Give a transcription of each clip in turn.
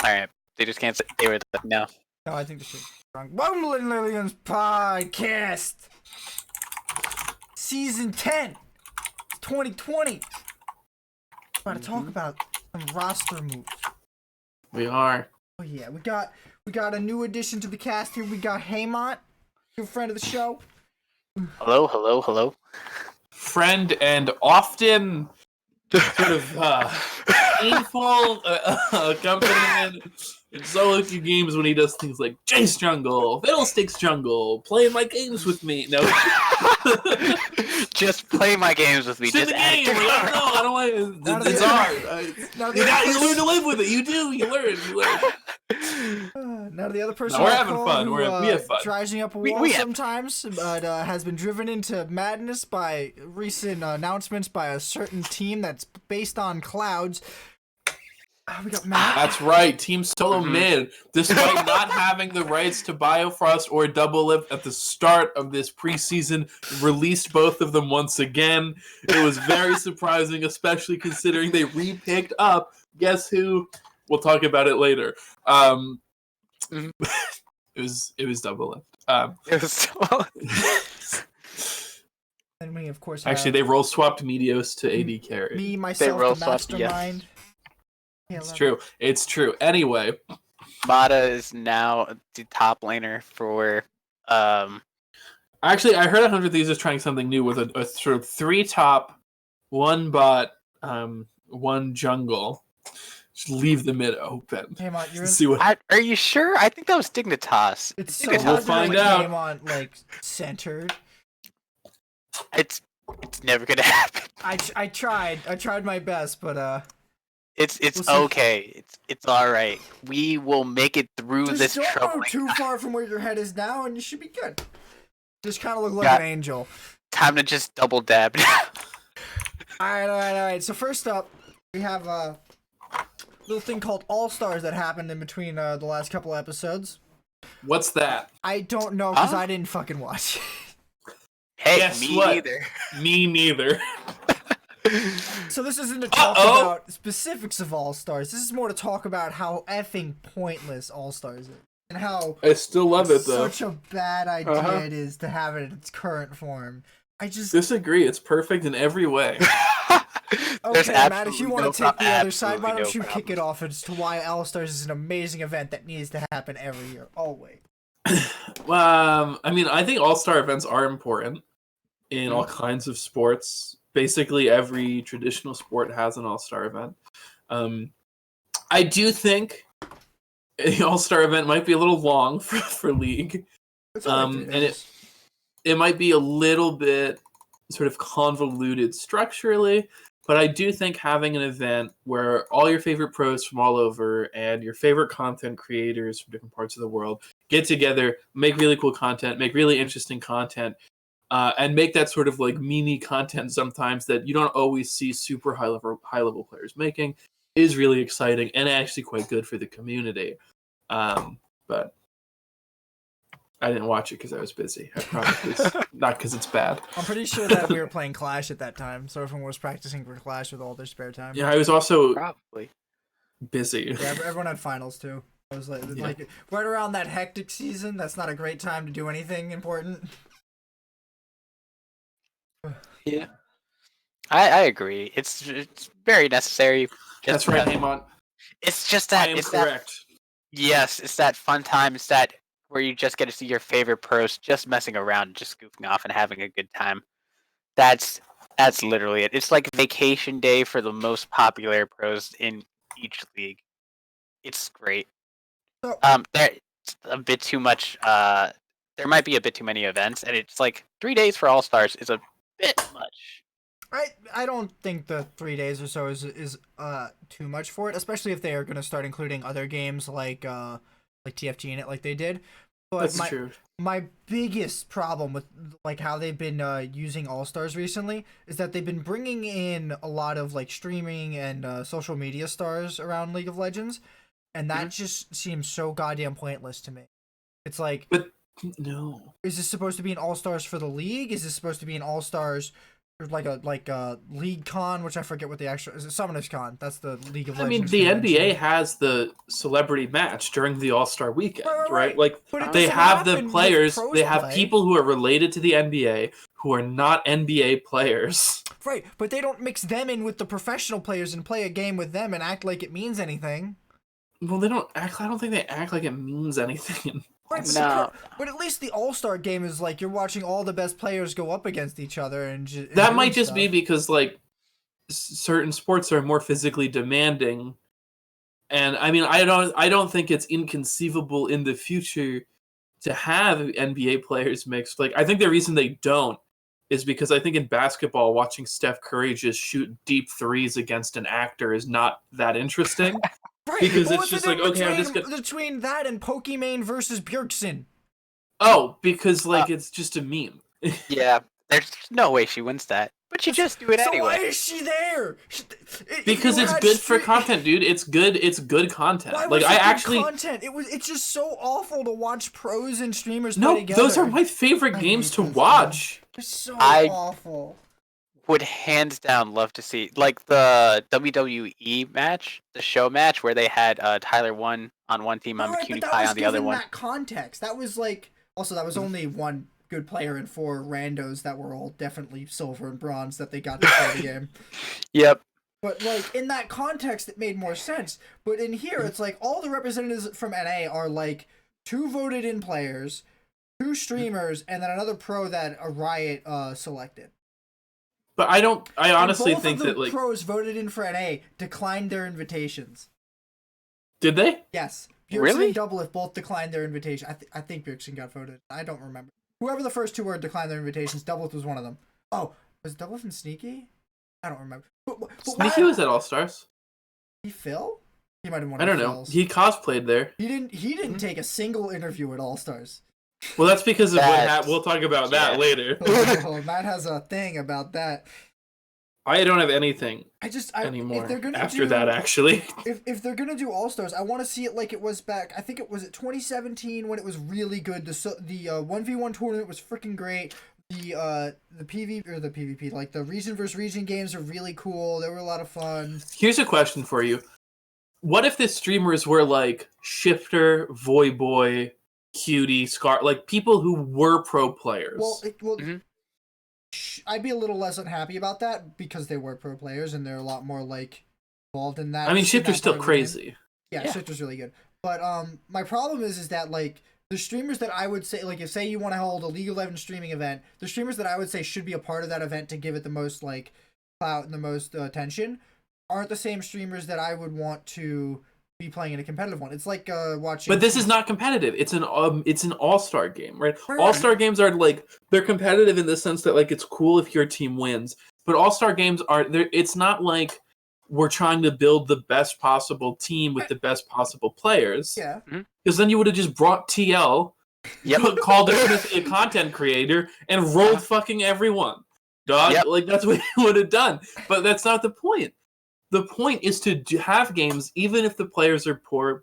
Alright. They just can't say they were no. No, I think the shit's wrong. Welcome to Lillian's podcast. Season 10. 2020. We're about to talk about some roster moves. We are. Oh yeah, we got a new addition to the cast here. We got Haymant, good friend of the show. Hello. Friend and often sort of painful accompaniment in solo queue games when he does things like Jace Jungle, Fiddlesticks Jungle, playing my games with me. No. Just play my games with me. Just act. I don't want it's hard. You learn to live with it. You do. You learn. Now the other person we're having fun. Who, we have fun. Rising up a wall sometimes, but has been driven into madness by recent announcements by a certain team that's based on clouds. We got Matt. That's right, Team SoloMid. Despite not having the rights to Biofrost or Double-Lift at the start of this preseason, released both of them once again. It was very surprising, especially considering they re-picked up. Guess who? We'll talk about it later. It was Double-Lift. It was And we of course actually they role swapped Meteos to AD carry. Me, myself, the mastermind. Yeah, It's true. Anyway, Mata is now the top laner for actually, I heard 100 Thieves is trying something new with a sort of 3 top, 1 bot, 1 jungle. Just leave the mid open. Hey, Mont, See what? Are you sure? I think that was Dignitas. It's Dignitas. so We'll find out. Game on centered. It's never gonna happen. I tried my best, but It's we'll okay. It's all right. We will make it through this don't troubling go too time. far from where your head is now, and you should be good. Just kind of look like an angel. Time to just double dab now. All right. So first up, we have a little thing called Allstars that happened in between the last couple episodes. What's that? I don't know because I didn't fucking watch. Hey, Guess me what? neither. Me neither. So this isn't to talk about specifics of All-Stars. This is more to talk about how effing pointless All-Stars is. And how I still love it though. such a bad idea it is to have it in its current form. I just disagree. It's perfect in every way. Okay, Matt, if you want to take the other side, why don't you kick it off as to why All-Stars is an amazing event that needs to happen every year, always. I mean, I think all-star events are important in all kinds of sports. Basically, every traditional sport has an all-star event. I do think the all-star event might be a little long for League. And it might be a little bit sort of convoluted structurally, but I do think having an event where all your favorite pros from all over and your favorite content creators from different parts of the world get together, make really cool content, make really interesting content, and make that sort of like mini content sometimes that you don't always see super high level players making is really exciting and actually quite good for the community. But I didn't watch it because I was busy. I promise. Not because it's bad. I'm pretty sure that we were playing Clash at that time, so everyone was practicing for Clash with all their spare time. Yeah, I was also Probably busy. Yeah, everyone had finals too. I was like right around that hectic season. That's not a great time to do anything important. Yeah, I agree. It's very necessary. That's right, Haymont. It's just that I am it's correct. Yes, it's that fun time. It's that where you just get to see your favorite pros just messing around, just goofing off and having a good time. That's literally it. It's like vacation day for the most popular pros in each league. It's great. So, there's a bit too much. There might be a bit too many events, and it's like 3 days for All-Stars is a bit much. I don't think the 3 days or so is too much for it, especially if they are going to start including other games like TFT in it, like they did. But That's true. My biggest problem with like how they've been using All-Stars recently is that they've been bringing in a lot of like streaming and social media stars around League of Legends, and that just seems so goddamn pointless to me. It's like, but no, is this supposed to be an All-Stars for the league? Is this supposed to be an All-Stars There's like a League Con, which I forget what the actual is. It Summoners Con. That's the League of Legends. the convention. NBA has the celebrity match during the All-Star weekend, right? Like But they have the happen with players, pros they have play. people who are related to the NBA who are not NBA players. Right, but they don't mix them in with the professional players and play a game with them and act like it means anything. Well, they don't act. I don't think they act like it means anything. Right, No. but at least the All-Star game is like you're watching all the best players go up against each other and That might just be because like certain sports are more physically demanding, and I mean I don't think it's inconceivable in the future to have NBA players mixed. Like I think the reason they don't is because I think in basketball watching Steph Curry just shoot deep threes against an actor is not that interesting. Right, Because but it's just like, okay, I'm just gonna... Between that and Pokimane versus Bjergsen. Oh, because, like, it's just a meme. Yeah, there's no way she wins that. But you just do it So anyway. why is she there? Because it's good for content, dude. It's good content. Why like, was I it good actually... content? It's just so awful to watch pros and streamers play together. No, those are my favorite games to watch. It's so awful. Would hands down love to see like the WWE match, the show match where they had Tyler one on one team and Cutie Pie on the other one. That context, that was like also that was only one good player and 4 randos that were all definitely silver and bronze that they got to play the game. Yep. But like in that context, it made more sense. But in here, it's like all the representatives from NA are like 2 voted in players, 2 streamers, and then another pro that a Riot selected. But I honestly think that, like... pros voted in for NA declined their invitations. Did they? Yes. Bjergsen Really? and Doublelift both declined their invitation. I think Bjergsen got voted. I don't remember. Whoever the first 2 were declined their invitations. Doublelift was one of them. Oh, was Doublelift and Sneaky? I don't remember. But Sneaky was at All-Stars. He Phil? He might have won. I don't know. He cosplayed there. He didn't take a single interview at All-Stars. Well, that's because of what we'll talk about that later. Oh, Matt has a thing about that. I don't have anything anymore if they're gonna after that, actually. If they're going to do All-Stars, I want to see it like it was back, I think it was 2017 when it was really good. The 1v1 tournament was freaking great. The PvP, like the region versus region games are really cool. They were a lot of fun. Here's a question for you. What if the streamers were like Shifter, Voyboy, Cutie, Scar, like people who were pro players? Well, I'd be a little less unhappy about that because they were pro players and they're a lot more like involved in that. I mean, Shifter's still crazy. Yeah, Shifter's really good. But my problem is that like the streamers that I would say, like if say you want to hold a League of Legends streaming event, the streamers that I would say should be a part of that event to give it the most like clout and the most attention aren't the same streamers that I would want to be playing in a competitive one. It's like watching. But this is not competitive. It's an all-star game, right? All-star games are like they're competitive in the sense that like it's cool if your team wins. But all-star games are there. It's not like we're trying to build the best possible team with the best possible players. Yeah. Because then you would have just brought TL, called a content creator, and rolled fucking everyone. Dog, like that's what you would have done. But that's not the point. The point is to have games, even if the players are poor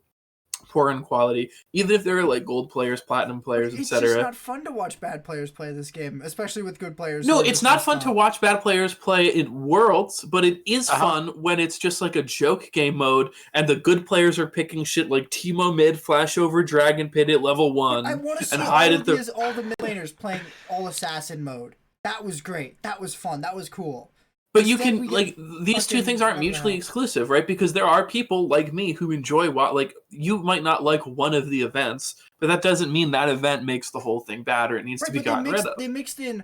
in quality, even if they're like gold players, platinum players, etc. It's just not fun to watch bad players play this game, especially with good players. No, it's not fun to watch bad players play in Worlds, but it is fun when it's just like a joke game mode and the good players are picking shit like Teemo mid, flash over Dragon Pit at level 1, I want to see all the mid laners playing all assassin mode. That was great. That was fun. That was cool. But you can, like, these two things aren't mutually exclusive, right? Because there are people like me who enjoy like, you might not like one of the events, but that doesn't mean that event makes the whole thing bad or it needs to be gotten rid of. They mixed in,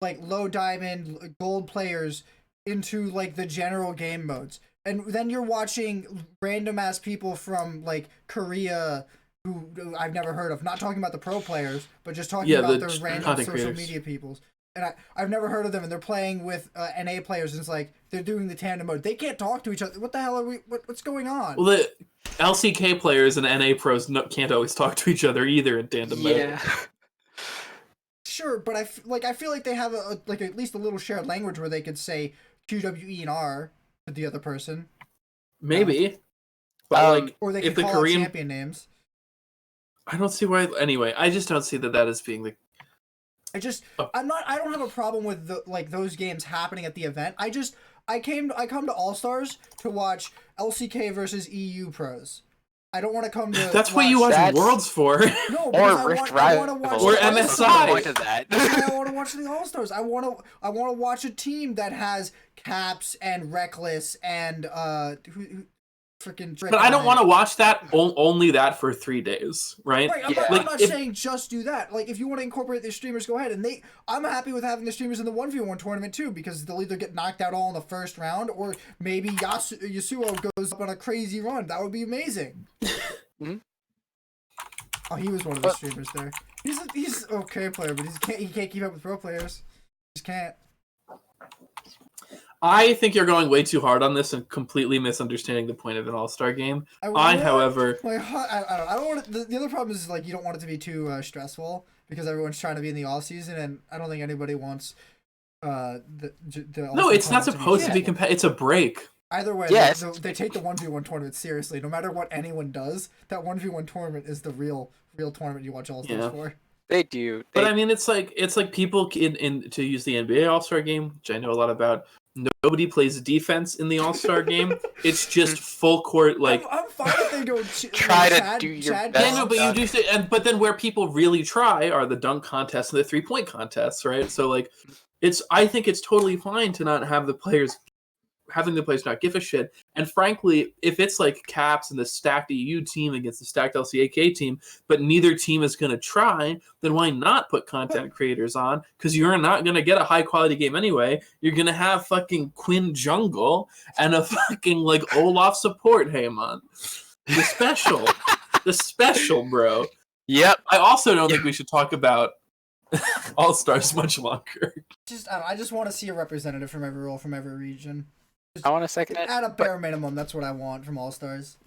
like, low diamond, gold players into, like, the general game modes. And then you're watching random-ass people from, like, Korea who I've never heard of. Not talking about the pro players, but just talking about the random social media peoples. And I've never heard of them, and they're playing with NA players, and it's like, they're doing the tandem mode. They can't talk to each other. What the hell are we, what's going on? Well, the LCK players and NA pros can't always talk to each other either in tandem mode. Yeah. Sure, but I feel like they have like at least a little shared language where they could say QWE and R to the other person. Maybe. But like, or they could call out champion names. I don't see why, anyway, I just don't see that as being the... I don't have a problem with those games happening at the event. I come to All-Stars to watch LCK versus EU pros. I don't want to come to That's what you watch Worlds for. No, because or Rift I want to watch or the MSI. What's the point of that? I want to watch the All-Stars. I want to watch a team that has Caps and Reckless and freaking. But I don't want to watch that only that for 3 days, right? Right, I'm not saying just do that. Like, if you want to incorporate the streamers, go ahead. And I'm happy with having the streamers in the 1v1 tournament too, because they'll either get knocked out all in the first round, or maybe Yasuo goes up on a crazy run. That would be amazing. Mm-hmm. Oh, he was one of the streamers there. He's an okay player, but he can't keep up with pro players. He just can't. I think you're going way too hard on this and completely misunderstanding the point of an all-star game. However, I don't want it, the other problem is like you don't want it to be too stressful because everyone's trying to be in the off season, and I don't think anybody wants the no, it's not supposed to be competitive. It's a break. Either way, yes. they take the 1v1 tournament seriously. No matter what anyone does, that 1v1 tournament is the real tournament you watch All-Stars for. They do. But I mean, it's like people in to use the NBA All-Star game, which I know a lot about. Nobody plays defense in the All-Star game. It's just full court. Like I'm fine if they go try to do your best. Yeah, no, but you do say, but then where people really try are the dunk contests and the 3-point contests, right? So like, I think it's totally fine to not have the players. Having the players not give a shit. And frankly, if it's like Caps and the stacked EU team against the stacked LCAK team, but neither team is going to try, then why not put content creators on? Because you're not going to get a high quality game anyway. You're going to have fucking Quinn Jungle and a fucking like Olaf support, Haymant. The special, bro. Yep. I also don't think we should talk about All-Stars much longer. I just want to see a representative from every role, from every region. I want to second it. At a bare minimum, that's what I want from All-Stars.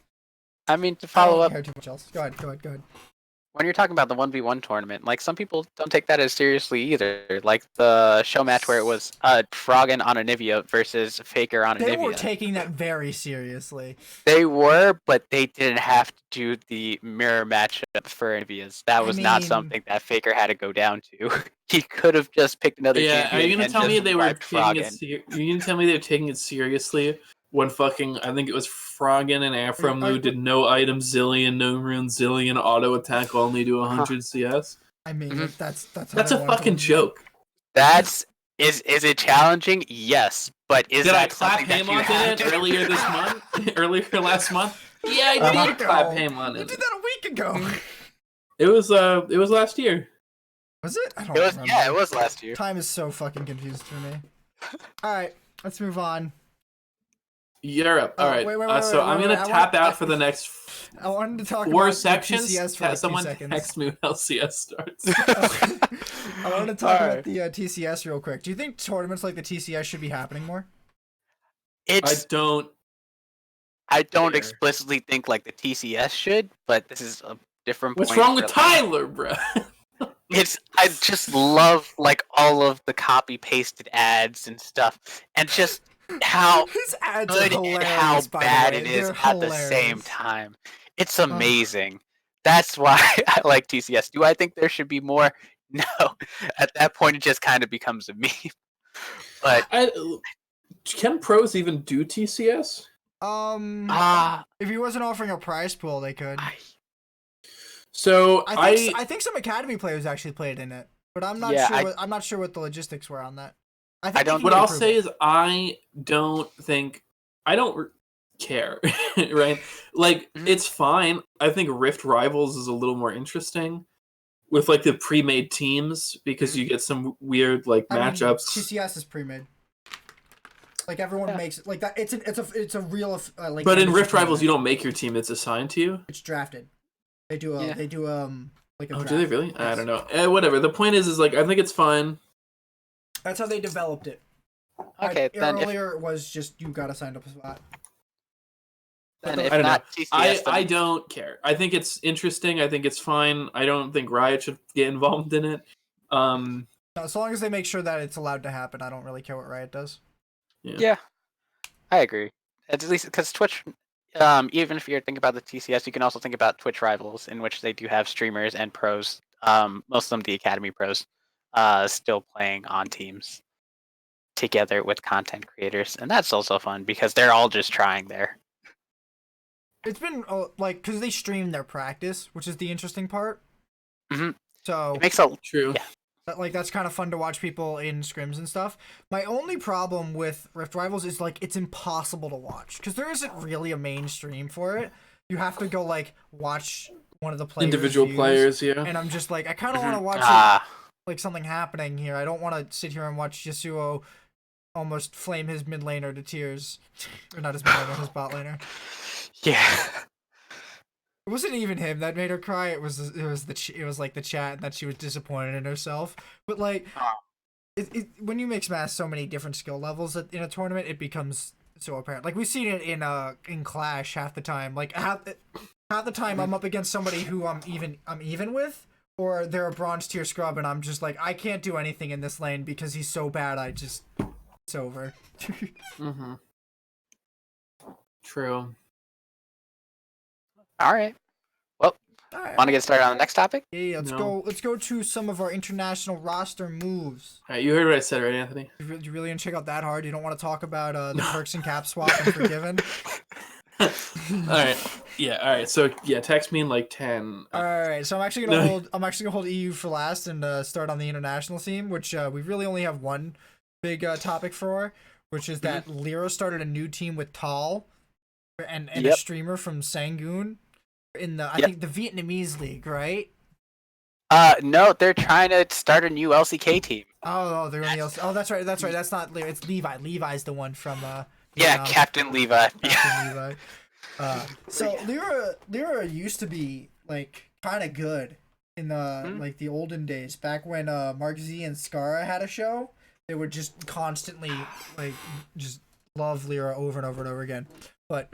I mean, to follow up, I don't care too much else. Go ahead. when you're talking about the 1v1 tournament, like some people don't take that as seriously either. Like the show match where it was Froggen on Anivia versus Faker on Anivia. They were taking that very seriously. They were, but they didn't have to do the mirror matchup for Anivia's. That was not something that Faker had to go down to. He could have just picked another champion. Are you gonna tell me they were taking it seriously when fucking I think it was Froggen and Aframlu did no item Zillion, no rune Zillion, auto attack only to 100 CS? I mean, that's a fucking joke. Is it challenging? Yes, but did I clap Haymont in it earlier this month? Earlier last month? Yeah, I did clap Haymont in it. You did that a week ago. It was last year. Was it? I don't remember. Yeah, it was last year. Time is so fucking confused for me. All right, let's move on. Europe. All right. So I'm gonna tap out for the next. I wanted to talk 4 about sections. TCS for like someone 2 seconds. text me when LCS starts. I wanted to talk about the TCS real quick. Do you think tournaments like the TCS should be happening more? I don't explicitly think like the TCS should, but this is a different. What's wrong with Tyler, bro? I just love like all of the copy pasted ads and stuff, and just how his ads good are and how bad it is at the same time. It's amazing. That's why I like TCS. Do I think there should be more? No. At that point, it just kind of becomes a meme. But can pros even do TCS? If he wasn't offering a prize pool, they could. So I think some academy players actually played in it, but I'm not sure. I'm not sure what the logistics were on that. What I'll say is I don't care, right? Like it's fine. I think Rift Rivals is a little more interesting with like the pre-made teams because you get some weird like matchups. TCS is pre-made. Like everyone makes it like that. It's a real like. But in Rift Rivals, you don't make your team; it's assigned to you. It's drafted. They do like a draft. Do they really? Yes. I don't know. Whatever. The point is like I think it's fine. That's how they developed it. Okay, then earlier it was just you got to sign up a spot. Then if I don't not know. TCS, I don't care. I think it's interesting. I think it's fine. I don't think Riot should get involved in it. No, as long as they make sure that it's allowed to happen, I don't really care what Riot does. Yeah, I agree. At least because Twitch, even if you're thinking about the TCS, you can also think about Twitch Rivals, in which they do have streamers and pros. Most of them the Academy pros. still playing on teams together with content creators, and that's also fun because they're all just trying there. It's been like because they stream their practice, which is the interesting part. Mm-hmm. So It makes a True. Yeah. like that's kind of fun to watch people in scrims and stuff. My only problem with Rift Rivals is like it's impossible to watch because there isn't really a mainstream for it. You have to go like watch one of the players Individual views, players, yeah. and I'm just like I kind of want to watch like something happening here. I don't want to sit here and watch Yasuo almost flame his mid laner to tears, or not his mid laner, his bot laner. Yeah. It wasn't even him that made her cry. It was like the chat that she was disappointed in herself. But like, when you mix match so many different skill levels in a tournament, it becomes so apparent. Like we've seen it in Clash half the time. Like half the time I'm up against somebody who I'm even with, or they're a bronze tier scrub, and I'm just like I can't do anything in this lane because he's so bad. It's over. Mm-hmm. True. All right. Well, want to get started on the next topic? Yeah, let's go to some of our international roster moves. All right, you heard what I said, right, Anthony? You really didn't check out that hard? You don't want to talk about the perks and cap swap and Forgiven? All right. Yeah. All right. So yeah, text me in like 10. All right. So I'm actually gonna hold EU for last and start on the international scene, which we really only have one big topic for, which is that Lyra started a new team with Tal and a streamer from Sangoon in the I think the Vietnamese league, right? No, they're trying to start a new LCK team. Oh, they're in the LCK. Oh, that's right. That's not Lyra. It's Levi. Levi's the one from Captain Levi. Captain Levi. So Lyra used to be like kind of good in the like the olden days, back when Mark Z and Skara had a show. They would just constantly like just love Lyra over and over and over again. But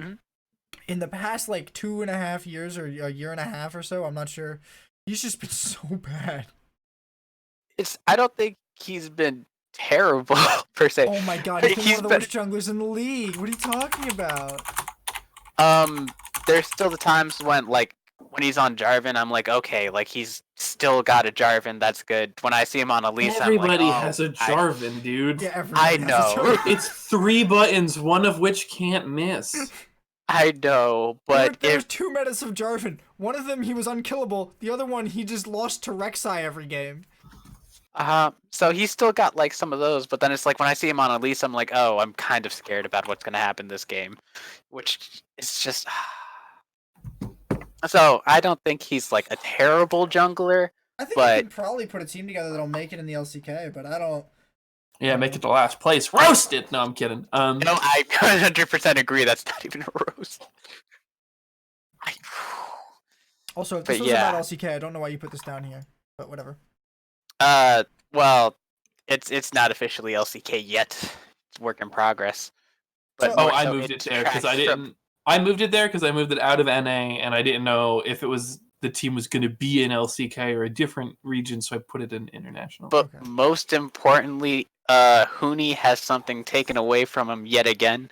in the past like 2.5 years or a year and a half or so, I'm not sure, he's just been so bad. I don't think he's been terrible per se. Oh my god, he's been one of the worst junglers in the league. What are you talking about? There's still the times when he's on Jarvan, I'm like, okay, like he's still got a Jarvan, that's good. When I see him on Elisa, everybody I'm like, has a Jarvan, dude. Yeah, I know. It's 3 buttons, one of which can't miss. I know, but there's 2 metas of Jarvan. One of them he was unkillable. The other one he just lost to Rek'Sai every game. So he's still got like some of those, but then it's like when I see him on Elise, I'm like, oh, I'm kind of scared about what's gonna happen this game, which is just. So I don't think he's like a terrible jungler. I think he could probably put a team together that'll make it in the LCK, but I don't. Yeah, make it to last place. Roast it! No, I'm kidding. No, I 100% agree. That's not even a roast. Also, if this was about LCK, I don't know why you put this down here, but whatever. Well, it's not officially LCK yet. It's work in progress. But I moved it there because I didn't. I moved it there because I moved it out of NA, and I didn't know if it was the team was going to be in LCK or a different region, so I put it in international. But most importantly, Huni has something taken away from him yet again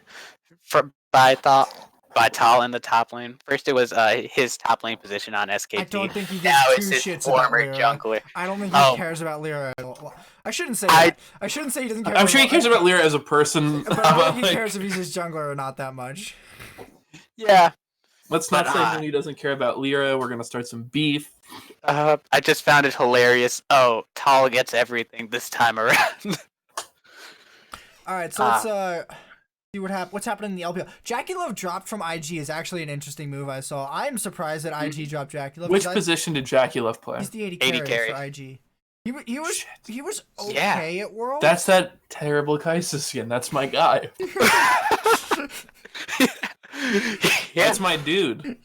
by Tal in the top lane. First, it was his top lane position on SKT. I don't think he now gives it's two his shits about former Lyra. jungler. I don't think he cares about Lyra at all. I shouldn't say that. I shouldn't say he doesn't care. I'm sure he cares about Lyra as a person. But I don't think he cares if he's his jungler or not that much. Yeah. Let's not say Huni doesn't care about Lyra. We're going to start some beef. I just found it hilarious. Oh, Tal gets everything this time around. Alright, so let's see what's happening in the LPL. Jackie Love dropped from IG is actually an interesting move I saw. I'm surprised that IG dropped Jackie Love. Which position did Jackie Love play? He's the 80 carry for IG. He was okay at Worlds. That's that terrible Kai'Sa skin. That's my guy. That's my dude.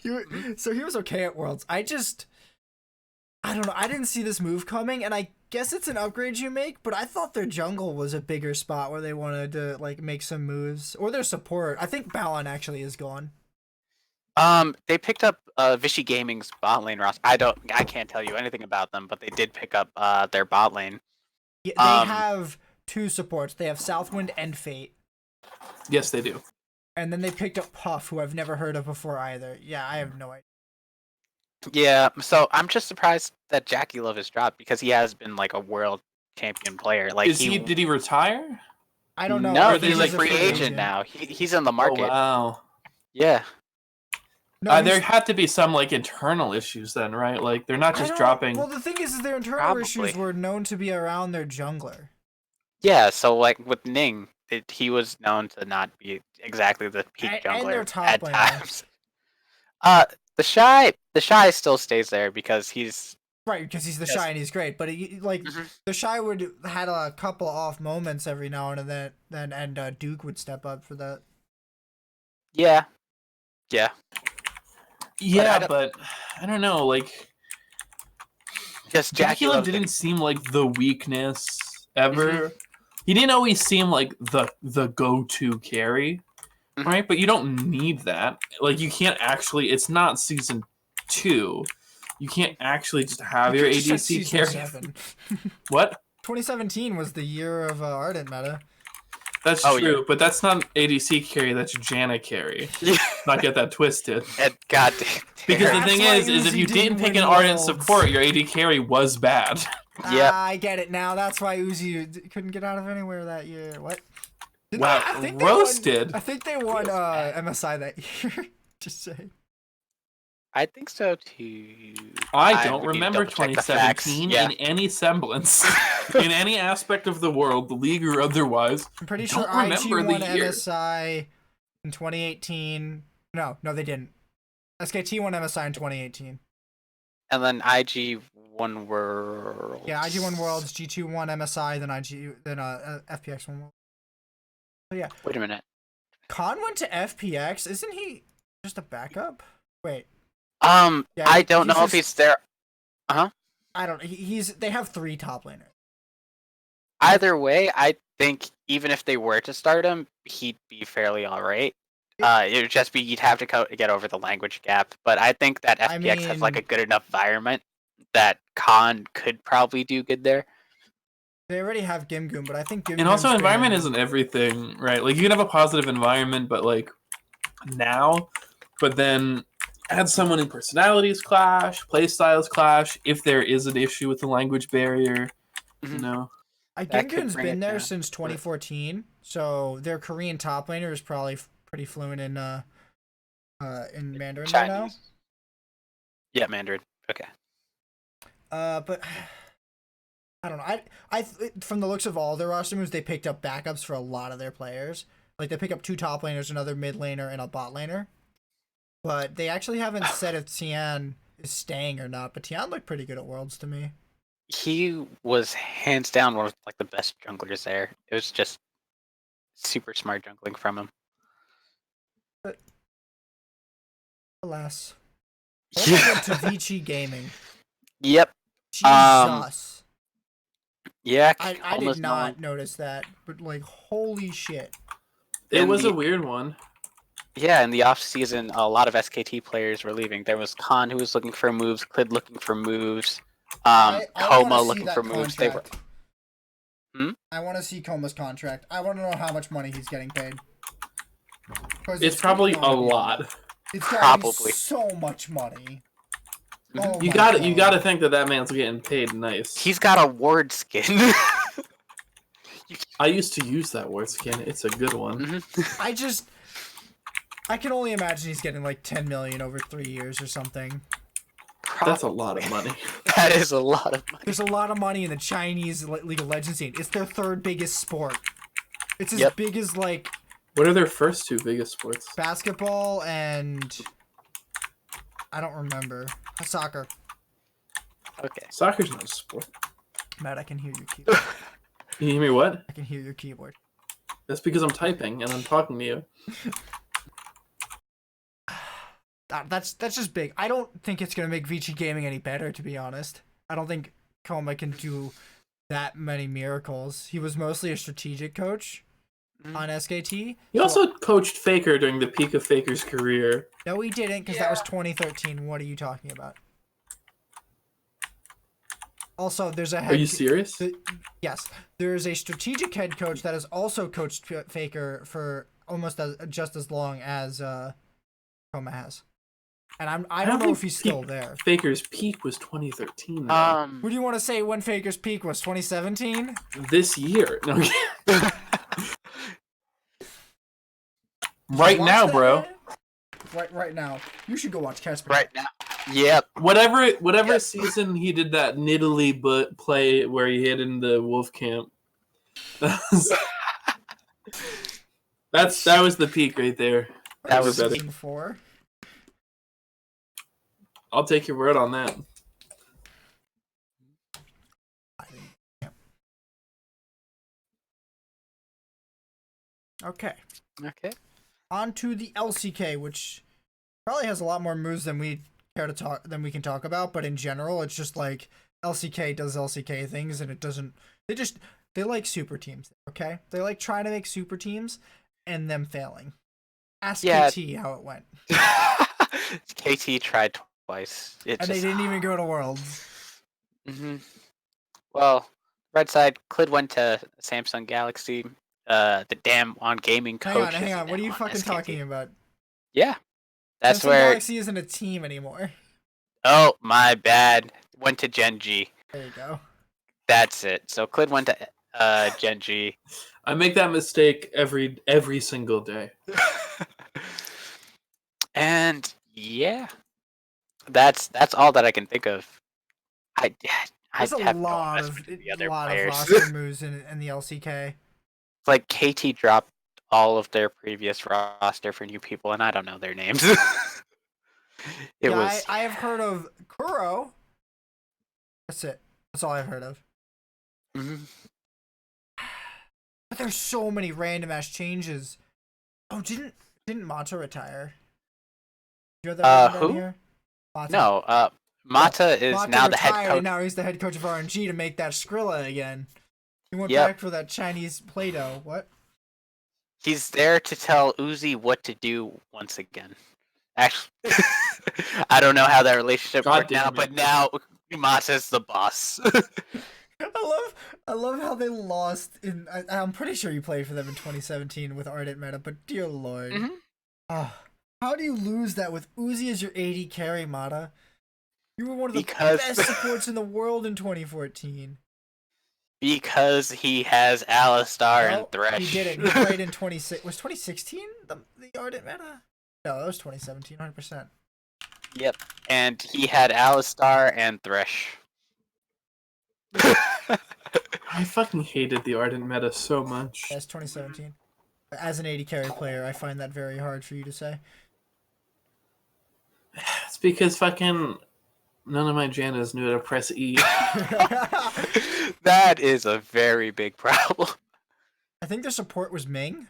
So he was okay at Worlds. I don't know. I didn't see this move coming, and I guess it's an upgrade you make, but I thought their jungle was a bigger spot where they wanted to like make some moves, or their support. I think Balon actually is gone. They picked up Vichy Gaming's bot lane roster. I can't tell you anything about them, but they did pick up their bot lane. Yeah, they have 2 supports. They have Southwind and Fate. Yes, they do. And then they picked up Puff, who I've never heard of before either. Yeah, I have no idea. Yeah, so I'm just surprised that Jackie Love has dropped because he has been like a world champion player. Like Did he retire? I don't know. No, Or are they, he's like, a free agent now. He's in the Oh market. wow. Yeah. No, There had to be some like internal issues then, right? Like they're not just dropping. Well, the thing is their internal Probably. issues were known to be around their jungler. Yeah, so like with Ning, he was known to not be exactly the peak And jungler their top at laner. times. The shy still stays there because he's Right, because he's the Yes. Shy and he's great. But the Shy had a couple off moments every now and then, and Duke would step up for that. yeah. Yeah, but I don't know. Like Just Dracula didn't seem like the weakness ever. He didn't always seem like the go-to carry, right? But you don't need that. Like you can't actually. It's not season 2. You can't actually just have your ADC carry. What? 2017 was the year of Ardent meta. That's true, but that's not ADC carry. That's Janna carry. Not get that twisted. God damn. Because the thing is if you didn't pick an Ardent support, your AD carry was bad. Yep. I get it now. That's why Uzi couldn't get out of anywhere that year. What? Wow, roasted. I think they won MSI that year. Just saying. I think so too. I don't would need to remember double-check the facts. 2017 Yeah. in any semblance, in any aspect of the world, the league or otherwise. I'm pretty sure Don't IG remember won the year. MSI in 2018. No, they didn't. SKT won MSI in 2018. And then IG won Worlds. Yeah, IG won Worlds, G2 won MSI, then FPX won Worlds. So yeah. Wait a minute. Khan went to FPX. Isn't he just a backup? Wait. Yeah, I don't know if just, he's there. I don't. They have 3 top laners. Either way, I think even if they were to start him, he'd be fairly all right. It would just be you'd have to get over the language gap. But I think that FPX has like a good enough environment that Khan could probably do good there. They already have Gimgoon, but I think Gimgoon's And also, environment isn't everything, right? Like you can have a positive environment, but like now, but then add someone in personalities clash, play styles clash. If there is an issue with the language barrier, you know. Gimgoon's been there since 2014, so their Korean top laner is probably pretty fluent in Mandarin by now. Yeah, Mandarin. Okay. But I don't know. I from the looks of all their roster moves, they picked up backups for a lot of their players. Like they pick up 2 top laners, another mid laner, and a bot laner. But they actually haven't said if Tian is staying or not. But Tian looked pretty good at Worlds to me. He was hands down one of like the best junglers there. It was just super smart jungling from him. But alas, welcome to Vici Gaming. Yep. Jesus. Yeah. I did not notice that, but like, holy shit. It was a weird one. Yeah, in the off season, a lot of SKT players were leaving. There was Khan who was looking for moves, Clid looking for moves, Coma looking for moves. They were. I want to see Coma's contract. I want to know how much money he's getting paid. It's probably a lot. It's probably so much money. Oh you gotta think that man's getting paid nice. He's got a ward skin. I used to use that ward skin. It's a good one. I can only imagine he's getting like 10 million over 3 years or something. That's a lot of money. That is a lot of money. There's a lot of money in the Chinese League of Legends scene. It's their 3rd biggest sport. It's as big as like. What are their first 2 biggest sports? Basketball and I don't remember. Soccer. Okay. Soccer's not a sport. Matt, I can hear your keyboard. Can you hear me what? I can hear your keyboard. That's because I'm typing and I'm talking to you. That's just big. I don't think it's gonna make Vici Gaming any better, to be honest. I don't think Coma can do that many miracles. He was mostly a strategic coach on SKT. He also coached Faker during the peak of Faker's career. No, he didn't, because that was 2013. What are you talking about? Also, there's a head. Are you serious? Yes, there's a strategic head coach that has also coached Faker for almost just as long as Coma has. And I don't know if he's still there. Faker's peak was 2013. Though. What do you want to say when Faker's peak was 2017? This year. No. Did Right you watch now, that, bro. man? Right now. You should go watch Casper. Right now. Yep. Whatever Yep. season he did that Nidalee but play where he hid in the wolf camp. That was the peak right there. That was season 4. I'll take your word on that. Okay. Okay. On to the LCK, which probably has a lot more moves than we can talk about, but in general, it's just like LCK does LCK things, and it doesn't. They like super teams. Okay, they like trying to make super teams and them failing. Ask KT how it went. KT tried twice. They didn't even go to Worlds. Well, red side, Clid went to Samsung Galaxy. The damn on gaming coach. Hang on. What are you fucking talking about? Yeah, that's Samsung where Galaxy isn't a team anymore. Oh, my bad. Went to Gen G. There you go. That's it. So Clid went to Gen G. I make that mistake every single day. And yeah, that's all that I can think of. There's a lot of roster moves in the LCK. Like KT dropped all of their previous roster for new people, and I don't know their names. I have heard of Kuro. That's it. That's all I've heard of. But there's so many random ass changes. Oh, didn't Mata retire? You have that who? here? Mata. No, Mata is Mata now retired, the head coach. And now he's the head coach of RNG to make that Skrilla again. He went Yep. back for that Chinese Play-Doh. What? He's there to tell Uzi what to do once again. Actually, I don't know how that relationship worked now, but now Mata's the boss. I love how they lost in. I'm pretty sure you played for them in 2017 with Ardent Meta, but dear lord, how do you lose that with Uzi as your AD carry, Mata? You were one of the best supports in the world in 2014. Because he has Allstar and Thresh. He didn't. He played in 2016 the Ardent Meta? No, that was 2017, 100%. Yep, and he had Allstar and Thresh. I fucking hated the Ardent meta so much. That's 2017. As an AD carry player, I find that very hard for you to say. It's because fucking none of my Jannas knew how to press E. That is a very big problem. I think their support was Ming.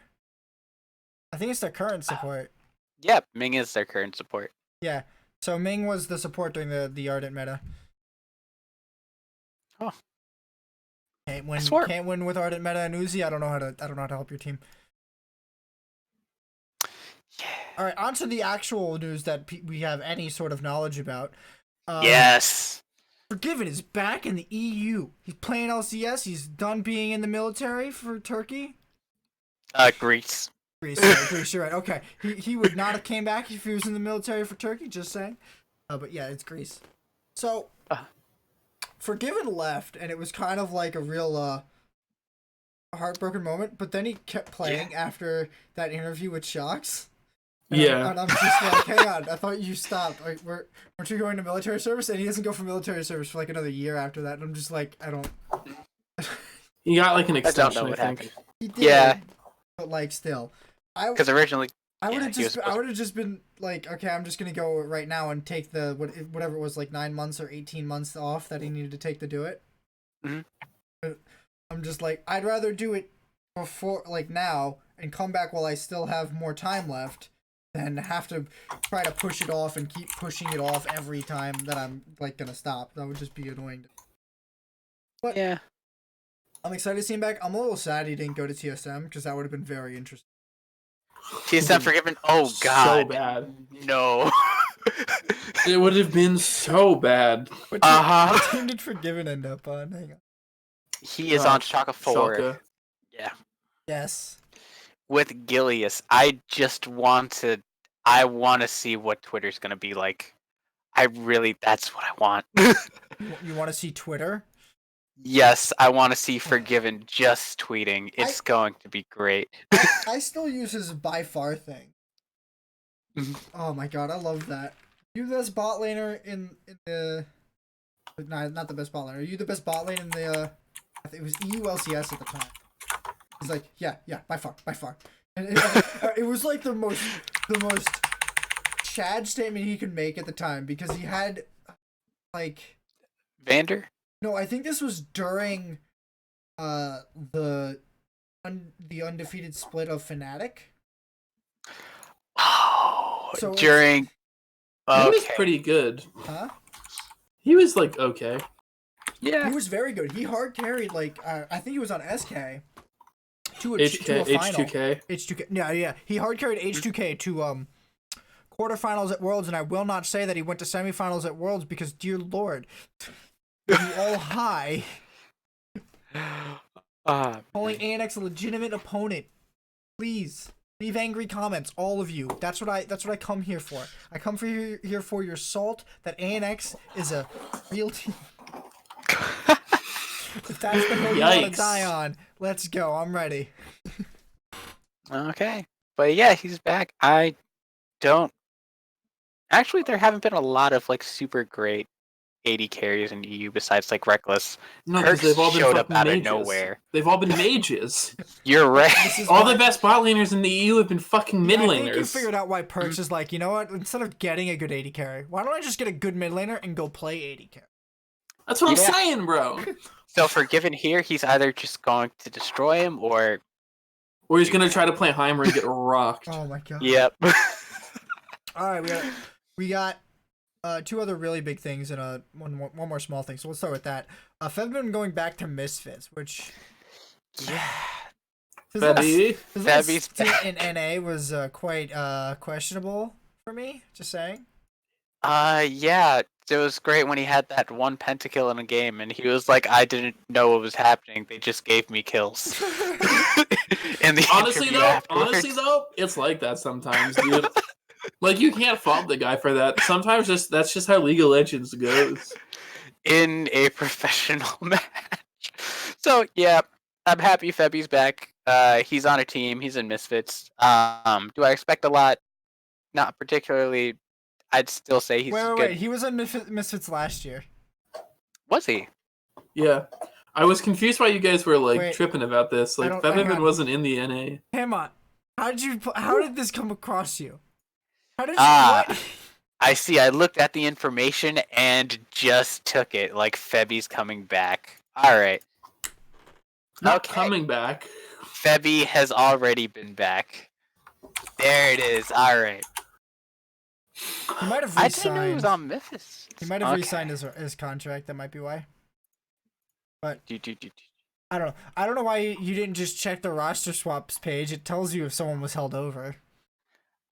I think it's their current support. Yep, Ming is their current support. Yeah, so Ming was the support during the Ardent meta. Oh. Can't win with Ardent Meta and Uzi. I don't know how to help your team. Yeah. All right, on to the actual news that we have any sort of knowledge about. Yes. Forgiven is back in the EU. He's playing LCS. He's done being in the military for Turkey. Greece. Greece, you're right. Okay, he would not have came back if he was in the military for Turkey. Just saying. But yeah, it's Greece. So. Forgiven left, and it was kind of like a real heartbroken moment, but then he kept playing after that interview with Shocks. And I'm just like, hang on, I thought you stopped. Like, weren't you going to military service? And he doesn't go for military service for like another year after that, and I'm just like, I don't... He got like an extension, I don't know what happened. He did, yeah. But like, still. Because originally... I would have just been like, okay, I'm just gonna go right now and take the whatever it was, like 9 months or 18 months off that he needed to take to do it. I'm just like, I'd rather do it before, like now, and come back while I still have more time left, than have to try to push it off and keep pushing it off every time that I'm like gonna stop. That would just be annoying. But yeah, I'm excited to see him back. I'm a little sad he didn't go to TSM because that would have been very interesting. TSM Forgiven. Oh god, so bad. No, it would have been so bad. What team did Forgiven end up on? Hang on. He is on Shaka 4. Schalke. Yeah. Yes. With Gilius, I just want to I want to see what Twitter's gonna be like. That's what I want. You want to see Twitter? Yes, I want to see Forgiven just tweeting. It's going to be great. I still use his by far thing. Oh my god, I love that. You the best bot laner in the... No, not the best bot laner. Are you the best bot lane in the... I think it was EU LCS at the time. He's like, yeah, by far. And it was like the most Chad statement he could make at the time, because he had, like... Vander? No, I think this was during the undefeated split of Fnatic. Oh, So during... He was pretty good. Huh? He was, like, okay. Yeah. He was very good. He hard carried, like, I think he was on SK. To a final. H2K. H2K. Yeah. He hard carried H2K to quarterfinals at Worlds, and I will not say that he went to semifinals at Worlds because, dear lord, you all high. Calling ANX a legitimate opponent. Please leave angry comments, all of you. That's what I come here for. I come here for your salt that ANX is a real team. If that's the hill you want to die on, let's go. I'm ready. Okay. But yeah, he's back. Actually, there haven't been a lot of like super great AD carries in EU besides like Reckless. No, because they've all been showed up fucking out mages. of nowhere. They've all been mages. You're right. All the best bot laners in the EU have been fucking mid laners. I think you figured out why Perks is like, you know what? Instead of getting a good AD carry, why don't I just get a good mid laner and go play AD carry? That's what I'm saying, bro. So Forgiven here, he's either just going to destroy him or he's gonna try to play Heimer and get rocked. Oh my god. Yep. All right, we got two other really big things and one more small thing. So let's start with that. Febman going back to Misfits, which Febby's in NA was quite questionable for me. Just saying. Yeah, it was great when he had that one pentakill in a game, and he was like, "I didn't know what was happening. They just gave me kills." Honestly though, it's like that sometimes, dude. Like, you can't fault the guy for that. Sometimes that's just how League of Legends goes. In a professional match. So yeah, I'm happy Febby's back. He's on a team. He's in Misfits. Do I expect a lot? Not particularly. I'd still say he's good. Wait. He was in Misfits last year. Was he? Yeah. I was confused why you guys were like tripping about this. Like, Febman wasn't in the NA. Haymant, how did this come across you? How did you what? I see. I looked at the information and just took it. Like, Febby's coming back. All right. Not coming back. Febby has already been back. There it is. All right. He might have re-signed. I didn't know he was on Memphis. He might have re-signed his contract. That might be why. But I don't know. I don't know why you didn't just check the roster swaps page. It tells you if someone was held over.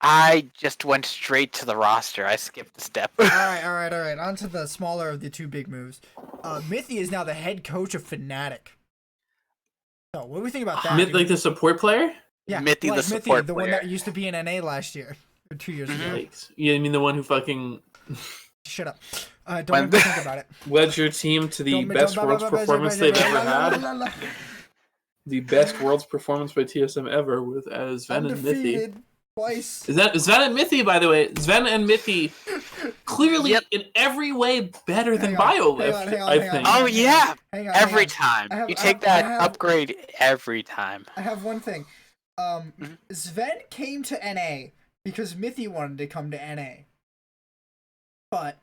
I just went straight to the roster. I skipped the step. All right. On to the smaller of the two big moves. Mithy is now the head coach of Fnatic. So, what do we think about that? Like the support player? Yeah, Mithy, like the support the player. One that used to be in NA last year. Or 2 years ago. Yeah, I mean the one who fucking... Shut up. Don't even think about it. Led your team to the best Worlds performance they've ever had. The best Worlds performance by TSM ever with Sven and Mithy. Twice. Is that Sven and Mithy, by the way? Sven and Mithy clearly in every way better than BioLift, I think. Oh yeah. Every time. You take that upgrade every time. I have one thing. Sven came to NA because Mithy wanted to come to NA. But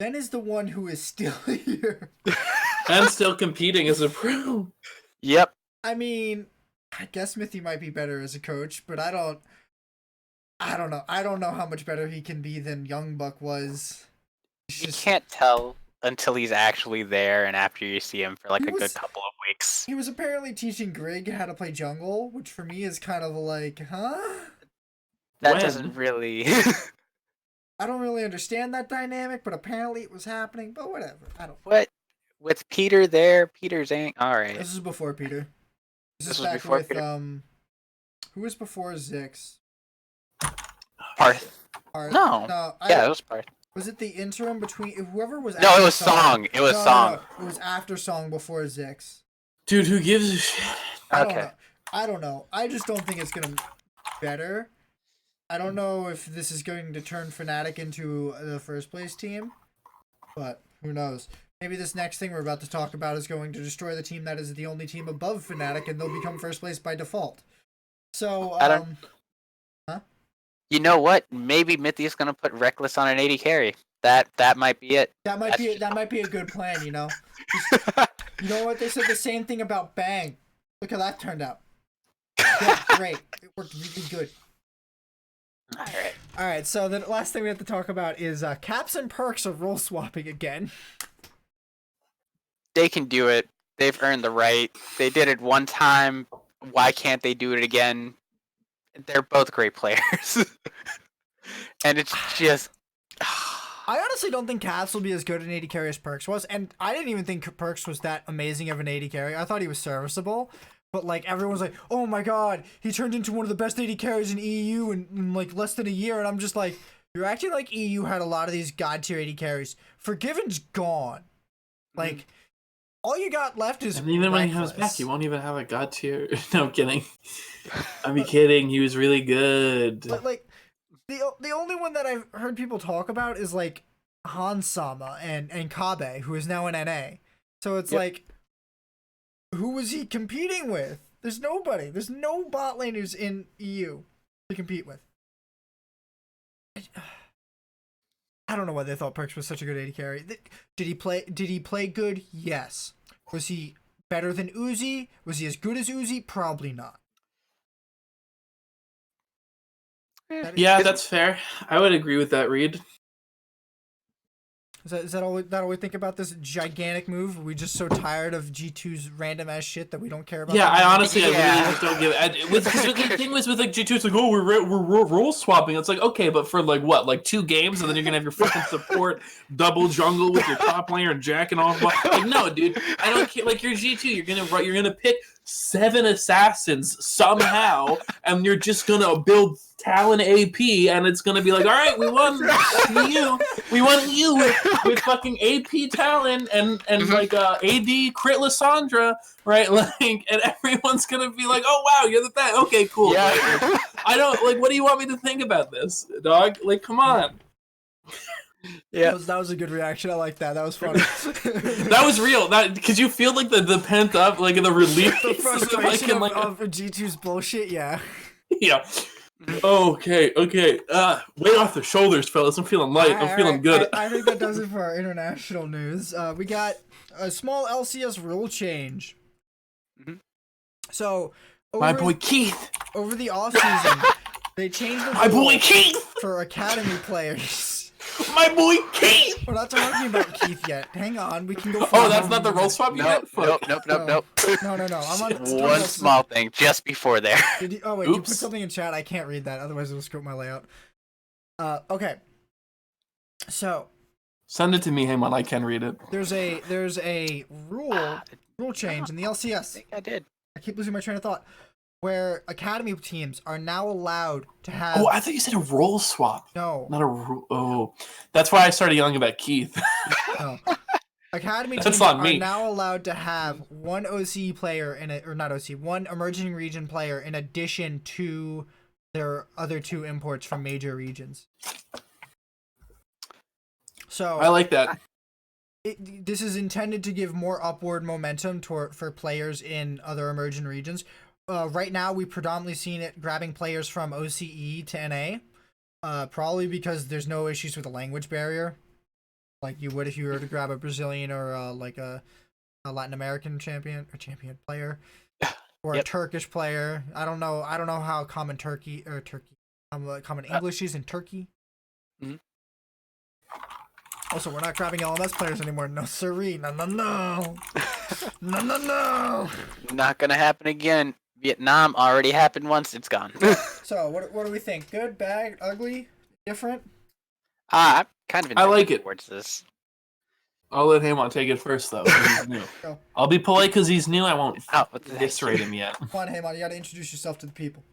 Sven is the one who is still here. And still competing as a pro. Yep. I mean, I guess Mithy might be better as a coach, but I don't know. I don't know how much better he can be than Young Buck was. You can't tell until he's actually there and after you see him for like a good couple of weeks. He was apparently teaching Grig how to play jungle, which for me is kind of like, huh? That doesn't really... I don't really understand that dynamic, but apparently it was happening, but whatever. I don't... What? With Peter there? Peter's ain't... Alright. This is before Peter. This was before Peter. Who was before Zix? Parth. Or, No. no, Yeah, it was Parth. Was it the interim between whoever was? No, after it was Song. It was Song. No, it was after Song before Zix. Dude, who gives a shit? I Okay. don't know. I just don't think it's gonna be better. I don't know if this is going to turn Fnatic into the first place team, but who knows? Maybe this next thing we're about to talk about is going to destroy the team that is the only team above Fnatic, and they'll become first place by default. So, I don't. You know what? Maybe Mithy is gonna put Reckless on an 80 carry. That might be it. that might be a good plan. You know, you know what they said the same thing about Bang. Look how that turned out. Yeah, great. It worked really good. All right. So the last thing we have to talk about is caps and perks of role swapping again. They can do it. They've earned the right. They did it one time. Why can't they do it again? They're both great players. And it's just... I honestly don't think Caps will be as good an 80 carry as Perks was, and I didn't even think Perks was that amazing of an 80 carry. I thought he was serviceable, but like everyone's like, oh my god, he turned into one of the best 80 carries in EU in like less than a year, and I'm just like, you're acting like EU had a lot of these god tier 80 carries. Forgiven's gone. Like, all you got left is And even when he comes back, he won't even have a god tier. No, I'm kidding. I'm kidding. He was really good. But like, the only one that I've heard people talk about is like Hansama and Kabe, who is now in NA. So it's like, who was he competing with? There's nobody. There's no bot laners in EU to compete with. I don't know why they thought Perks was such a good 80 carry. Did he play good? Yes. Was he better than Uzi? Was he as good as Uzi? Probably not. Yeah, that's fair. I would agree with that, Reed. Is that all we think about this gigantic move? Are we just so tired of G2's random ass shit that we don't care about? Yeah, that? I honestly, I really just don't give it. Because the thing was with like G2, it's like, oh, we're role swapping. It's like, okay, but for like what, like 2 games, and then you're gonna have your fucking support double jungle with your top laner and jacking off. Like, no, dude, I don't care. Like, you're G2, you're gonna pick 7 assassins somehow, and you're just gonna build Talon AP, and it's gonna be like, all right, we won you with fucking AP Talon and like AD Crit Lissandra, right? Like, and everyone's gonna be like, oh wow, you're the best. Okay, cool. Yeah. Like, I don't like. What do you want me to think about this, dog? Like, come on. Yeah, that was a good reaction. I like that. That was funny. That was real. That because you feel like the pent up, like the relief, the frustration like, of G2's bullshit. Yeah. Yeah. Okay. Weight off the shoulders, fellas. I'm feeling light. I'm feeling good. I think that does it for our international news. We got a small LCS rule change. So, my boy Keith. Over the offseason, they changed the my boy Keith for academy players. My boy Keith. We're not talking about Keith yet. Hang on, we can go. Oh, that's not the role swap yet. Nope. No. I'm on one small thing just before there. Did you put something in chat? I can't read that, otherwise it'll screw up my layout. Okay. So. Send it to me, Haymant. I can read it. There's a rule change in the LCS. I think I did. I keep losing my train of thought. Where academy teams are now allowed to have. Oh, I thought you said a role swap. No, not a rule. Oh, that's why I started yelling about Keith. No. Academy teams are now allowed to have one OCE player one emerging region player in addition to their other 2 imports from major regions. So I like that. This is intended to give more upward momentum for players in other emerging regions. Right now, we've predominantly seen it grabbing players from OCE to NA, probably because there's no issues with the language barrier, like you would if you were to grab a Brazilian or like a Latin American champion player, or a Turkish player. I don't know how common common English is in Turkey. Mm-hmm. Also, we're not grabbing LMS players anymore. No, siree. No. Not gonna happen again. Vietnam already happened once. It's gone. So, what do we think? Good, bad, ugly, different? I'm kind of. I like it. Towards this. I'll let Haymant take it first, though. He's new. I'll be polite because he's new. I won't eviscerate him yet. Come on, Haymant. You got to introduce yourself to the people.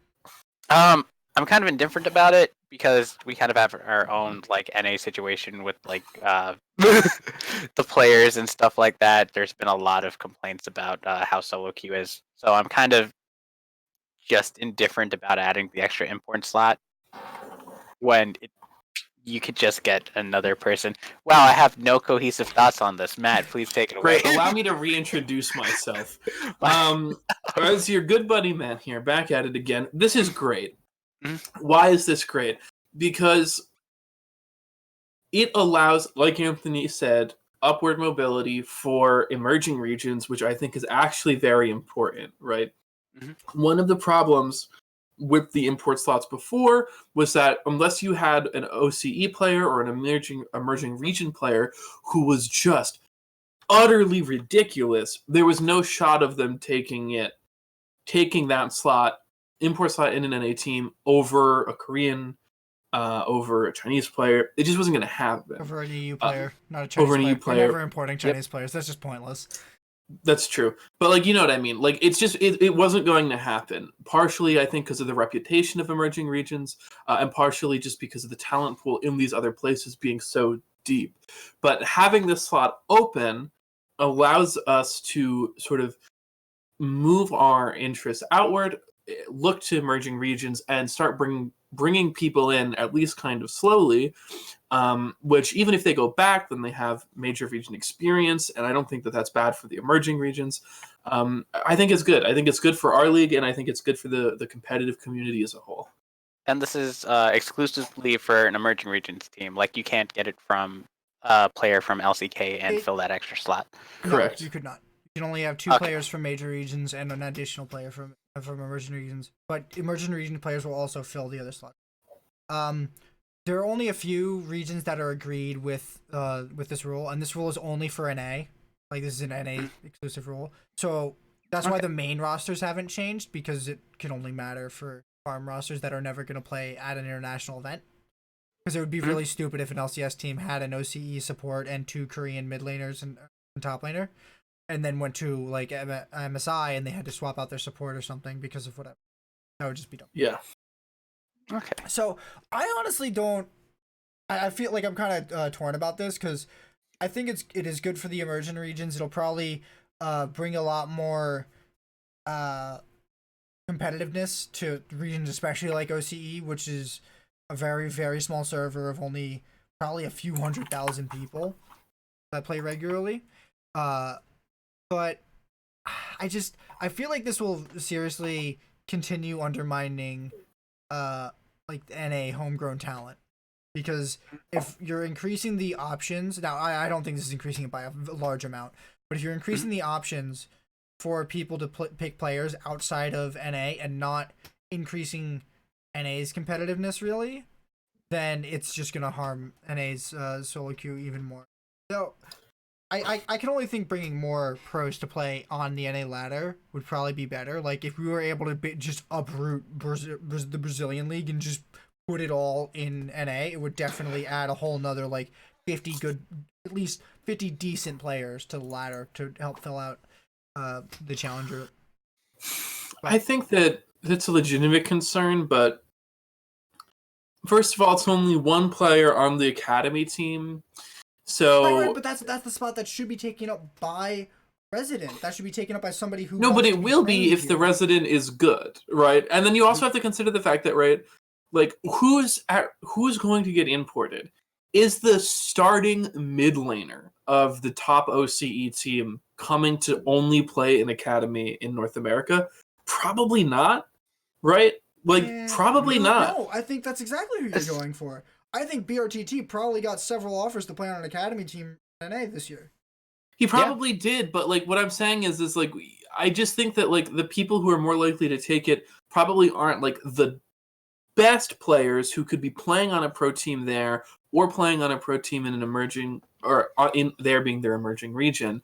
I'm kind of indifferent about it because we kind of have our own like NA situation with like the players and stuff like that. There's been a lot of complaints about how solo queue is, so I'm kind of just indifferent about adding the extra import slot when you could just get another person. Wow, I have no cohesive thoughts on this. Matt, please take it away. Great. Allow me to reintroduce myself. As your good buddy Matt here, back at it again. This is great. Why is this great? Because it allows, like Anthony said, upward mobility for emerging regions, which I think is actually very important, right? One of the problems with the import slots before was that unless you had an OCE player or an emerging region player who was just utterly ridiculous, there was no shot of them taking that slot, import slot in an NA team over a Korean, over a Chinese player. It just wasn't going to happen. Over an EU player, not a Chinese over an EU player. We're never importing Chinese players. That's just pointless. That's true. But, like, you know what I mean? Like, it's just, it wasn't going to happen. Partially, I think, because of the reputation of emerging regions, and partially just because of the talent pool in these other places being so deep. But having this slot open allows us to sort of move our interests outward, look to emerging regions, and start bringing people in, at least kind of slowly, which even if they go back, then they have major region experience, and I don't think that that's bad for the emerging regions. I think it's good. I think it's good for our league, and I think it's good for the competitive community as a whole. And this is exclusively for an emerging regions team. Like, you can't get it from a player from LCK and fill that extra slot. Correct. No, you could not. You can only have two players from major regions and an additional player from emerging regions. But emerging region players will also fill the other slot. There are only a few regions that are agreed with this rule, and this rule is only for NA. Like, this is an NA exclusive rule. So that's why the main rosters haven't changed, because it can only matter for farm rosters that are never going to play at an international event. Because it would be really stupid if an LCS team had an OCE support and 2 Korean mid laners and top laner, and then went to like MSI and they had to swap out their support or something because of whatever. That would just be dumb. Yeah. Okay. So I honestly don't. I feel like I'm kind of torn about this because I think it is good for the emerging regions. It'll probably bring a lot more competitiveness to regions, especially like OCE, which is a very, very small server of only probably a few 100,000 people that play regularly. But I feel like this will seriously continue undermining like NA homegrown talent, because if you're increasing the options now, I don't think this is increasing it by a large amount, but if you're increasing the options for people to pick players outside of NA and not increasing NA's competitiveness really, then it's just gonna harm NA's solo queue even more. So I can only think bringing more pros to play on the NA ladder would probably be better. Like, if we were able to just uproot the Brazilian league and just put it all in NA, it would definitely add a whole nother like 50 good, at least 50 decent players to the ladder to help fill out the challenger. I think that that's a legitimate concern, but first of all, it's only one player on the academy team. So right, but that's the spot that should be taken up by resident. That should be taken up by somebody who. No, but it will be if the resident is good, right? And then you also have to consider the fact that, right, like who's going to get imported? Is the starting mid laner of the top OCE team coming to only play an academy in North America? Probably not, right? Like, probably not. No, I think that's exactly who you're going for. I think BRTT probably got several offers to play on an academy team in NA this year. He probably did, but like what I'm saying is like I just think that like the people who are more likely to take it probably aren't like the best players who could be playing on a pro team there or playing on a pro team in an emerging or in there being their emerging region.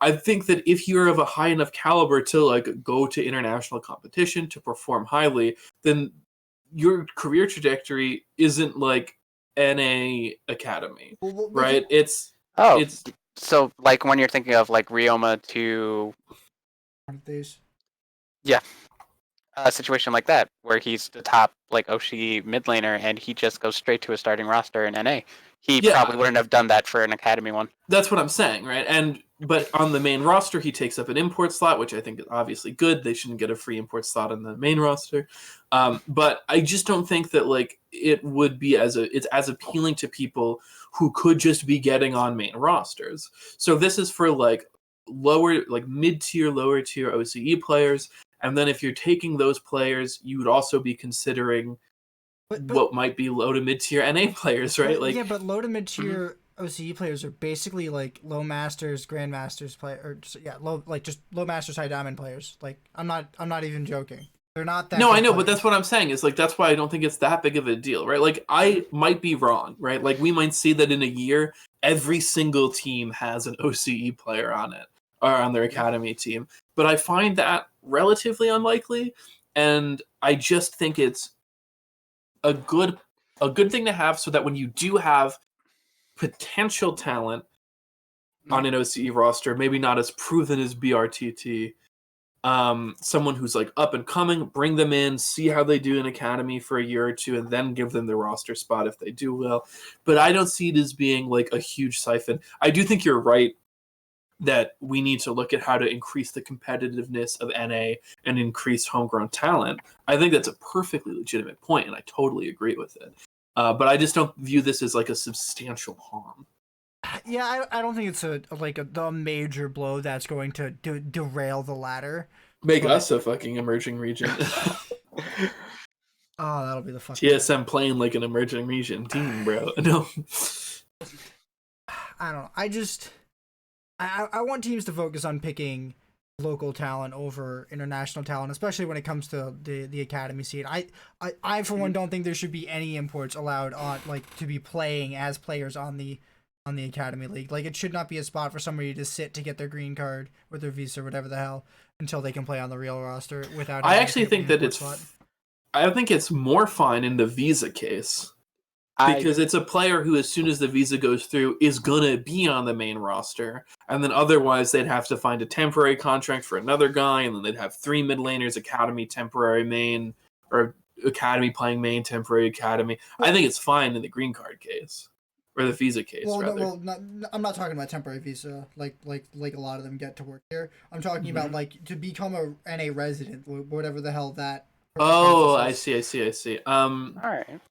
I think that if you're of a high enough caliber to like go to international competition to perform highly, then your career trajectory isn't like NA academy, right? It's so like when you're thinking of like Rioma to Thieves. Yeah. a situation like that where he's the top like OC mid laner and he just goes straight to a starting roster in NA. He probably wouldn't have done that for an academy one. That's what I'm saying, right? But on the main roster, he takes up an import slot, which I think is obviously good. They shouldn't get a free import slot on the main roster. But I just don't think that like it would be it's as appealing to people who could just be getting on main rosters. So this is for like lower, like mid-tier, lower tier OCE players. And then if you're taking those players, you would also be considering what might be low to mid-tier NA players, right? Like, yeah, but low to mid-tier OCE players are basically like low masters, grandmasters just low masters, high diamond players. Like I'm not even joking. They're not that. No, I know, players. but that's what I'm saying. Is like that's why I don't think it's that big of a deal, right? Like I might be wrong, right? Like we might see that in a year, every single team has an OCE player on it or on their academy team, but I find that relatively unlikely, and I just think it's a good thing to have so that when you do have potential talent on an OCE roster, maybe not as proven as BRTT, someone who's like up and coming, bring them in, see how they do in academy for a year or two, and then give them the roster spot if they do well. But I don't see it as being like a huge siphon. I do think you're right that we need to look at how to increase the competitiveness of NA and increase homegrown talent. I think that's a perfectly legitimate point, and I totally agree with it. But I just don't view this as like a substantial harm. Yeah, I don't think it's the major blow that's going to derail the ladder. Make us a fucking emerging region. Oh, that'll be the fucking TSM playing like an emerging region team, bro. No. I don't know. I want teams to focus on picking local talent over international talent, especially when it comes to the academy scene. I for one don't think there should be any imports allowed on to be playing as players on the academy league. Like it should not be a spot for somebody to sit to get their green card or their visa or whatever the hell until they can play on the real roster without. I actually think that I think it's more fine in the visa case. Because it's a player who, as soon as the visa goes through, is going to be on the main roster. And then otherwise, they'd have to find a temporary contract for another guy. And then they'd have 3 mid laners, academy, temporary main, or academy playing main, temporary academy. I think it's fine in the green card case. Or the visa case, rather. I'm not talking about temporary visa, like a lot of them get to work here. I'm talking about, like, to become a NA resident, whatever the hell that... Oh, I see. All right.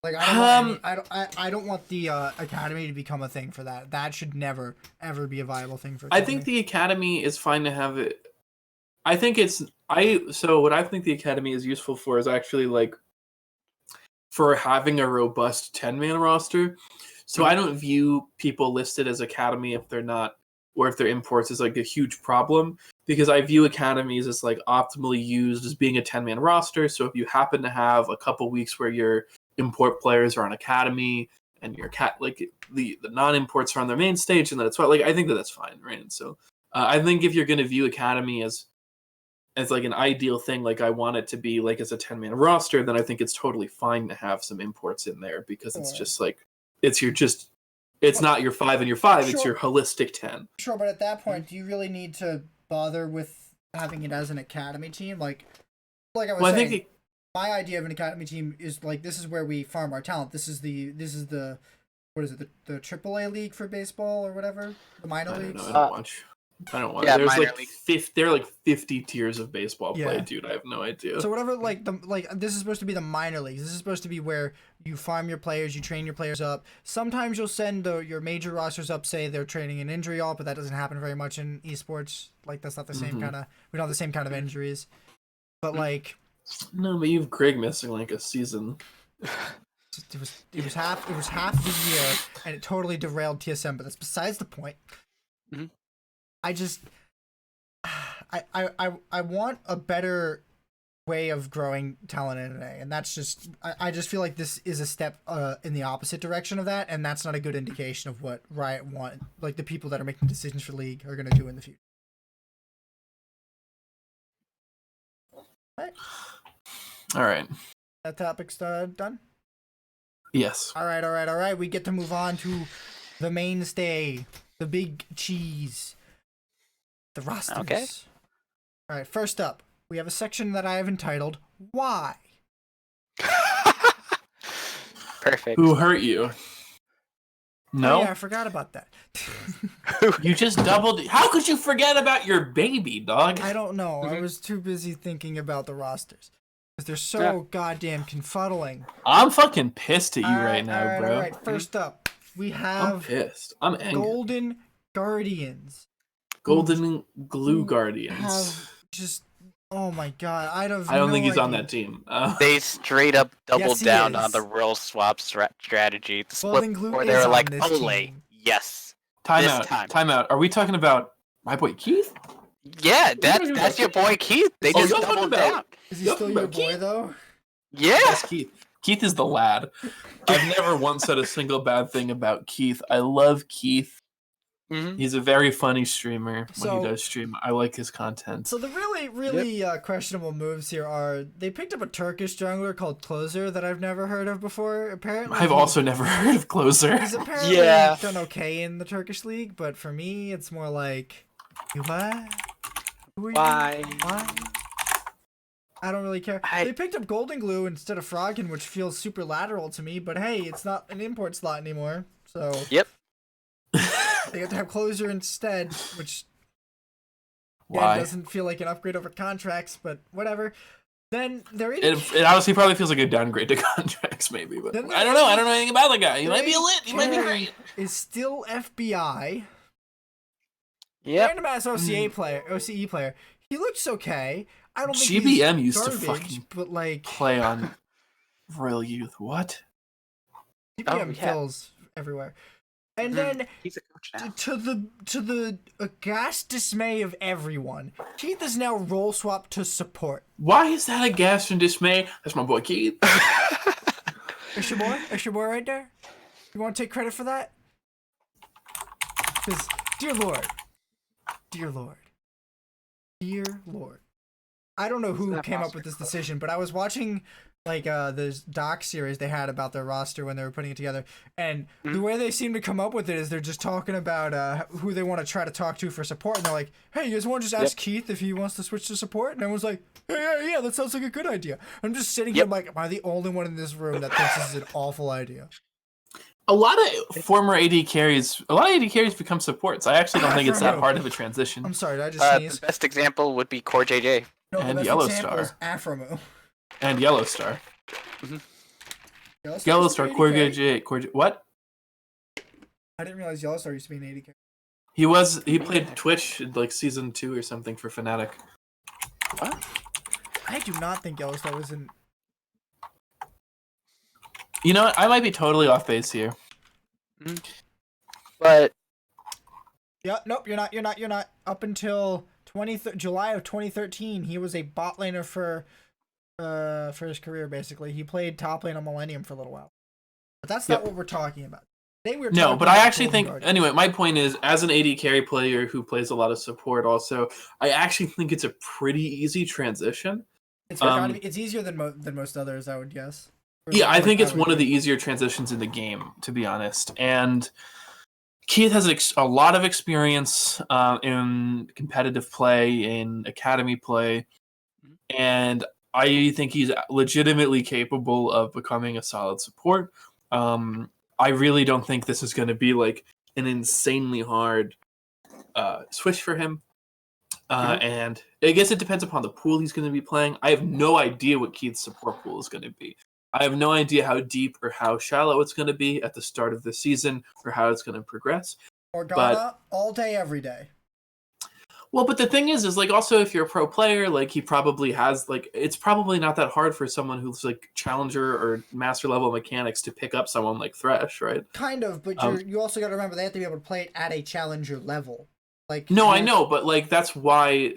Like I don't want the academy to become a thing for that. That should never ever be a viable thing for. I think the academy is fine to have it. I think what I think the academy is useful for is actually like for having a robust 10-man roster. So I don't view people listed as academy if they're not, or if they're imports, as like a huge problem, because I view academies as like optimally used as being a 10-man roster. So if you happen to have a couple weeks where your import players are on academy and your the non-imports are on their main stage, and that's why, like, I think that's fine, right? And so I think if you're going to view academy as like an ideal thing, like I want it to be like as a 10-man roster, then I think it's totally fine to have some imports in there, because it's just like it's not your 5 and your 5, it's your holistic 10. Sure, but at that point, do you really need to bother with having it as an academy team? Like I was saying, my idea of an academy team is like, this is where we farm our talent. This is the what is it, the AAA league for baseball or whatever, the minor leagues. I don't watch. Yeah, There's like there are like 50 tiers of baseball play, dude. I have no idea. So whatever, this is supposed to be the minor leagues. This is supposed to be where you farm your players, you train your players up. Sometimes you'll send your major rosters up, say they're training an injury all, but that doesn't happen very much in esports. Like that's not the same kind of. We don't have the same kind of injuries. But like. No, but you have Greg missing like a season. It was half the year, and it totally derailed TSM. But that's besides the point. Mm-hmm. I just, I want a better way of growing talent in NA, and that's just, I just feel like this is a step in the opposite direction of that, and that's not a good indication of what Riot want, like the people that are making decisions for League are going to do in the future. All right. That topic's done? Yes. All right. We get to move on to the mainstay, the big cheese, the rosters. Okay. All right, first up, we have a section that I have entitled "Why." Perfect. Who hurt you? No, Oh, yeah, I forgot about that. you just doubled. How could you forget about your baby, dog? I don't know. I Mhm. was too busy thinking about the rosters because they're so Yeah. goddamn confuddling. I'm fucking pissed at you right now, bro. All right. First up, we I'm have pissed. I'm angry. Golden Guardians. Golden Glue who Guardians. Have just oh my god! I don't think he's on that team. They straight up doubled Yes, he down is. on the role swap strategy. The split Golden Glue where they is were on like, this "Ole, team. yes, Time this out. time." Time out. Are we talking about my boy Keith? Yeah, talking that's about your boy Keith. They Oh, just you're talking doubled about- down. Is he Yup, still your but boy Keith- though? Yeah. Yes, Keith. Keith is the lad. I've never once said a single bad thing about Keith. I love Keith. Mhm. He's a very funny streamer when So- he does stream. I like his content. So the really questionable moves here are they picked up a Turkish jungler called Closer that I've never heard of before. Apparently, I've also never heard of Closer. he's apparently Yeah. done okay in the Turkish league, but for me, it's more like what? Who are you? Why? Why? I don't really care. I- They picked up Golden Glue instead of Froggen, which feels super lateral to me, but hey, it's not an import slot anymore. So Yep. they get to have Closer instead, which again, Why? doesn't feel like an upgrade over contracts, but whatever. Then they're It honestly probably feels like a downgrade to contracts, maybe. But Then I don't know. I they- don't know anything about the guy. He their might be lit. He might be carry great. Is still FBI. Yep. Random ass OCE player. He looks okay. I don't think GBM he's used to garbage, fucking but like Play on Royal Youth. What? GBM Oh, yeah. fills everywhere. And Mhm. then He's a coach now. to the aghast dismay of everyone, Keith is now role swapped to support. Why is that a gas and dismay? That's my boy Keith. Is your boy? Is your boy right there? You want to take credit for that? Because, dear Lord, dear Lord, dear Lord, I don't know who that came up roster with this decision, but I was watching like this doc series they had about their roster when they were putting it together, and the way they seem to come up with it is they're just talking about who they want to try to talk to for support, and they're like, "Hey, you guys want to just ask Keith if he wants to switch to support?" And everyone's like, "Yeah, that sounds like a good idea." I'm just sitting here like, am I the only one in this room that thinks this is an awful idea? A lot of former AD carries, become supports. I actually don't think it's that hard of a transition. I'm sorry, did I just sneeze? The best example would be Core JJ. No, and the best Yellow example Star. is Afromo. And Yellow Star. Yellow Yellow used to Star, be an Core 80K. J. What? I didn't realize Yellow Star used to be an 80K. He played Twitch in like season 2 or something for Fnatic. What? I do not think Yellow Star was in. You know what? I might be totally off base here. But Yeah, nope, you're not. Up until July of 2013, he was a bot laner for his career. Basically, he played top lane on Millennium for a little while. But that's not what we're talking about. Today we're No, talking but I about actually Golden think Guardians. anyway. My point is, as an AD carry player who plays a lot of support, also, I actually think it's a pretty easy transition. It's gotta be, it's easier than most others, I would guess. Yeah, I think it's one of the easier transitions in the game, to be honest. And Keith has a lot of experience in competitive play, in academy play, and I think he's legitimately capable of becoming a solid support. I really don't think this is going to be like an insanely hard switch for him. And I guess it depends upon the pool he's going to be playing. I have no idea what Keith's support pool is going to be. I have no idea how deep or how shallow it's going to be at the start of the season or how it's going to progress. Organa all day, every day. Well, but the thing is like also if you're a pro player, like he probably has like it's probably not that hard for someone who's like challenger or master level mechanics to pick up someone like Thresh, right? Kind of, but you also got to remember they have to be able to play it at a challenger level. Like no, I know, but like that's why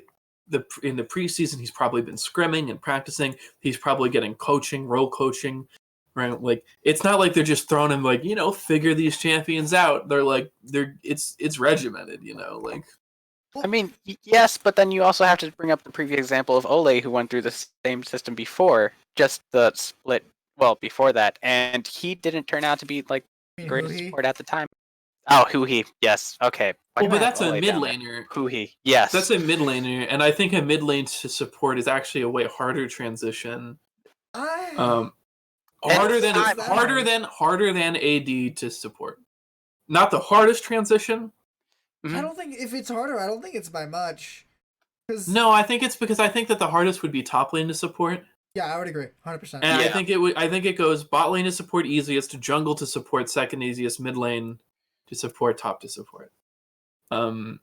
in the preseason he's probably been scrimming and practicing. He's probably getting coaching, role coaching, right? Like it's not like they're just throwing him like figure these champions out. It's regimented, like. I mean, yes, but then you also have to bring up the previous example of Ole, who went through the same system before, just the split. Well, before that, and he didn't turn out to be like the greatest support at the time. Oh, Huhi. Yes. Okay. Why Well, do I but have that's a Ole mid down there? laner. Huhi. Yes. That's a mid laner, and I think a mid lane to support is actually a way harder transition. I Harder than It's harder than AD to support. Not the hardest transition. I don't think if it's harder, I don't think it's by much. No, I think it's because I think that the hardest would be top lane to support. Yeah, I would agree, 100%. And Yeah. I think it goes bot lane to support easiest, to jungle to support second easiest, mid lane to support, top to support. I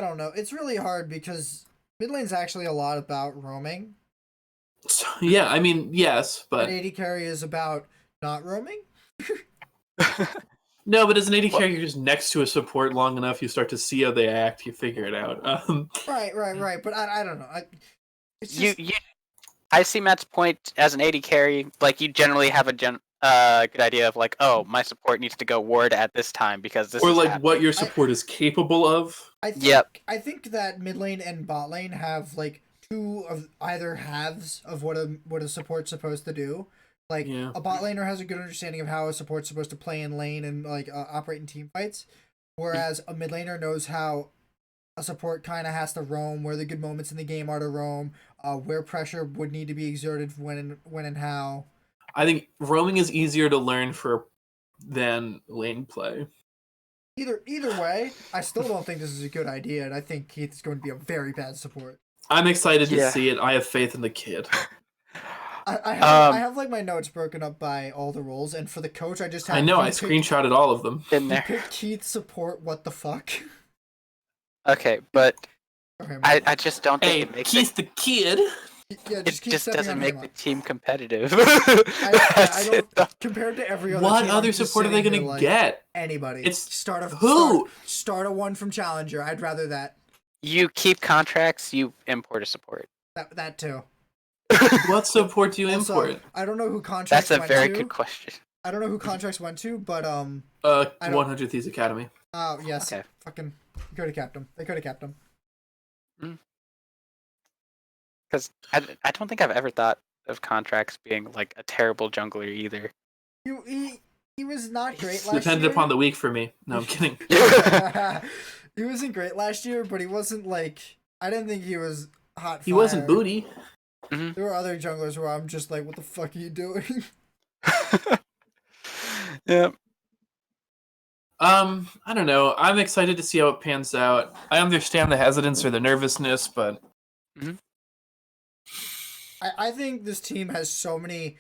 don't know. It's really hard because mid lane's actually a lot about roaming. So, yeah, I mean, yes, but And AD carry is about not roaming. no, but as an AD carry, you're just next to a support long enough, you start to see how they act, you figure it out. Right. But I don't know. It's just... I see Matt's point as an AD carry. Like, you generally have a good idea of, like, oh, my support needs to go ward at this time because this or is like happening. what your support is capable of. I think that mid lane and bot lane have like two of either halves of what a support's supposed to do. Like a bot laner has a good understanding of how a support's supposed to play in lane and like operate in team fights, whereas a mid laner knows how a support kind of has to roam, where the good moments in the game are to roam, where pressure would need to be exerted when and how. I think roaming is easier to learn than lane play. Either way, I still don't think this is a good idea, and I think Keith's going to be a very bad support. I'm excited to see it. I have faith in the kid. I have like my notes broken up by all the roles, and for the coach, I just have. I know. I screenshotted all of them. In there. Pick Keith support. What the fuck? Okay, but Okay, I just don't think Hey, it makes Keith the kid. yeah, it keep just stepping doesn't on make Haymant. the team competitive. I don't. Compared to every other What team, other I'm just support are they sitting gonna here like, get? Anybody. It's start a who? Start a one from Challenger. I'd rather that. You keep contracts, you import a support. That too. What support do you Also, import? I don't know who contracts That's a went very to. good question. I don't know who contracts went to, but 100 Thieves Academy. Oh yes. Okay. Fucking could have kept him. They could have kept him. Because I don't think I've ever thought of contracts being like a terrible jungler either. He was not great last Depended year. upon the week for me. No, I'm kidding. He wasn't great last year, but he wasn't like I didn't think he was hot. He wasn't booty. Mm-hmm. There were other junglers where I'm just like, what the fuck are you doing? Yeah. I don't know. I'm excited to see how it pans out. I understand the hesitance or the nervousness, but I think this team has so many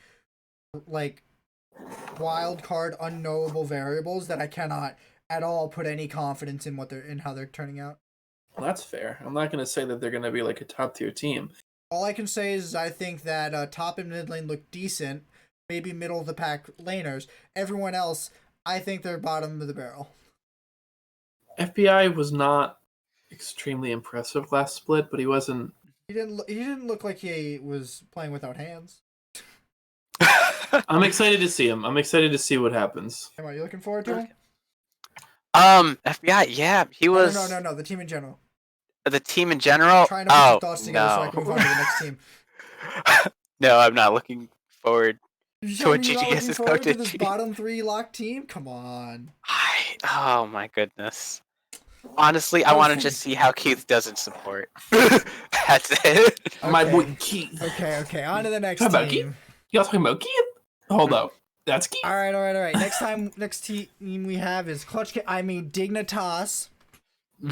like wild card unknowable variables that I cannot at all put any confidence in how they're turning out. well, that's fair. I'm not going to say that they're going to be like a top tier team. All I can say is I think that top and mid lane look decent, maybe middle of the pack laners. Everyone else, I think they're bottom of the barrel. FBI was not extremely impressive last split, but he wasn't. He didn't look like he was playing without hands. I'm excited to see him. I'm excited to see what happens. Are you looking forward to him? FBI, yeah, he was. No, the team in general. The team in general. Trying to put your thoughts together so I no. can move on to the next team. No, I'm not looking forward You to what you're not GGS looking is forward going to to this achieve. bottom 3 lock team? Come on. Oh my goodness. Honestly, I want to just see how Keith doesn't support. That's it. Okay. My boy Keith. Okay. On to the next Talk about team. Y'all talking about Keith? Hold up. That's Keith. All right. Next team we have is Dignitas.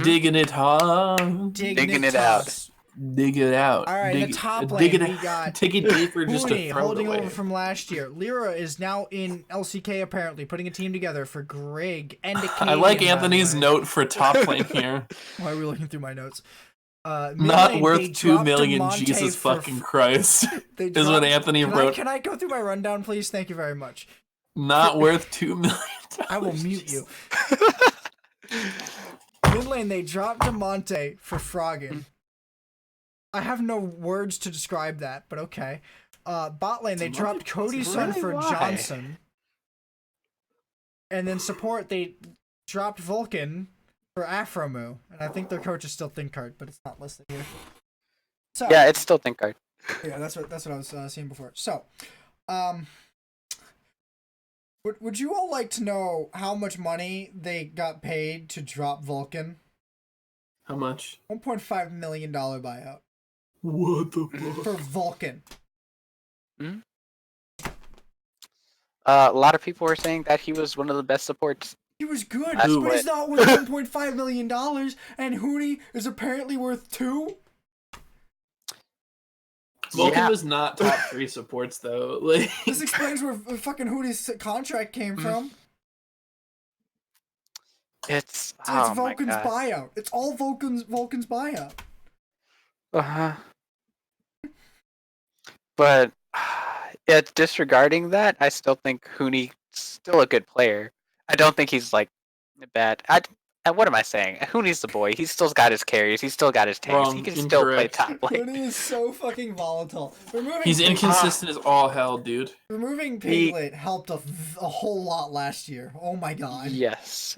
Digging it hard. Digging it out. Dig it out. All right, dig, the top dig lane, it, we got take it deeper just to Booney throw holding it away. over from last year. Lyra is now in LCK apparently, putting a team together for Greg and a Canadian, I like by the Anthony's way. note for top lane here. Why are we looking through my notes? Not mid-lane, worth they 2 dropped million, Demonte Jesus for fucking Christ. They is what Anthony wrote. Can I go through my rundown, please? Thank you very much. Not worth 2 million. I will mute you. Mid lane, they dropped Demonte for Froggen. I have no words to describe that, but okay. Bot lane, they dropped Cody's son for Johnson. And then support, they dropped Vulcan for Afromu. And I think their coach is still Thinkard, but it's not listed here. So, Yeah, it's still Thinkard. yeah, that's what I was seeing before. So, Would you all like to know how much money they got paid to drop Vulcan? How much? $1.5 million buyout What the for fuck? Vulcan. Mhm. A lot of people were saying that he was one of the best supports. He was good, That's but he's what- not worth $1.5 million, and Hoonie is apparently worth 2? Vulcan Yeah. was not top 3 supports though. Like, This explains where fucking Hootie's contract came from. It's It's oh my Vulcan's god. buyout. It's all Vulcan's buyout. Uh-huh. But yeah, disregarding that, I still think Hooney's still a good player. I don't think he's like bad. What am I saying? Hooney's the boy. He's still got his carries. He's still got his tanks. He wrong, can still play incorrect. top lane. Hoodie is so fucking volatile. He's inconsistent as all hell, dude. Removing He- Piglet helped a whole lot last year. Oh my god. Yes.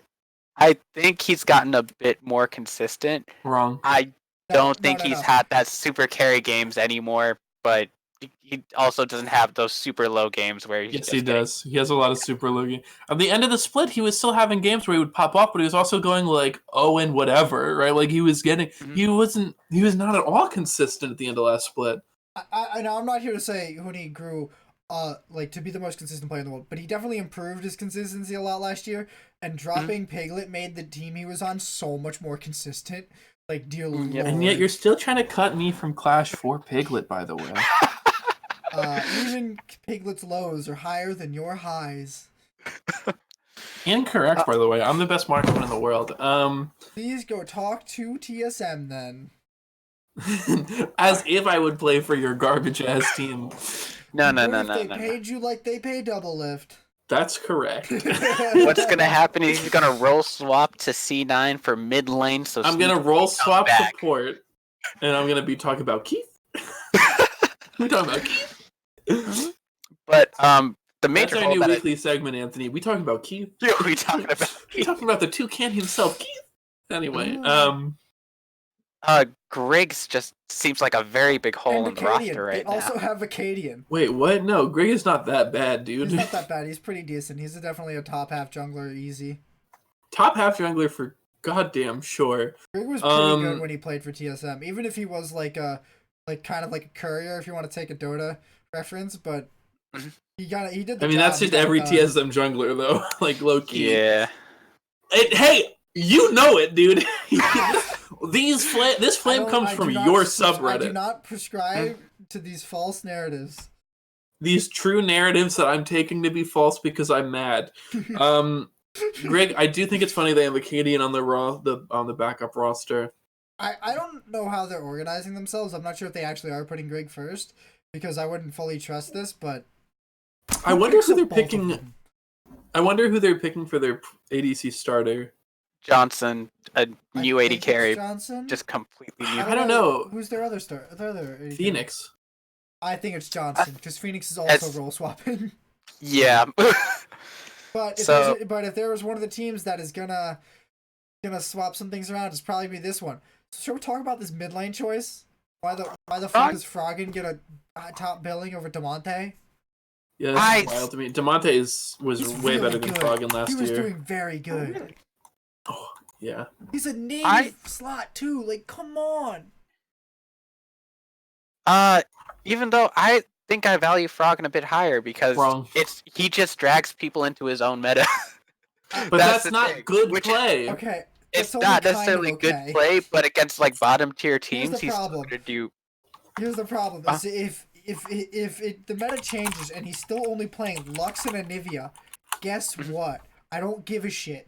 I think he's gotten a bit more consistent. Wrong. I don't think he's no. had that super carry games anymore, but he also doesn't have those super low games where he's Yes, just he getting- does. He has a lot of super low games. At the end of the split, he was still having games where he would pop off, but he was also going like and whatever, right? Like he was getting. Mhm. He was not at all consistent at the end of last split. I know I'm not here to say Hoodie grew like to be the most consistent player in the world, but he definitely improved his consistency a lot last year, and dropping Piglet made the team he was on so much more consistent. Like, dear lord. And yet you're still trying to cut me from Clash for Piglet, by the way. Even Piglet's lows are higher than your highs. Incorrect, by the way. I'm the best marksman in the world. Please go talk to TSM then. As if I would play for your garbage ass team. No. What if they paid you like they pay Double Lift? That's correct. What's gonna happen is he's gonna roll swap to C9 for mid lane. So I'm gonna Sneak roll can come swap back. support, and I'm gonna be talking about Keith. We're talking about Keith. But the That's major our hole new that weekly segment, Anthony. We talking about Keith. we talking about. We talking about the toucan himself, Keith. Anyway, Griggs just seems like a very big hole in the roster They right now. also have Acadian. wait, what? No, Greg is not that bad, dude. He's not that bad. He's pretty decent. He's definitely a top half jungler, easy. Top half jungler for goddamn sure. Greg was pretty good when he played for TSM, even if he was like kind of like a courier, if you want to take a Dota reference, but he did the I mean, job. that's just every TSM jungler though, like low key. Yeah. Hey, you know it, dude. This flame comes from your subreddit. I do not prescribe to these false narratives. These true narratives that I'm taking to be false because I'm mad. Greg, I do think it's funny they have Acadian on the backup roster. I don't know how they're organizing themselves. I'm not sure if they actually are putting Greg first, because I wouldn't fully trust this, but I wonder who they're both of picking. them? I wonder who they're picking for their ADC starter. Johnson, a new I 80 think it's carry, Johnson. just completely new. I don't know. Who's their other star? Their other AD? Phoenix. I think it's Johnson, because Phoenix is also role swapping. Yeah. But So- if there was one of the teams that is gonna swap some things around, it's probably be this one. So should we talk about this mid lane choice? Why the fuck does Froggen get a top billing over Demonte? Yeah, that's wild to me. Demonte was He's way really better than good. Froggen last He was year. doing very good. Oh, yeah. He's a native slot too. Like, come on. Even though I think I value Froggen a bit higher because Wrong. he just drags people into his own meta. But that's the not thing, good which play. Okay. It's that's only not kind of necessarily good okay. play, but against like bottom tier Here's teams, the he's still problem. gonna do. Here's the problem: is if the meta changes and he's still only playing Lux and Anivia, guess what? I don't give a shit.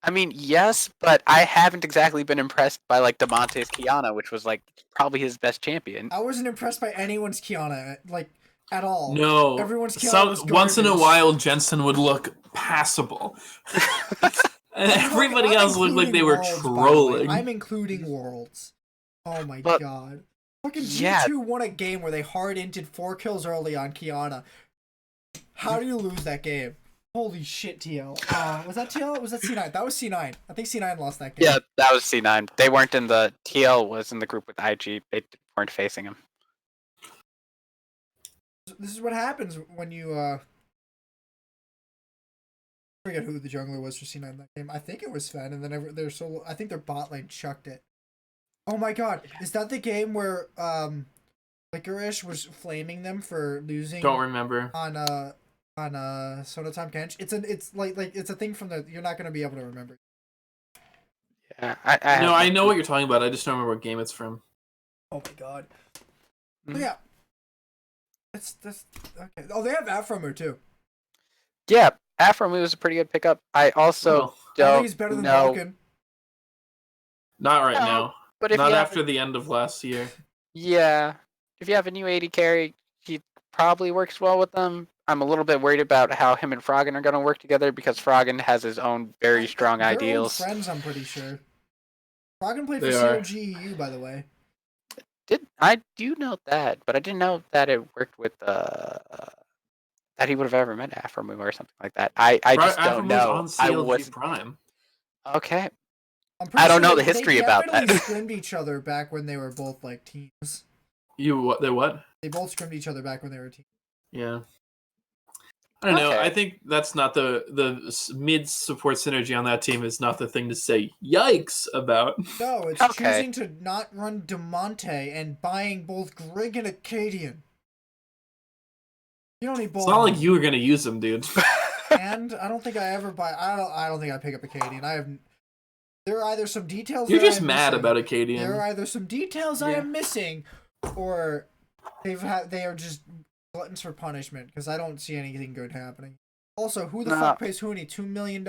I mean, yes, but I haven't exactly been impressed by like Demonte's Kiana, which was like probably his best champion. I wasn't impressed by anyone's Kiana, like, at all. No. Everyone's Kiana was once in a garbage. while, Jensen would look passable. And everybody I'm else looked like they were including Worlds, by the way. trolling. I'm including Worlds. Oh my But- god. Fucking Yeah. G2 won a game where they hard-inted 4 kills early on Kiana. How do you lose that game? Holy shit, TL. Was that TL? Was that C9? That was C9. I think C9 lost that game. Yeah, that was C9. They weren't in the TL was in the group with IG. They weren't facing him. This is what happens when you forget who the jungler was for C9 in that game. I think it was Sven, and then I think their bot lane chucked it. Oh my god, is that the game where Licorice was flaming them for losing? Don't remember. On Sonotime Kench. It's like it's a thing from the you're not gonna be able to remember. Yeah, I know what you're talking about. I just don't remember what game it's from. Oh my god. Mm-hmm. Yeah. That's okay. Oh, they have Afromu too. Yeah, Afromu was a pretty good pickup. I also don't I think he's better than Vulcan. Not right now. But if not after the end of last year. Yeah. If you have a new AD carry, he probably works well with them. I'm a little bit worried about how him and Froggen are going to work together because Froggen has his own very strong They're ideals. Old friends, I'm pretty sure. Froggen played for COGEU, by the way. I do know that, but I didn't know that it worked with that he would have ever met Afromu or something like that. I just don't know. On CLG Prime. Okay. I don't know the history about that. They scrimmed each other back when they were both like teams. They what? They both scrimmed each other back when they were teams. Yeah. I don't know. I think that's not the mid support synergy on that team is not the thing to say yikes about. No, it's choosing to not run DeMonte and buying both Grig and Acadian. You don't need both. It's not like you were gonna use them, dude. And I don't think I ever buy. I don't think I pick up Acadian. There are either some details. You're just mad about Acadian. There are either some details I am missing, or they are just gluttons for punishment because I don't see anything good happening. Also, who the fuck pays Hooney $2 million?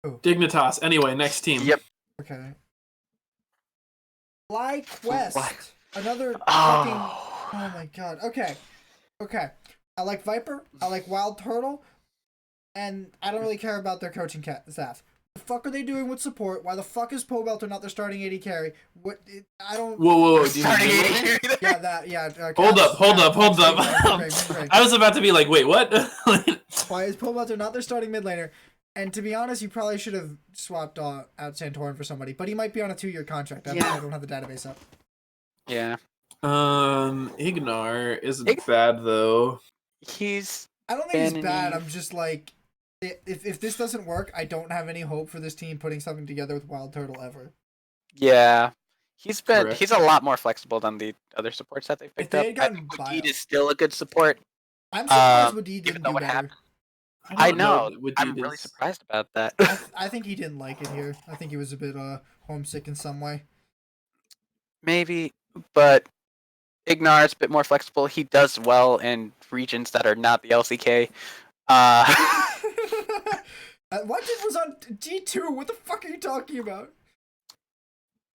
Who? Dignitas. Anyway, next team. Yep. Okay. FlyQuest. Another fucking. Oh my god. Okay. I like Viper. I like Wild Turtle, and I don't really care about their coaching staff. The fuck are they doing with support? Why the fuck is Pobelter not their starting AD carry? I don't. Whoa! Starting AD carry? Yeah, that. Yeah. Hold up. I was about to be like, wait, what? Why is Pobelter not their starting mid laner? And to be honest, you probably should have swapped out Santorin for somebody, but he might be on a 2-year contract. I don't have the database up. Yeah. Ignar isn't bad though. I don't think he's bad. I'm just like. If this doesn't work, I don't have any hope for this team putting something together with Wild Turtle ever. Yeah. He's a lot more flexible than the other supports that they've picked up. I think Wadid is still a good support. I'm surprised Wadid didn't do better. Happened. I know. I'm really surprised about that. I think he didn't like it here. I think he was a bit homesick in some way. Maybe, but Ignar is a bit more flexible. He does well in regions that are not the LCK. Wadid was on G2. What the fuck are you talking about?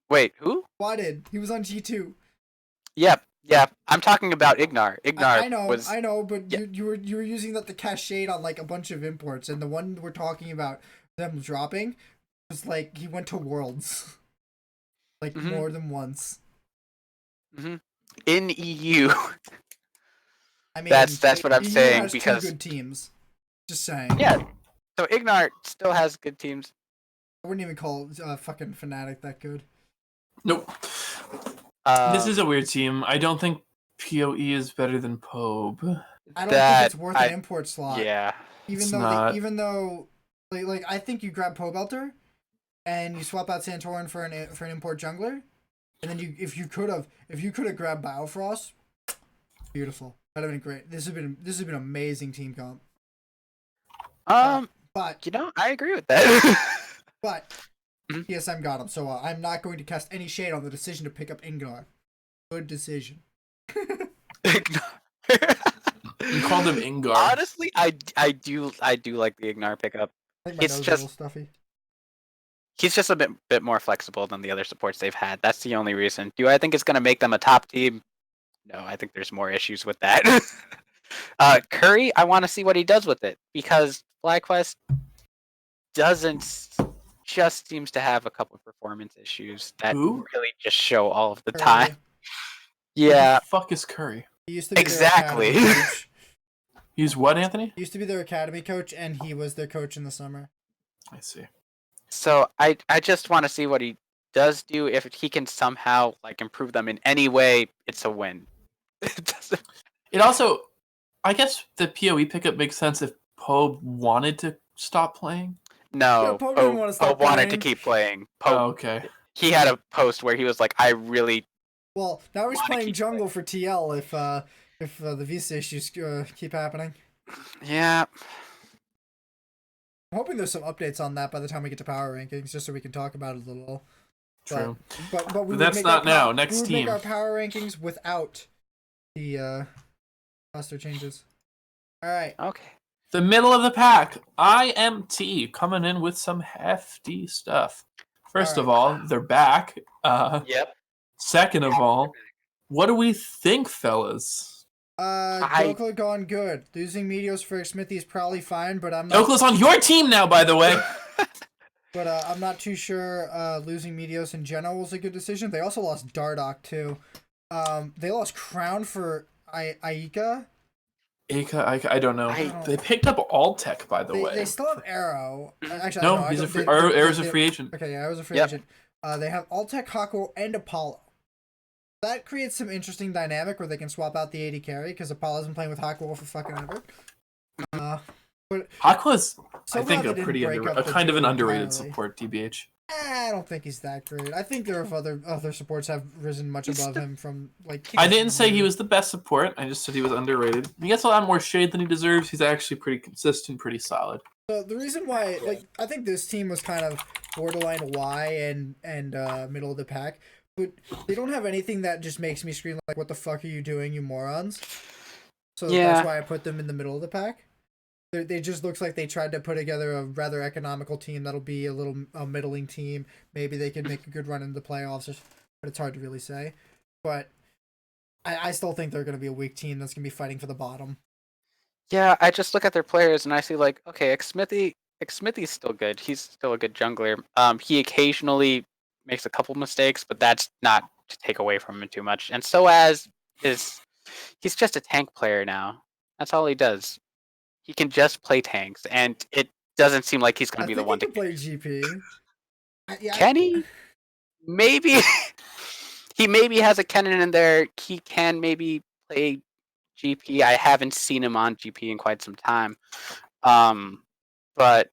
Wait, who? Wadid. He was on G2. Yep. I'm talking about Ignar. I know, but you were using the cachet on like a bunch of imports, and the one we're talking about them dropping was like he went to Worlds, like more than once. Mm-hmm. In EU. I mean, that's what I'm saying has because 2 good teams. Just saying. Yeah. So Ignar still has good teams. I wouldn't even call fucking Fnatic that good. Nope. This is a weird team. I don't think PoE is better than Pobe. I don't think it's worth an import slot. Yeah. Even though I think you grab Pobelter and you swap out Santorin for an import jungler, and then if you could have grabbed Biofrost, beautiful. That'd have been great. This has been amazing team comp. But I agree with that. But TSM got him, so I'm not going to cast any shade on the decision to pick up Ignar. Good decision. You called him Ingar. Honestly, I do like the Ignar pickup. It's just stuffy. He's just a bit more flexible than the other supports they've had. That's the only reason. Do I think it's going to make them a top team? No, I think there's more issues with that. Curry, I want to see what he does with it because FlyQuest just seems to have a couple of performance issues that really just show all of the time. Yeah. What the fuck is Curry? He used to be exactly. He's what, Anthony? He used to be their academy coach, and he was their coach in the summer. I see. So I just want to see what he does do. If he can somehow improve them in any way, it's a win. It also, I guess the PoE pickup makes sense if Pope wanted to stop playing? No, Pope didn't want to stop Pope wanted to playing. keep playing. Pope, Oh, okay. he had a post where he was like, "I really." Well, now he's Wanna playing keep jungle for TL if the visa issues keep happening. Yeah. I'm hoping there's some updates on that by the time we get to power rankings, just so we can talk about it a little. True. But we would that's make not our now. we Next would team. make our power rankings without the roster changes. All right. Okay. The middle of the pack, IMT, coming in with some hefty stuff. First of all, they're back. Yep. Second of all, what do we think, fellas? Dokla gone good. Losing Meteos for Smithy is probably fine, but I'm not. Dokla's on your team now, by the way. But I'm not too sure losing Meteos in general was a good decision. They also lost Dardoch too. They lost Crown for Aika. I don't know. They picked up Alltech, by the way. They still have Arrow. Actually, no, he's a free. Arrow's a free agent. Okay, yeah, Arrow's a free agent. They have Alltech, Haku, and Apollo. That creates some interesting dynamic where they can swap out the AD carry because Apollo's been playing with Haku for fucking ever. But Aqua's, so I think, glad a they pretty didn't break up the kind of an duo underrated entirely. support. TBH. I don't think he's that great. I think there are other supports have risen much above him from like. I didn't say he was the best support. I just said he was underrated. He gets a lot more shade than he deserves. He's actually pretty consistent, pretty solid. So the reason why, like, I think this team was kind of borderline Y and middle of the pack, but they don't have anything that just makes me scream like, "What the fuck are you doing, you morons?" So that's why I put them in the middle of the pack. They just looks like they tried to put together a rather economical team that'll be a middling team. Maybe they could make a good run into the playoffs, but it's hard to really say. But I still think they're going to be a weak team that's going to be fighting for the bottom. Yeah, I just look at their players and I see like, okay, Xmithy's still good. He's still a good jungler. He occasionally makes a couple mistakes, but that's not to take away from him too much. And he's just a tank player now. That's all he does. He can just play tanks, and it doesn't seem like he's going to be the one to play GP. Can he? Maybe. He maybe has a Kennen in there. He can maybe play GP. I haven't seen him on GP in quite some time. But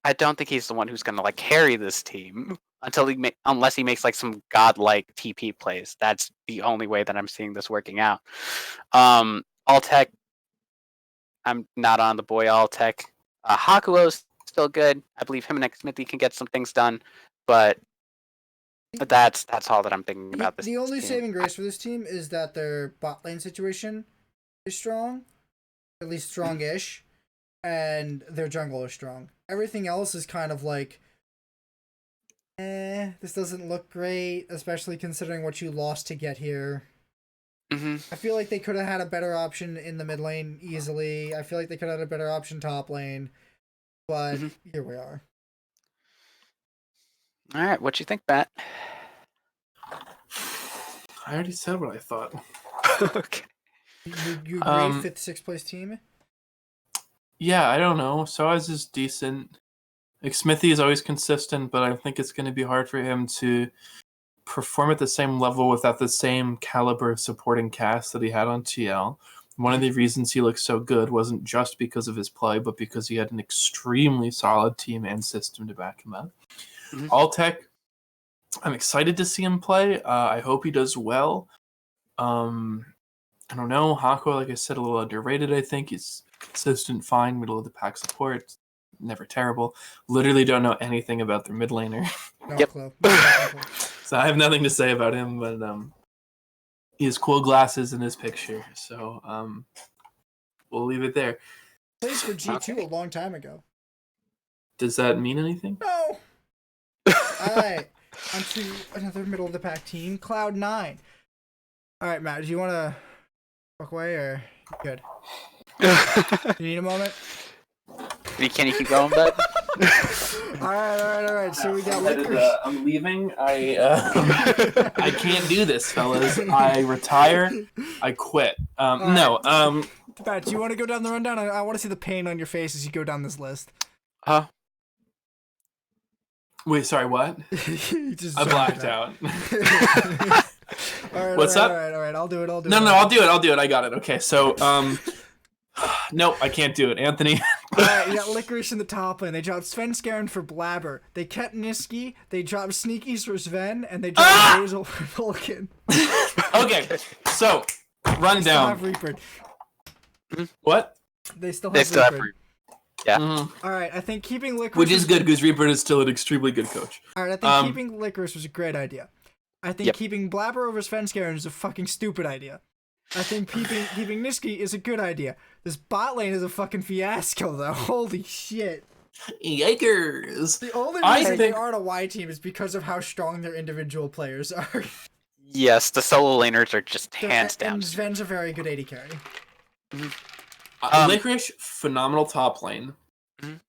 I don't think he's the one who's going to like carry this team unless he makes like some godlike TP plays. That's the only way that I'm seeing this working out. Alltech, I'm not on the boy Alltech. Hakuo's still good. I believe him and Smithy can get some things done, but that's all that I'm thinking about this. The only team. saving grace for this team is that their bot lane situation is strong, at least strong-ish, and their jungle is strong. Everything else is kind of like, this doesn't look great, especially considering what you lost to get here. Mm-hmm. I feel like they could have had a better option in the mid lane easily. I feel like they could have had a better option top lane, but here we are. All right, what you think, Matt? I already said what I thought. Okay. You agree? 5th, 6th place team? Yeah, I don't know. Soaz is decent. Like, Smithy is always consistent, but I think it's going to be hard for him to perform at the same level without the same caliber of supporting cast that he had on TL. One of the reasons he looked so good wasn't just because of his play, but because he had an extremely solid team and system to back him up. Alltech, I'm excited to see him play. I hope he does well. I don't know. Haku, like I said, a little underrated, I think. He's consistent, fine, middle of the pack support. Never terrible. Literally don't know anything about their mid laner. No clue. So I have nothing to say about him, but he has cool glasses in his picture. So we'll leave it there. Played for G2 a long time ago. Does that mean anything? No. Alright. On to another middle of the pack team, Cloud9. Alright, Matt, do you want to walk away or you good? You need a moment? Can you keep going, bud? Alright. So we got Licorice. I'm leaving. I can't do this, fellas. I retire. I quit. No. Matt, do you want to go down the rundown? I want to see the pain on your face as you go down this list. Wait, sorry, what? I blacked out. What's up? All right. I'll do it. No, I'll do it. I got it. Okay, so, nope, I can't do it. Anthony, Alright, you got Licorice in the top lane. They dropped Svenskeren for Blabber. They kept Niski. They dropped Sneakies for Sven, and they dropped Basil for Vulcan. Okay, so rundown. They still have Reaper. What? They still They have still have Reaper. Reaper. Yeah. Alright, I think keeping Licorice... Which is good, because Reaper is still an extremely good coach. Alright, I think keeping Licorice was a great idea. I think Yep. keeping Blabber over Svenskeren is a fucking stupid idea. I think keeping Niski is a good idea. This bot lane is a fucking fiasco, though. Holy shit. Yikers! The only I reason think- they aren't a Y team is because of how strong their individual players are. Yes, the solo laners are just hands down. And Sven's a very good AD carry. Licorice, phenomenal top lane. Mhm.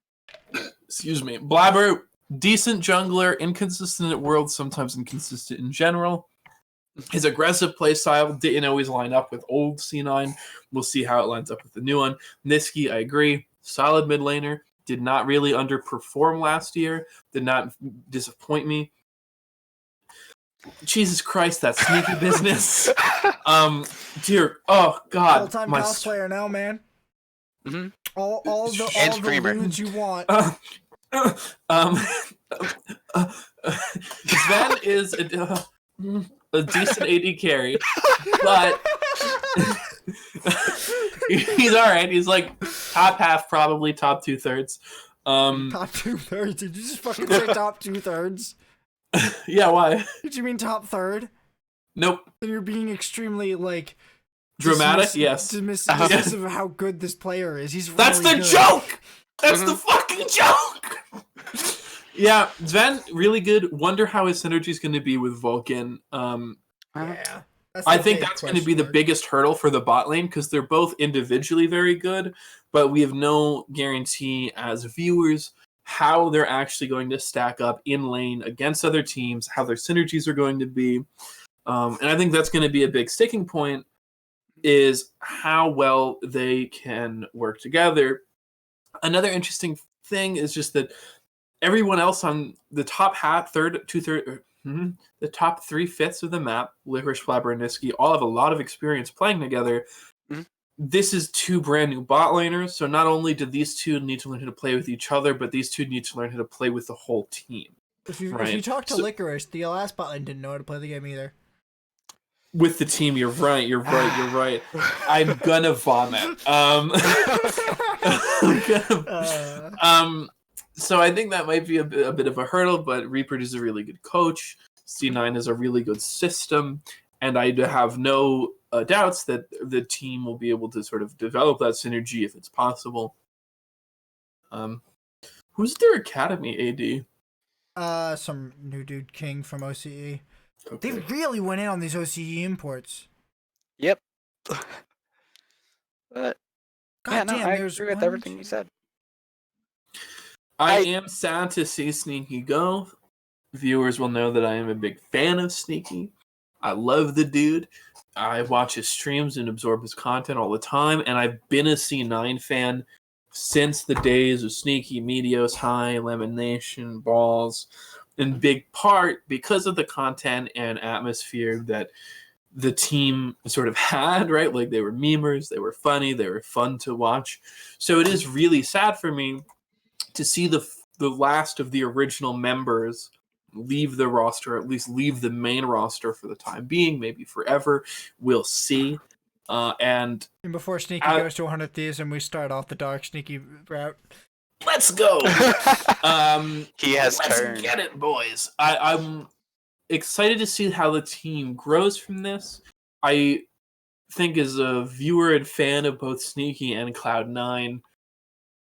Excuse me. Blabber, decent jungler, inconsistent at Worlds, sometimes inconsistent in general. His aggressive playstyle didn't always line up with old C9. We'll see how it lines up with the new one. Niski, I agree. Solid mid laner. Did not really underperform last year. Did not disappoint me. Jesus Christ, that sneaky business. Dear, oh God. Full-time cosplayer now, man. Mhm. All the And all the streamer. lewds you want. Sven is a decent AD carry, but he's all right. He's like top half, probably top 2/3. Top 2/3. Did you just fucking say top 2/3? Yeah, why? Did you mean top third? Nope. Then you're being extremely like Dramatic, yes. dismissive of how good this player is. He's That's really the good. joke. That's the fucking joke. Yeah, Sven really good. Wonder how his synergy is going to be with Vulcan. Yeah. I think that's going to be the biggest hurdle for the bot lane because they're both individually very good, but we have no guarantee as viewers how they're actually going to stack up in lane against other teams, how their synergies are going to be. And I think that's going to be a big sticking point is how well they can work together. Another interesting thing is just that everyone else on the top half, the top 3/5 of the map, Licorice, Flabber, and Niski, all have a lot of experience playing together. Mhm. This is two brand new bot laners, so not only do these two need to learn how to play with each other, but these two need to learn how to play with the whole team. If you Right. talk to So- Licorice, the last bot lane didn't know how to play the game either. With the team, you're right. I'm gonna vomit. So I think that might be a bit of a hurdle, but Reaper is a really good coach. C9 is a really good system, and I have no doubts that the team will be able to sort of develop that synergy if it's possible. Who's their academy AD? Some new dude King from OCE. Okay. They really went in on these OCE imports. Yep. But God yeah, no, damn, I there's agree with one, everything you two- said. I am sad to see Sneaky go. Viewers will know that I am a big fan of Sneaky. I love the dude. I watch his streams and absorb his content all the time, and I've been a C9 fan since the days of Sneaky, Meteos High, Lemon Nation, Balls, in big part because of the content and atmosphere that the team sort of had, right? Like they were memers, they were funny, they were fun to watch. So it is really sad for me to see the last of the original members leave the roster, or at least leave the main roster for the time being, maybe forever. We'll see. And before Sneaky goes to 100 Thieves and we start off the dark Sneaky route. let's go. He has Let's turned. get it, boys. I'm excited to see how the team grows from this. I think as a viewer and fan of both Sneaky and Cloud9,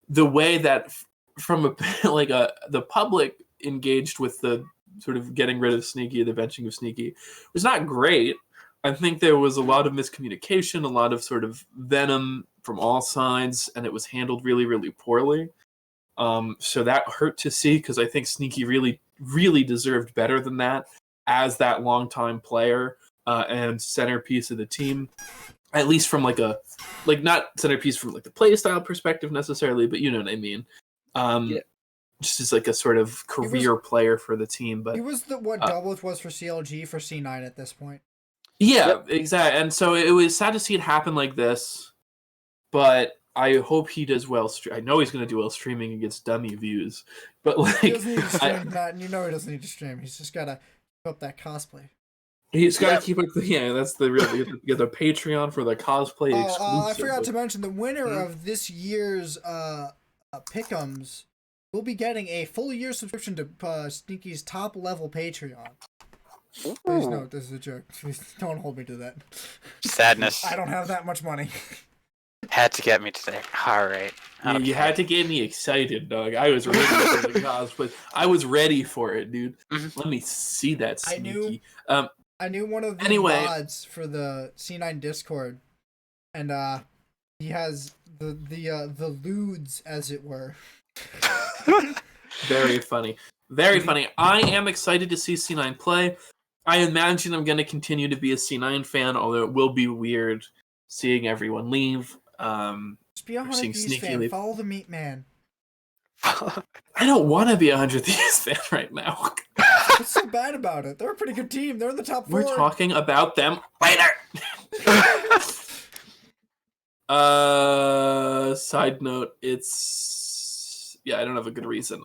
the way that from the public engaged with the sort of getting rid of Sneaky, the benching of Sneaky, was not great. I think there was a lot of miscommunication, a lot of sort of venom from all sides, and it was handled really, really poorly. So that hurt to see because I think Sneaky really, really deserved better than that as that longtime player and centerpiece of the team. At least from not centerpiece from the play style perspective necessarily, but you know what I mean. Yeah. Just as a sort of career player for the team. But He was what Doubleth was for CLG for C9 at this point. Yeah, exactly. And so it was sad to see it happen like this, but I hope he does well. I know he's going to do well streaming against dummy views, but like He doesn't need to stream, Matt, and you know he doesn't need to stream. He's just gotta keep up that cosplay. he's got to keep up. That's the real. You get the Patreon for the cosplay exclusive. I forgot to mention the winner of this year's pick'ems will be getting a full year subscription to Sneaky's top level Patreon. Please note, this is a joke. Please don't hold me to that. Sadness. I don't have that much money. Had to get me today. All right. Okay. You had to get me excited, dog. I was ready for the cosplay. I was ready for it, dude. Mm-hmm. Let me see that Sneaky. I knew one of the mods for the C9 Discord, and he has the lewds, as it were. Very funny. Very funny. I am excited to see C9 play. I imagine I'm going to continue to be a C9 fan, although it will be weird seeing everyone leave. Just be a 100 Thieves fan. Leave. Follow the meat man. I don't want to be a 100 Thieves fan right now. What's so bad about it? They're a pretty good team. They're in the top 4. We're talking about them later. Side note, I don't have a good reason.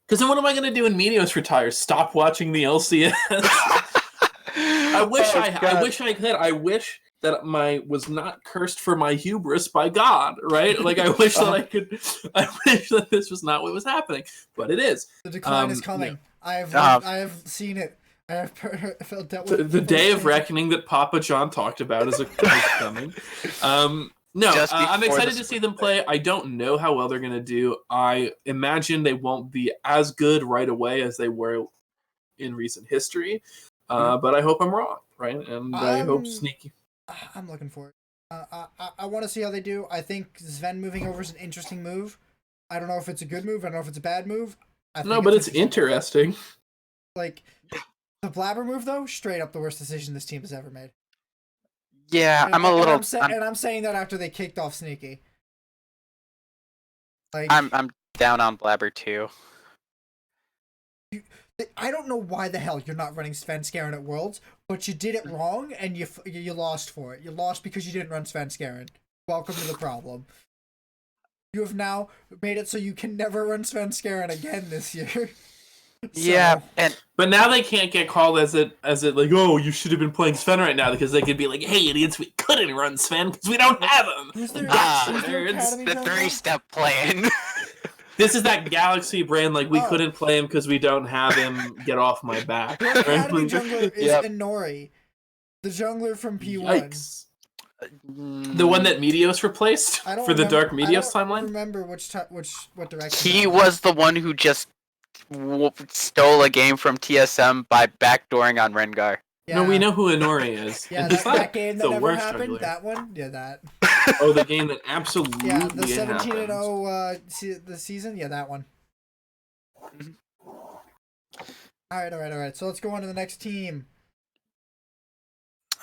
Because then what am I going to do when Meteos retires? Stop watching the LCS? I wish I could. I wish that was not cursed for my hubris by God, right? Like I wish that I could. I wish that this was not what was happening, but it is. The decline is coming. Yeah. I have seen it. I have felt that the day of reckoning that Papa John talked about is coming. I'm excited to see them play. I don't know how well they're going to do. I imagine they won't be as good right away as they were in recent history. But I hope I'm wrong, right? And I hope Sneaky. I'm looking for it. I want to see how they do. I think Sven moving over is an interesting move. I don't know if it's a good move. I don't know if it's a bad move. But it's interesting. Like, the Blabber move, though, straight up the worst decision this team has ever made. Yeah, I'm saying that after they kicked off Sneaky. Like, I'm down on Blabber too. I don't know why the hell you're not running Svenskeren at Worlds, but you did it wrong and you lost for it. You lost because you didn't run Svenskeren. Welcome to the problem. You have now made it so you can never run Svenskeren again this year. Yeah, but now they can't get called as it like, oh, you should have been playing Sven right now, because they could be like, hey idiots, we couldn't run Sven because we don't have him. It's the 3-step plan. This is that Galaxy brand, like we couldn't play him because we don't have him. Get off my back. The Academy jungler is Inori, the jungler from P1. Yikes. The one that Meteos replaced for the Dark Meteos timeline. I don't remember what direction. He was the one who just stole a game from TSM by backdooring on Rengar. Yeah. No, we know who Inori is. Yeah, that game that never happened. Jungler. That one, yeah, that. Oh, the game that absolutely yeah, the 17-0 the season, yeah, that one. All right. So let's go on to the next team.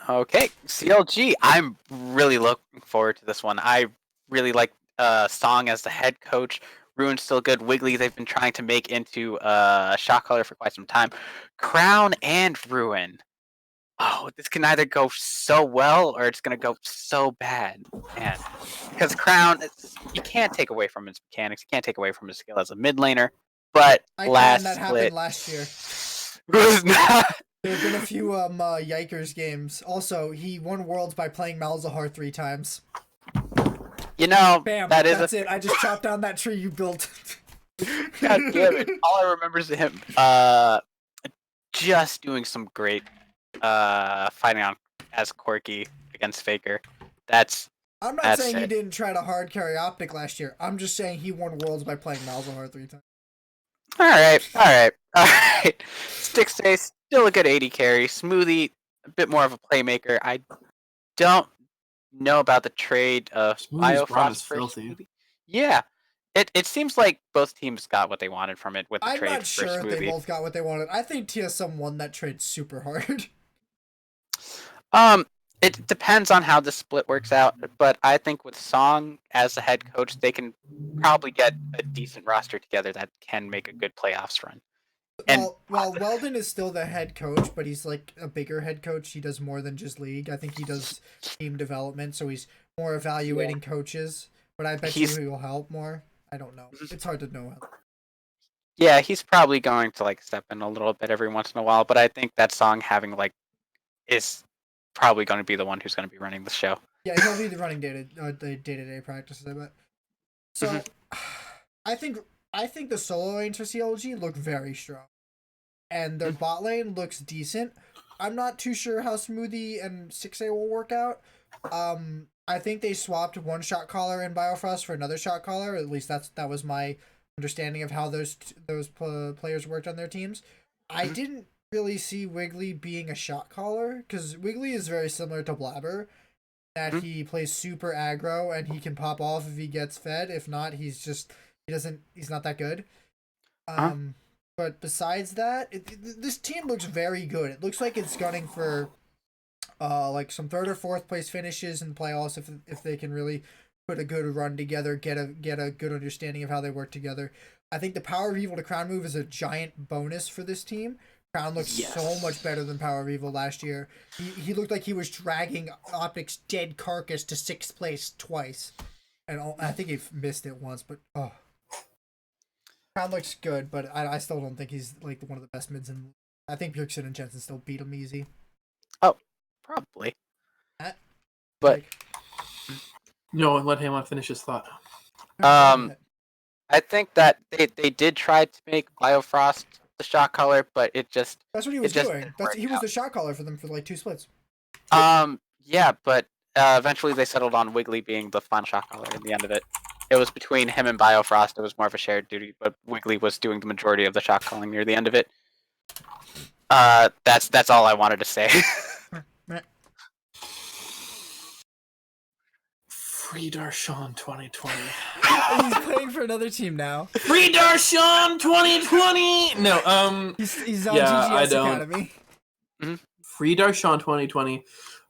Okay, CLG. I'm really looking forward to this one. I really like Song as the head coach. Ruin's still good. Wiggly, they've been trying to make into shot caller for quite some time. Crown and Ruin. Oh, this can either go so well or it's going to go so bad. Man. Because Crown, you can't take away from his mechanics. You can't take away from his skill as a mid laner. But that happened last year. Was not. There have been a few Yikers games. Also, he won Worlds by playing Malzahar 3 times. You know, bam, that's it. I just chopped down that tree you built. God damn it. All I remember is him just doing some great fighting on as Corki against Faker. I'm not saying he didn't try to hard carry Optic last year. I'm just saying he won Worlds by playing Malzahar 3 times. Alright. Stickstay, still a good 80 carry. Smoothie, a bit more of a playmaker. I don't know about the trade of Biofrost for Smoothie. Yeah. It seems like both teams got what they wanted from it with the trade for Smoothie. I'm not sure if they both got what they wanted. I think TSM won that trade super hard. It depends on how the split works out, but I think with Song as the head coach, they can probably get a decent roster together that can make a good playoffs run. Well, Weldon is still the head coach, but he's like a bigger head coach. He does more than just league. I think he does team development, so he's more evaluating coaches, but I bet He's- you he will help more. I don't know. It's hard to know. Yeah, he's probably going to like step in a little bit every once in a while, but I think that song having like is probably going to be the one who's going to be running the show. Yeah, he'll be the running the day-to-day practices, I bet. So, I think the solo lanes for CLG look very strong, and their bot lane looks decent. I'm not too sure how Smoothie and 6A will work out. I think they swapped one shot caller in Biofrost for another shot caller. At least that was my understanding of how those players worked on their teams. I didn't really see Wiggly being a shot caller because Wiggly is very similar to Blabber. That he plays super aggro and he can pop off if he gets fed. If not, he's not that good. But besides that, this team looks very good. It looks like it's gunning for like some third or fourth place finishes in playoffs if they can really put a good run together, get a good understanding of how they work together. I think the Power of Evil to Crown move is a giant bonus for this team. Crown looks so much better than Power of Evil last year. He looked like he was dragging Optic's dead carcass to 6th place twice. And I think he missed it once, but Crown looks good, but I still don't think he's like one of the best mids in. I think Bjergsen and Jensen still beat him easy. Oh, probably. But like, No, let Haymant finish his thought. I think that they did try to make Biofrost the shot caller, but it just that's what he was doing. He was the shot caller for them for like 2 splits. Yeah, but eventually they settled on Wiggly being the final shot caller in the end of it. It was between him and Biofrost. It was more of a shared duty, but Wiggly was doing the majority of the shot calling near the end of it. That's all I wanted to say. Free Darshan 2020. He's playing for another team now. Free Darshan 2020. No, he's on yeah, GGS Academy. Free Darshan 2020.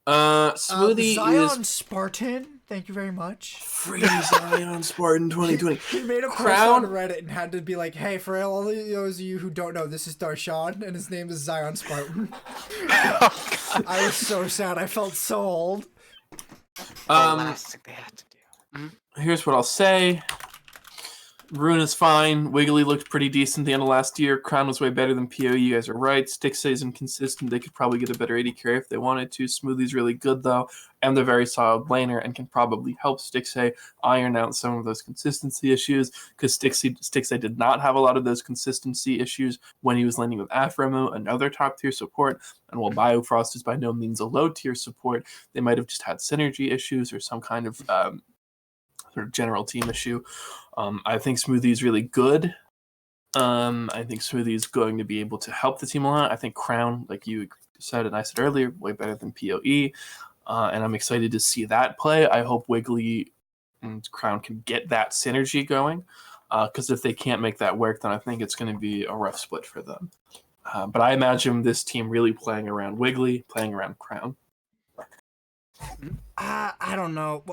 Smoothie Zion is Spartan. Thank you very much. Free Zion Spartan 2020. He made a post on Reddit and had to be like, "Hey, for all those of you who don't know, this is Darshan, and his name is Zion Spartan." I was so sad. I felt so old. Last thing they had to do. Here's what I'll say. Rune is fine. Wiggly looked pretty decent the end of last year. Crown was way better than PoE. You guys are right. Stixay is inconsistent. They could probably get a better AD carry if they wanted to. Smoothie's really good, though, and they're very solid laner and can probably help Stixay iron out some of those consistency issues because Stixay did not have a lot of those consistency issues when he was laning with Aphromo, another top-tier support. And while Biofrost is by no means a low-tier support, they might have just had synergy issues or some kind of sort of general team issue. I think Smoothie is really good. I think Smoothie is going to be able to help the team a lot. I think Crown, like you said and I said earlier, way better than PoE. And I'm excited to see that play. I hope Wiggly and Crown can get that synergy going. Because if they can't make that work, then I think it's going to be a rough split for them. But I imagine this team really playing around Wiggly, playing around Crown. I don't know.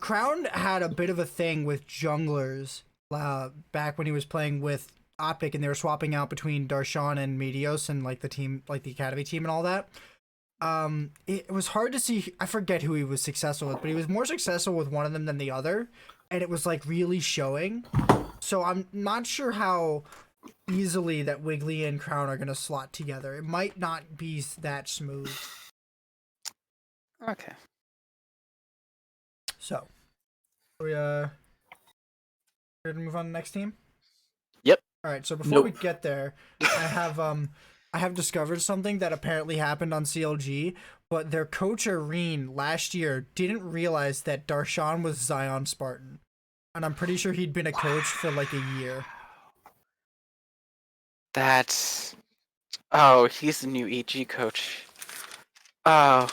Crown had a bit of a thing with junglers back when he was playing with Optic and they were swapping out between Darshan and Medios and like the team, like the academy team and all that. It was hard to see. I forget who he was successful with, but he was more successful with one of them than the other, and it was like really showing. So I'm not sure how easily that Wiggly and Crown are gonna slot together. It might not be that smooth. Okay. So, are we ready to move on to the next team? Yep. All right. So before we get there, I have discovered something that apparently happened on CLG, but their coach Irene last year didn't realize that Darshan was Zion Spartan, and I'm pretty sure he'd been a coach for like a year. He's the new EG coach. No,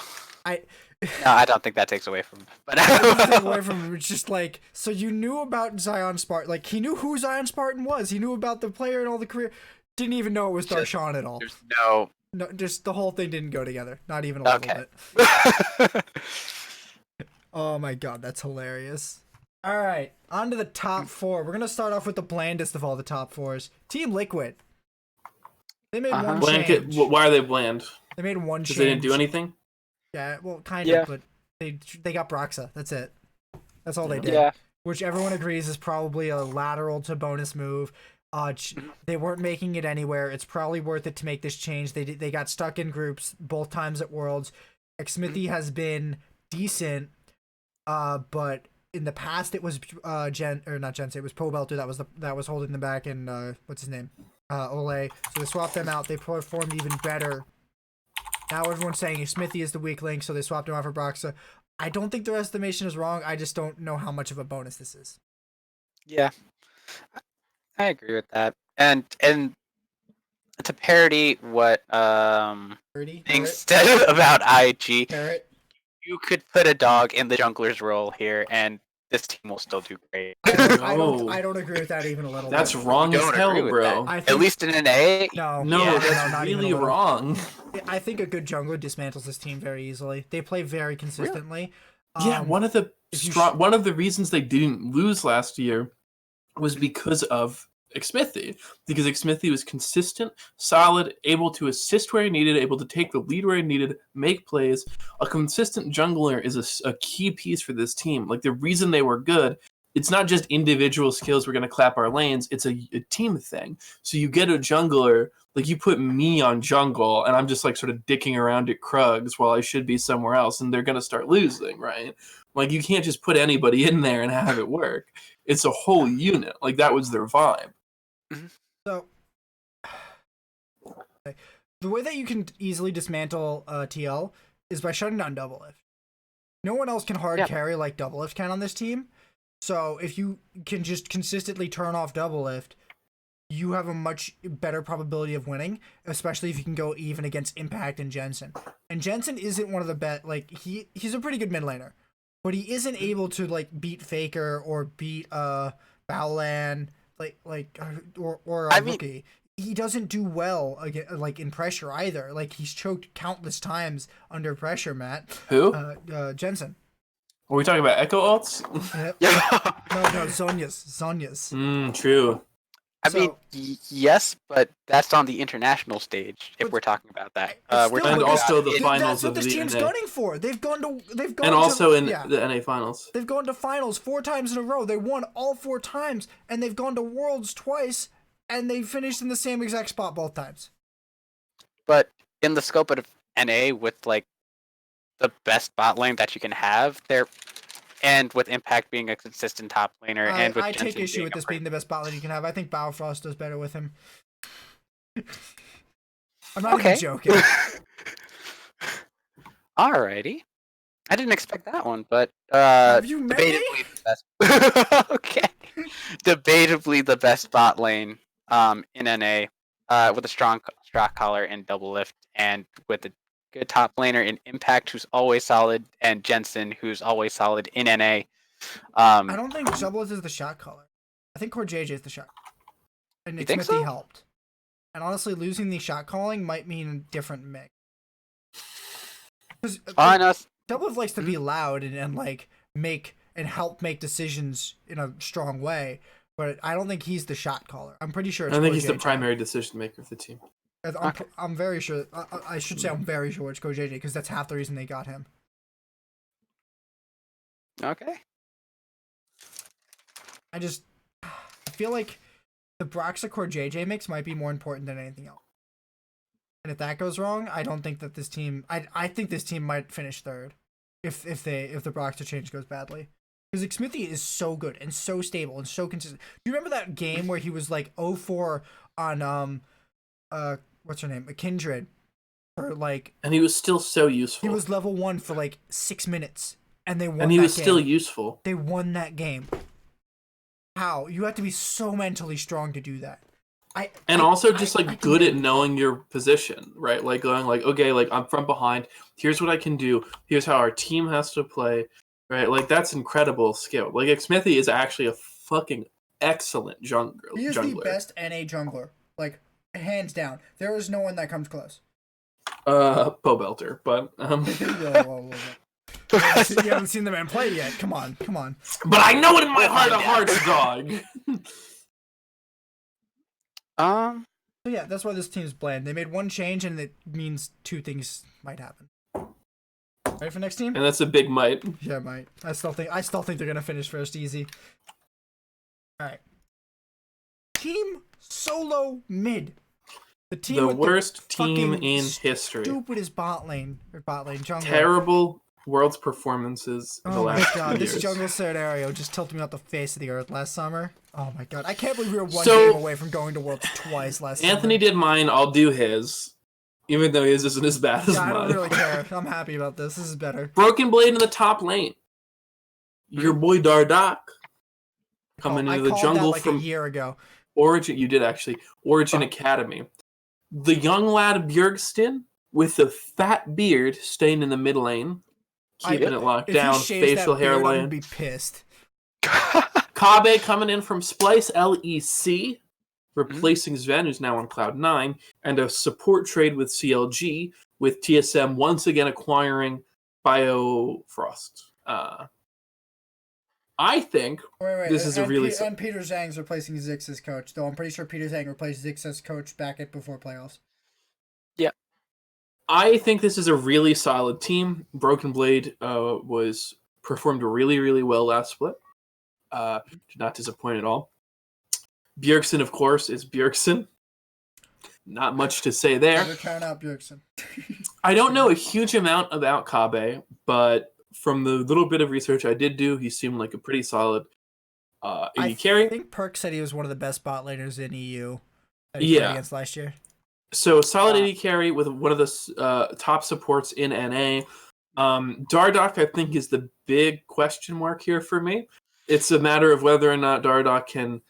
I don't think that takes away from him. But take away from him. It's just like, so you knew about Zion Spartan. Like, he knew who Zion Spartan was. He knew about the player and all the career. Didn't even know it was Darshan at all. There's no, just the whole thing didn't go together. Not even a little bit. Oh my god, that's hilarious. All right, on to the top 4. We're gonna start off with the blandest of all the top 4s. Team Liquid. They made one change. Why are they bland? They made one change. Because they didn't do anything? Yeah, well, kind of, but They got Broxa. That's it. That's all they did. Yeah. Which everyone agrees is probably a lateral to bonus move. They weren't making it anywhere. It's probably worth it to make this change. They got stuck in groups both times at Worlds. Xmithy has been decent, but in the past it was not Jensen. It was Pobelter that was holding them back, and what's his name, Ole. So they swapped them out. They performed even better. Now everyone's saying Smithy is the weak link, so they swapped him out for Broxa. I don't think their estimation is wrong. I just don't know how much of a bonus this is. Yeah, I agree with that. And to parody what Things said about IG, Parrot. you could put a dog in the jungler's role here, and this team will still do great. I don't agree with that even a little. That's bit. wrong as hell, bro. At least in an A. No, that's not really even a little. wrong. I think a good jungler dismantles this team very easily. They play very consistently. Yeah, one of the reasons they didn't lose last year was because of Xmithy. Because Xmithy was consistent, solid, able to assist where he needed, able to take the lead where he needed, make plays. A consistent jungler is a key piece for this team. Like, the reason they were good, it's not just individual skills, we're going to clap our lanes, it's a team thing. So you get a jungler, like you put me on jungle, and I'm just like sort of dicking around at Krugs while I should be somewhere else, and they're going to start losing, right? Like, you can't just put anybody in there and have it work. It's a whole unit. Like, that was their vibe. So, the way that you can easily dismantle TL is by shutting down Doublelift. No one else can hard carry like Doublelift can on this team. So if you can just consistently turn off Doublelift, you have a much better probability of winning, especially if you can go even against Impact and Jensen. And Jensen isn't one of the best. Like, he's a pretty good mid laner, but he isn't able to like beat Faker or beat Baolan or a rookie. He doesn't do well again, like in pressure either. Like, he's choked countless times under pressure. Matt. Who? Jensen. Are we talking about Echo ults? No, Zhonya's. True. I mean, yes, but that's on the international stage. If we're talking about that, we're talking also the That's finals what of this the team's NA. gunning for. They've gone And also in yeah. the NA finals. They've gone to finals 4 times in a row. They won all 4 times, and they've gone to worlds twice, and they finished in the same exact spot both times. But in the scope of NA, with like the best bot lane that you can have there, and with Impact being a consistent top laner, and with I Jensen take issue with this being the best bot lane you can have. I think Balfrost does better with him. I'm not even joking. Alrighty. I didn't expect that one, but have you met me? The best. Okay. Debatably the best bot lane in NA, with a strong collar and double lift, and with a good top laner in Impact who's always solid, and Jensen who's always solid in NA. I don't think double lift is the shot caller. I think Core JJ is the shot. And you think Smithy so? helped. And honestly, losing the shot calling might mean a different mix. Double lift likes to be loud and like make and help make decisions in a strong way, but I don't think he's the shot caller. I'm pretty sure. I think he's the primary decision maker of the team. I'm very sure. I should say I'm very sure it's Go JJ, because that's half the reason they got him. Okay. I feel like the Broxa Core JJ mix might be more important than anything else. And if that goes wrong, I don't think that this team. I think this team might finish third, if the Broxa change goes badly. Because Xmithy is so good and so stable and so consistent. Do you remember that game where he was like 0-4 on what's her name, a Kindred, or like? And he was still so useful. He was level 1 for like 6 minutes, and they won. And he was still useful. They won that game. How? You have to be so mentally strong to do that. Also good at knowing your position, right? Like going like, okay, like I'm from behind. Here's what I can do. Here's how our team has to play, right? Like that's incredible skill. Like Xmithy is actually a fucking excellent jungler. He is the best NA jungler, like hands down. There is no one that comes close. Pobelter, but whoa. You haven't seen the man play yet. Come on. But I know it in my heart of hearts, dog. So yeah, that's why this team's bland. They made one change, and it means 2 things might happen. Ready for next team? And that's a big might. Yeah, might. I still think they're gonna finish first easy. All right. Team SoloMid. The team The with worst the team fucking in history. Stupidest bot lane jungle. Terrible Worlds performances in the Oh my last god, 2 this years. jungle scenario just tilted me off the face of the earth last summer. Oh my god, I can't believe we were one So- game away from going to Worlds twice last Anthony summer. did mine, I'll do his. Even though his isn't as bad as Yeah, I mine. don't really care. I'm happy about this. This is better. Broken Blade in the top lane. Your boy Dardak coming I into the called jungle that like from a year ago. Origin. You did actually. Origin Academy. The young lad Bjergsten with the fat beard staying in the mid lane, keeping it locked If down, he shaves facial that beard, I'm hairline. gonna be pissed. Kabe coming in from Splice LEC, replacing Sven, who's now on Cloud 9, and a support trade with CLG, with TSM once again acquiring Biofrost. I think Wait. this is a really... And Peter Zhang's replacing Zix as coach, though I'm pretty sure Peter Zhang replaced Zix as coach back at before playoffs. Yeah. I think this is a really solid team. Broken Blade performed really, really well last split. Did not disappoint at all. Bjergsen, of course, is Bjergsen. Not much to say there. Never count out Bjergsen. I don't know a huge amount about Kabe, but from the little bit of research I did do, he seemed like a pretty solid AD carry. I think Perk said he was one of the best bot laners in EU that he played against last year. So solid AD carry with one of the top supports in NA. Dardoch, I think, is the big question mark here for me. It's a matter of whether or not Dardoch can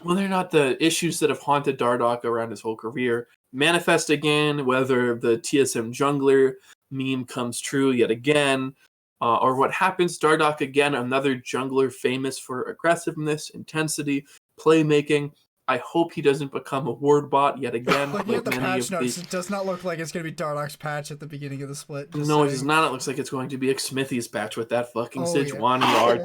whether or not the issues that have haunted Dardoch around his whole career manifest again, whether the TSM jungler meme comes true yet again, or what happens. Dardoch, again, another jungler famous for aggressiveness, intensity, playmaking. I hope he doesn't become a ward bot yet again. Looking at the patch notes, it does not look like it's going to be Dardoch's patch at the beginning of the split. No, it does not. It looks like it's going to be Smithy's patch with that fucking Sejuani yeah. yard.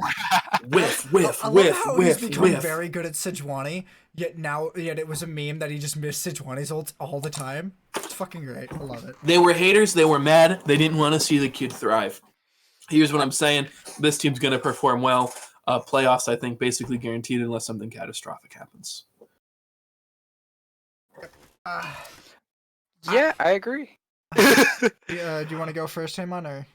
Whiff. I love how he's become very good at Sejuani, yet it was a meme that he just missed Sejuani's ults all the time. It's fucking great. I love it. They were haters. They were mad. They didn't want to see the kid thrive. Here's what I'm saying. This team's going to perform well. Playoffs, I think, basically guaranteed unless something catastrophic happens. Yeah, I agree. Do you want to go first, Haymant, or?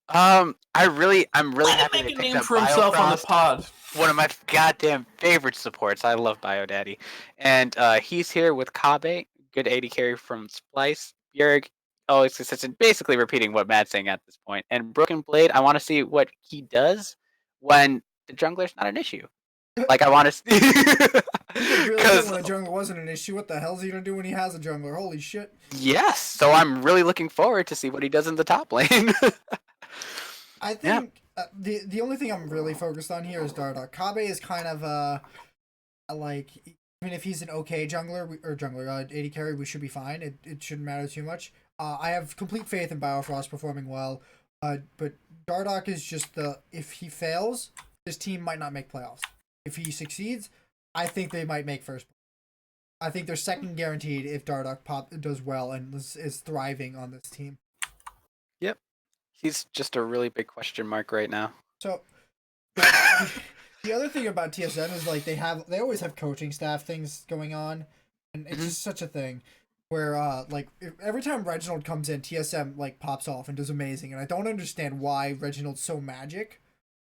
I'm really happy to to make a pick name up for himself on the Biofrost, pod. one of my goddamn favorite supports. I love BioDaddy, and he's here with Kabe, good AD carry from Splice. Bjerg, always consistent, basically repeating what Matt's saying at this point. And Broken Blade, I want to see what he does when the jungler's not an issue. Like, I want to see. Because when a jungler wasn't an issue, what the hell is he gonna do when he has a jungler? Holy shit! Yes, so I'm really looking forward to see what he does in the top lane. I think the only thing I'm really focused on here is Dardoch. Kabe is kind of like, I mean, if he's an okay jungler AD carry, we should be fine. It shouldn't matter too much. I have complete faith in Biofrost performing well, but Dardoch is just if he fails, his team might not make playoffs. If he succeeds, I think they might make first. I think they're second guaranteed if Dardoch does well and is thriving on this team. Yep. He's just a really big question mark right now. So the other thing about TSM is like they always have coaching staff things going on, and it's just such a thing where every time Reginald comes in, TSM like pops off and does amazing, and I don't understand why Reginald's so magic.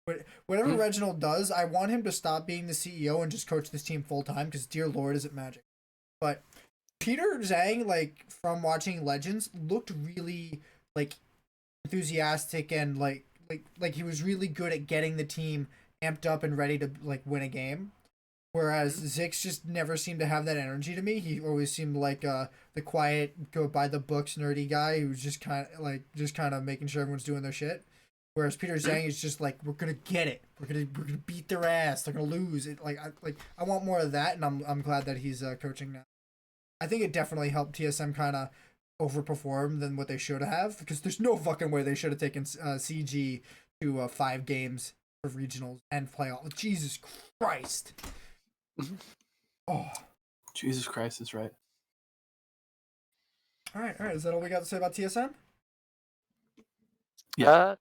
But whatever Reginald does, I want him to stop being the CEO and just coach this team full time, because dear Lord, is it magic. But Peter Zhang, like, from watching Legends, looked really like enthusiastic and like he was really good at getting the team amped up and ready to like win a game. Whereas Zix just never seemed to have that energy to me. He always seemed like the quiet, go by the books nerdy guy who's just kind of making sure everyone's doing their shit. Whereas Peter Zhang is just like, we're gonna get it. We're gonna beat their ass. They're gonna lose it. I want more of that, and I'm glad that he's coaching now. I think it definitely helped TSM kind of overperform than what they should have, because there's no fucking way they should have taken CG to 5 games for regionals and playoffs. Jesus Christ. Oh. Jesus Christ is right. All right. Is that all we got to say about TSM? Yeah.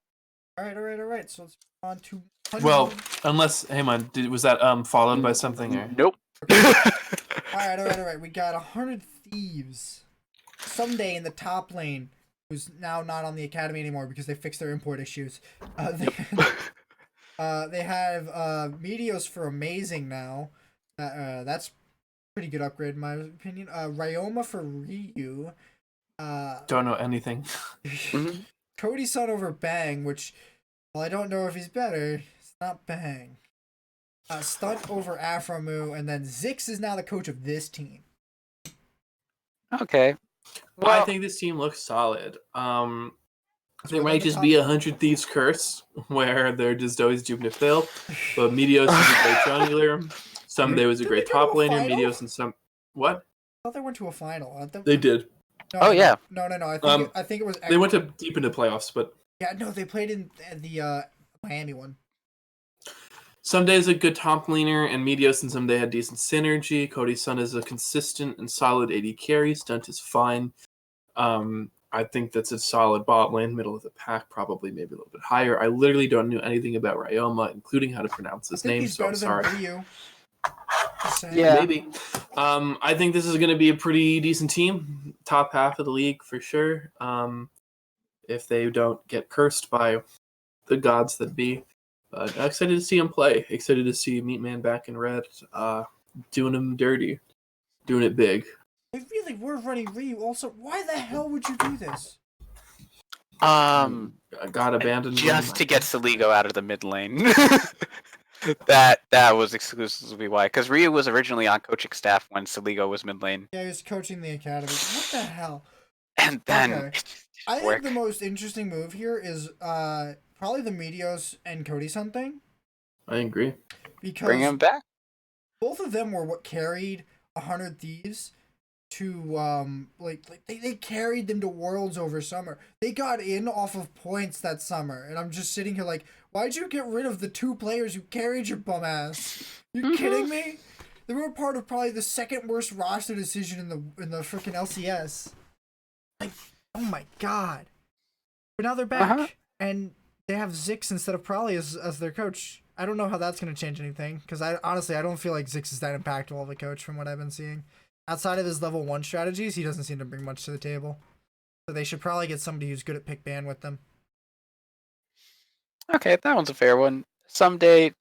All right. So let's move on to 100. Well, unless Haymant, was that followed by something or? Nope. All right. We got 100 Thieves. Someday in the top lane, who's now not on the academy anymore because they fixed their import issues. They have Meteos for amazing now. That's pretty good upgrade in my opinion. Ryoma for Ryu. Don't know anything. Cody Sun over Bang, which, well, I don't know if he's better. It's not Bang. Stunt over Afromu, and then Zix is now the coach of this team. Okay. Well, I think this team looks solid. There might just be 100 Thieves curse where they're just always duping to fail. But Meteos is a great jungler. Someday was a great top laner. Meteos and some what? I thought they went to a final. They did. No, yeah. No. I think it was. They went to deep into playoffs, but yeah, no, they played in the Miami one. Someday is a good top laner, and Meteos and Someday had decent synergy. Cody Sun is a consistent and solid AD carry. Stunt is fine. I think that's a solid bot lane, middle of the pack, probably maybe a little bit higher. I literally don't know anything about Ryoma, including how to pronounce his name, so I'm sorry. Yeah. Maybe. I think this is going to be a pretty decent team. Top half of the league for sure. If they don't get cursed by the gods that be. But excited to see him play. Excited to see Meatman back in red, doing him dirty, doing it big. They really were running Ryu. Also, why the hell would you do this? I got abandoned just to get Saligo out of the mid lane. that was exclusively why, because Ryu was originally on coaching staff when Saligo was mid lane. Yeah, he was coaching the academy. What the hell? And then okay. I think the most interesting move here is probably the Meteos and Cody Sun thing. I agree. Because bring him back. Both of them were what carried 100 Thieves to they carried them to Worlds over summer. They got in off of points that summer, and I'm just sitting here like, why'd you get rid of the 2 players who carried your bum ass? You kidding me? They were part of probably the second worst roster decision in the freaking LCS. Like, oh my god! But now they're back, and they have Zix instead of Prolly as their coach. I don't know how that's gonna change anything, because I don't feel like Zix is that impactful of a coach from what I've been seeing. Outside of his level 1 strategies, he doesn't seem to bring much to the table. So they should probably get somebody who's good at pick ban with them. Okay, that one's a fair one. Someday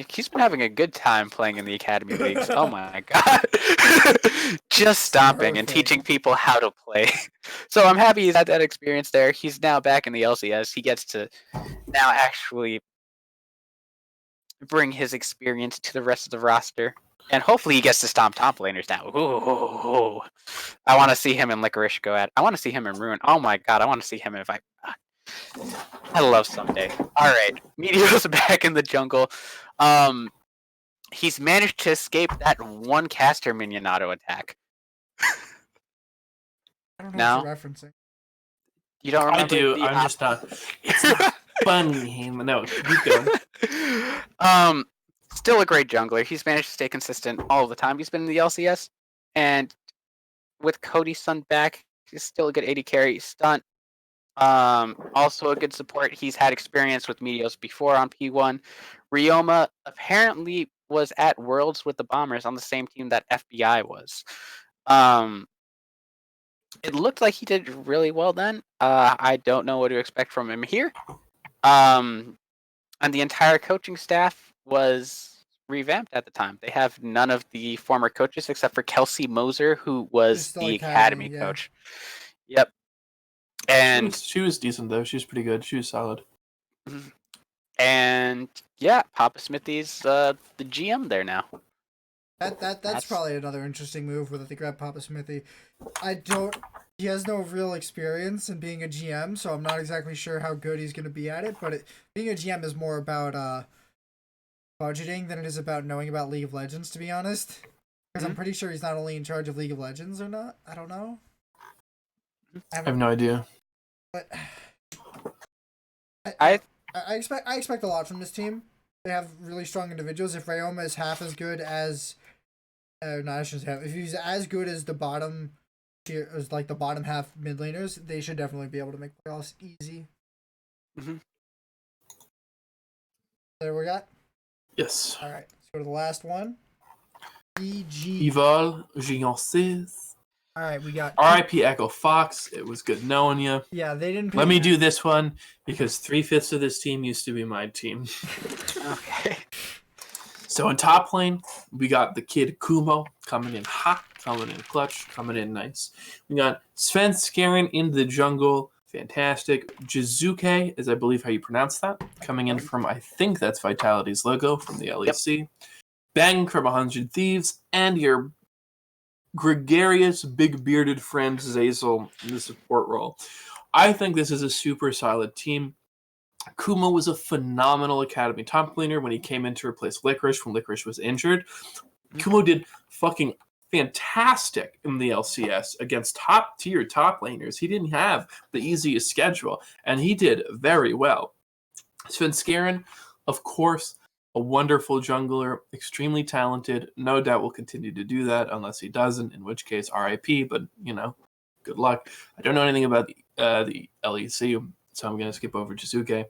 he's been having a good time playing in the academy leagues. Oh my god. Just stomping and teaching people how to play. So I'm happy he's had that experience there. He's now back in the LCS. He gets to now actually bring his experience to the rest of the roster. And hopefully he gets to stomp top laners now. Ooh. I want to see him in Licorice go at. I want to see him in Ruin. Oh my god, I want to see him if I love Someday. Alright. Meteor's back in the jungle. He's managed to escape that one caster minion auto attack. I don't know what you're referencing. You don't remember? I do. I'm just not. It's not funny. No, keep going. Still a great jungler. He's managed to stay consistent all the time he's been in the LCS. And with Cody Sun back, he's still a good AD carry. Stunt. Also a good support. He's had experience with Meteos before on P1. Ryoma apparently was at Worlds with the Bombers on the same team that FBI was. It looked like he did really well then. I don't know what to expect from him here. And the entire coaching staff was revamped at the time. They have none of the former coaches except for Kelsey Moser, who was the academy coach. Yep. And she was decent though. She was pretty good. She was solid. And yeah, Papa Smithy's the GM there now. That's probably another interesting move whether they grab Papa Smithy. He has no real experience in being a GM, so I'm not exactly sure how good he's going to be at it, but being a GM is more about budgeting than it is about knowing about League of Legends, to be honest. Because I'm pretty sure he's not only in charge of League of Legends or not. I don't know. I have no idea. But I expect a lot from this team. They have really strong individuals. If Ryoma is half as good as, if he's as good as the bottom tier, as like the bottom half mid laners, they should definitely be able to make playoffs easy. Mm-hmm. There we got. Yes. All right, let's go to the last one. EG. Evil Giancis. All right, we got. R.I.P. Echo Fox. It was good knowing you. Yeah, they didn't. Let me do this one because 3/5 of this team used to be my team. Okay. So in top lane, we got the kid Kumo coming in hot, coming in clutch, coming in nice. We got Sven Skaren in the jungle. Fantastic. Jizuke is, I believe, how you pronounce that. Coming in from, I think that's Vitality's logo from the LEC. Yep. Bang from 100 Thieves. And your gregarious, big bearded friend Zazel in the support role. I think this is a super solid team. Kumo was a phenomenal academy top laner when he came in to replace Licorice when Licorice was injured. Kumo did fucking fantastic in the LCS against top-tier top laners. He didn't have the easiest schedule, and he did very well. Sven Skaren, of course, a wonderful jungler, extremely talented. No doubt will continue to do that unless he doesn't, in which case RIP, but, you know, good luck. I don't know anything about the LEC, so I'm going to skip over Jizuke.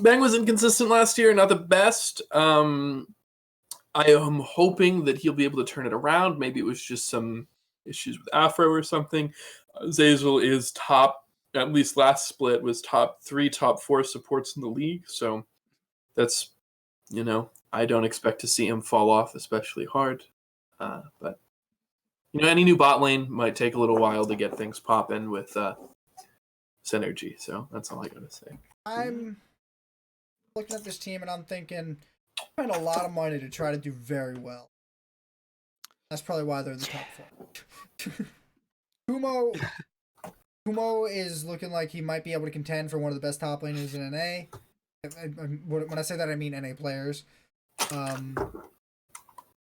Bang was inconsistent last year, not the best. I am hoping that he'll be able to turn it around. Maybe it was just some issues with Afro or something. Zazel is top, at least last split, was top 3, top 4 supports in the league. So that's, you know, I don't expect to see him fall off especially hard. But, you know, any new bot lane might take a little while to get things popping with synergy. So that's all I got to say. I'm looking at this team and I'm thinking, spend a lot of money to try to do very well. That's probably why they're in the top 4. Kumo is looking like he might be able to contend for one of the best top laners in NA. When I say that, I mean NA players.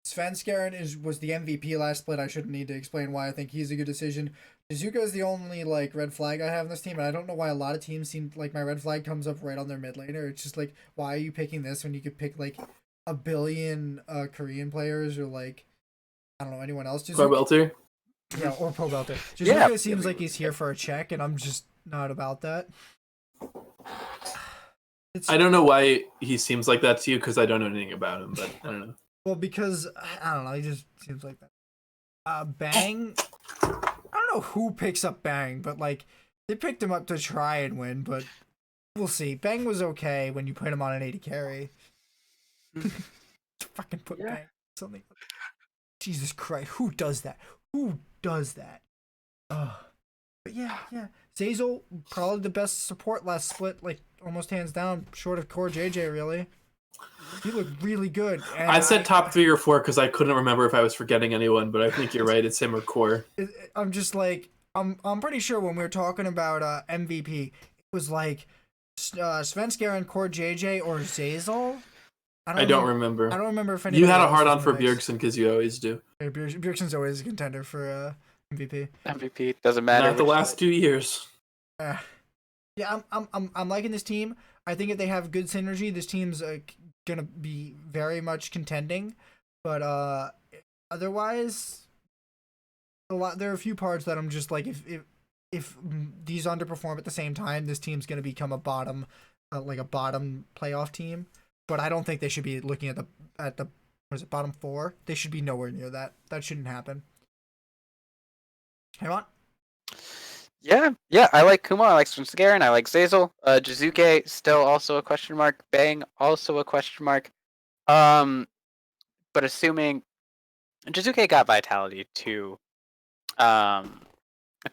Sven Skaren was the MVP last split. I shouldn't need to explain why I think he's a good decision. Jizuka is the only like red flag I have in this team, and I don't know why a lot of teams seem like my red flag comes up right on their mid laner. It's just like, why are you picking this when you could pick like a billion Korean players or like, I don't know, anyone else? Pro Belter? Yeah, or Pro Belter. Jizuka seems like he's here for a check, and I'm just not about that. I don't know why he seems like that to you, because I don't know anything about him, but I don't know. Well, because, I don't know, he just seems like that. Bang, I don't know who picks up Bang, but, like, they picked him up to try and win, but we'll see. Bang was okay when you put him on an 80 carry. Fucking put Bang something. Jesus Christ, who does that? Who does that? But yeah. Zazel, probably the best support last split, like, almost hands down, short of Core JJ, really. He looked really good. And I said top 3 or 4 because I couldn't remember if I was forgetting anyone, but I think you're right. It's him or Core. I'm just like, I'm pretty sure when we were talking about MVP, it was like Sven Skaren, Core JJ, or Zazel. I don't remember. I don't remember if you had a hard on for Bjergsen because you always do. Yeah, Bjergsen's always a contender for MVP. MVP doesn't matter. Not the last 2 years. Yeah, I'm liking this team. I think if they have good synergy, this team's gonna be very much contending. But otherwise, there are a few parts that I'm just like, if these underperform at the same time, this team's gonna become a bottom playoff team. But I don't think they should be looking at the what is it, bottom 4. They should be nowhere near that. That shouldn't happen. Haymant? Yeah, I like Kumo, I like Sven, I like Zazel. Jizuke, still also a question mark. Bang, also a question mark. But assuming Jizuke got Vitality to the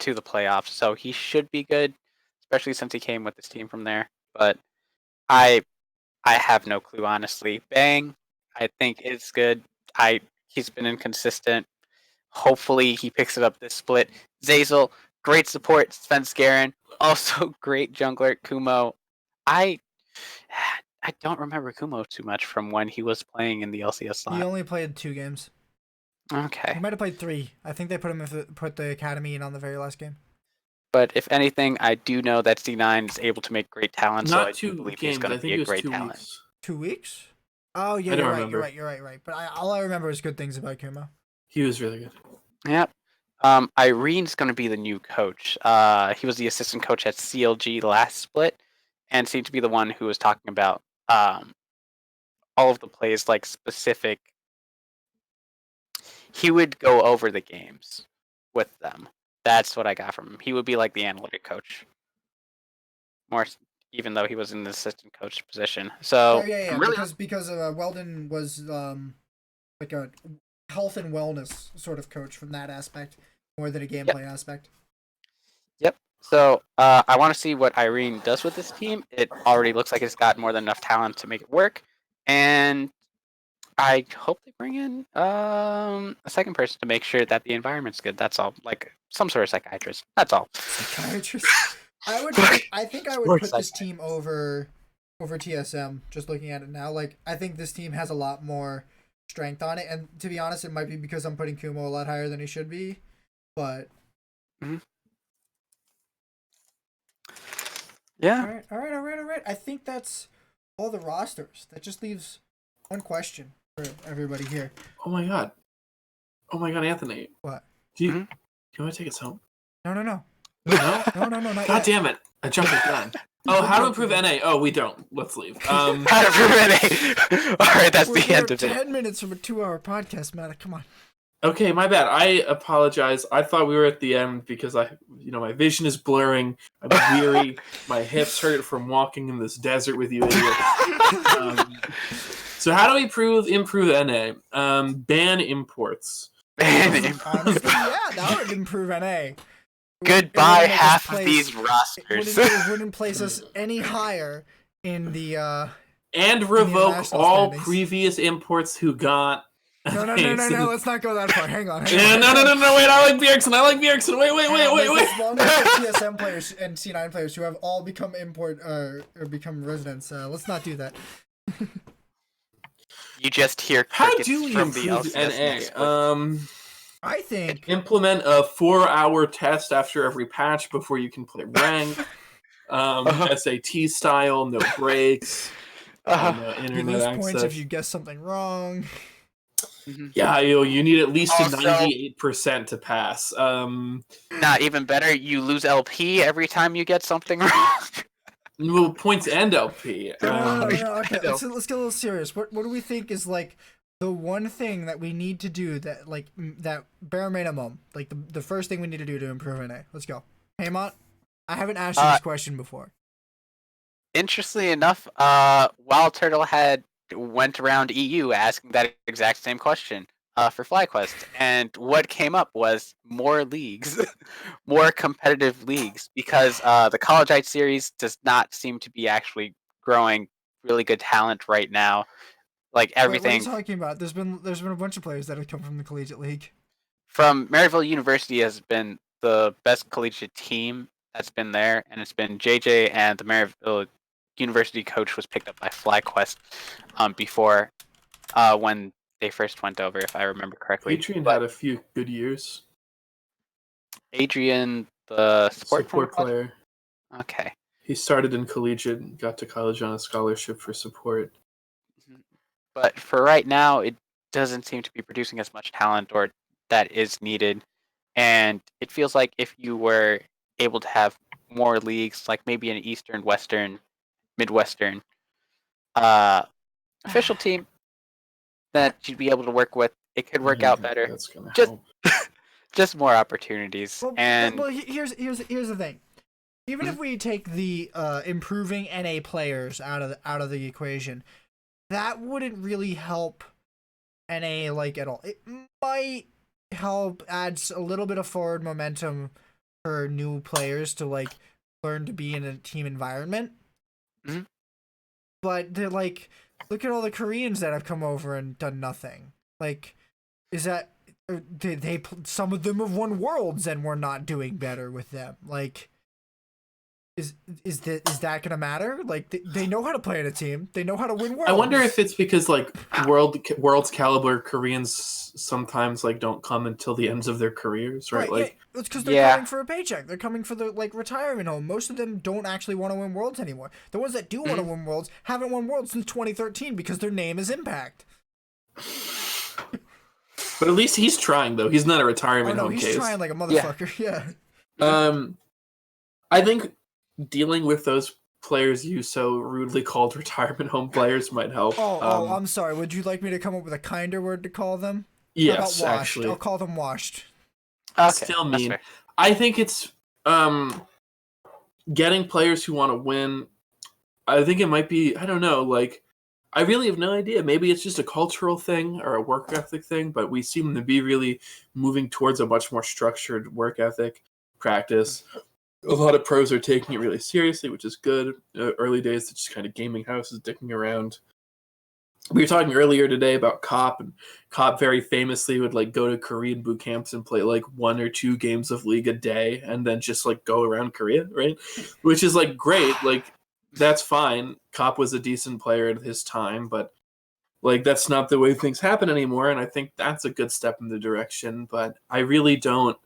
playoffs, so he should be good, especially since he came with this team from there. But I have no clue, honestly. Bang, I think is good. He's been inconsistent. Hopefully he picks it up this split. Zazel, great support. Sven Skaren, also great jungler. Kumo, I don't remember Kumo too much from when he was playing in the LCS slot. He only played 2 games. Okay. He might have played 3. I think they put the academy in on the very last game. But if anything, I do know that C9 is able to make great talent, so I do believe games. he's going to be a great talent. Weeks. 2 weeks? Oh yeah, you're right. But all I remember is good things about Kumo. He was really good. Yep. Irene's going to be the new coach. He was the assistant coach at CLG last split, and seemed to be the one who was talking about all of the plays, like specific. He would go over the games with them. That's what I got from him. He would be like the analytic coach, more even though he was in the assistant coach position. So Yeah. really, Because Weldon was like a health and wellness sort of coach from that aspect more than a gameplay aspect. Yep. So I want to see what Irene does with this team. It already looks like it's got more than enough talent to make it work, and I hope they bring in a second person to make sure that the environment's good. That's all. Like some sort of psychiatrist. That's all. Psychiatrist. I think I would More put this team over TSM. Just looking at it now, like I think this team has a lot more strength on it. And to be honest, it might be because I'm putting Kumo a lot higher than he should be. But yeah. All right. I think that's all the rosters. That just leaves one question for everybody here. Oh my god, Anthony. What? Do you want to take us home? No. No? No, not God yet. damn it! I jumped the gun. Oh, how to improve NA? Oh, we don't. Let's leave. How to improve NA. All right, that's the end of it. 10 minutes from a 2-hour podcast, Matt. Come on. Okay, my bad. I apologize. I thought we were at the end because my vision is blurring. I'm weary. My hips hurt from walking in this desert with you idiots. So how do we improve NA? Ban imports. Honestly, yeah, that would improve NA. Goodbye, half of these rosters. It wouldn't place us any higher in the and revoke all standings. previous imports who got. No. Let's not go that far. Hang on. No. Wait, I like Bjergsen. Wait. As long as the TSM players and C9 players who have all become import or become residents. Let's not do that. You just hear how crickets do we from the improve LCS NA? I think implement a 4-hour test after every patch before you can play rank. SAT style, no breaks, no you internet lose access. points if you guess something wrong. Yeah, you need at least a 98% to pass. Not even better, you lose LP every time you get something wrong. Well, points and LP. No. Okay, let's get a little serious. What do we think is like the one thing that we need to do that bare minimum, like the first thing we need to do to improve NA? Let's go. Haymant, I haven't asked you this question before. Interestingly enough, Wild Turtle went around EU asking that exact same question for FlyQuest, and what came up was more leagues, more competitive leagues, because the Collegiate series does not seem to be actually growing really good talent right now. Like everything. Wait, what are you talking about? There's been a bunch of players that have come from the Collegiate League. From Maryville University has been the best collegiate team that's been there, and it's been JJ, and the Maryville University coach was picked up by FlyQuest before when they first went over, if I remember correctly. Adrian had a few good years. Adrian, the support player. Okay. He started in collegiate and got to college on a scholarship for support. But for right now, it doesn't seem to be producing as much talent or that is needed. And it feels like if you were able to have more leagues, like maybe an Eastern, Western, Midwestern official team that you'd be able to work with, it could work out better. That's gonna help. Just more opportunities. Well, here's the thing. Even if we take the improving NA players out of the equation, that wouldn't really help NA like at all. It might help add a little bit of forward momentum for new players to like learn to be in a team environment. Mm-hmm. But they're like, look at all the Koreans that have come over and done nothing. Like, is that they some of them have won worlds and we're not doing better with them? Like, is that gonna matter? Like, they know how to play in a team. They know how to win worlds. I wonder if it's because like world's caliber Koreans sometimes like don't come until the ends of their careers, right? Like, yeah, it's because they're coming for a paycheck. They're coming for the like retirement home. Most of them don't actually want to win worlds anymore. The ones that do want to win worlds haven't won worlds since 2013 because their name is Impact. But at least he's trying, though. He's not a retirement home he's case. trying like a motherfucker. Yeah. I think dealing with those players you so rudely called retirement home players might help. I'm sorry. Would you like me to come up with a kinder word to call them? Yes, How about washed? actually. I'll call them washed. Okay, Still that's mean. fair. I think it's getting players who want to win. I think it might be, I don't know, like, I really have no idea. Maybe it's just a cultural thing or a work ethic thing, but we seem to be really moving towards a much more structured work ethic practice. A lot of pros are taking it really seriously, which is good. Early days, it's just kind of gaming houses dicking around. We were talking earlier today about Cop, and Cop very famously would like go to Korean boot camps and play like 1 or 2 games of League a day, and then just like go around Korea, right? Which is like great. Like that's fine. Cop was a decent player at his time, but like that's not the way things happen anymore. And I think that's a good step in the direction. But I really don't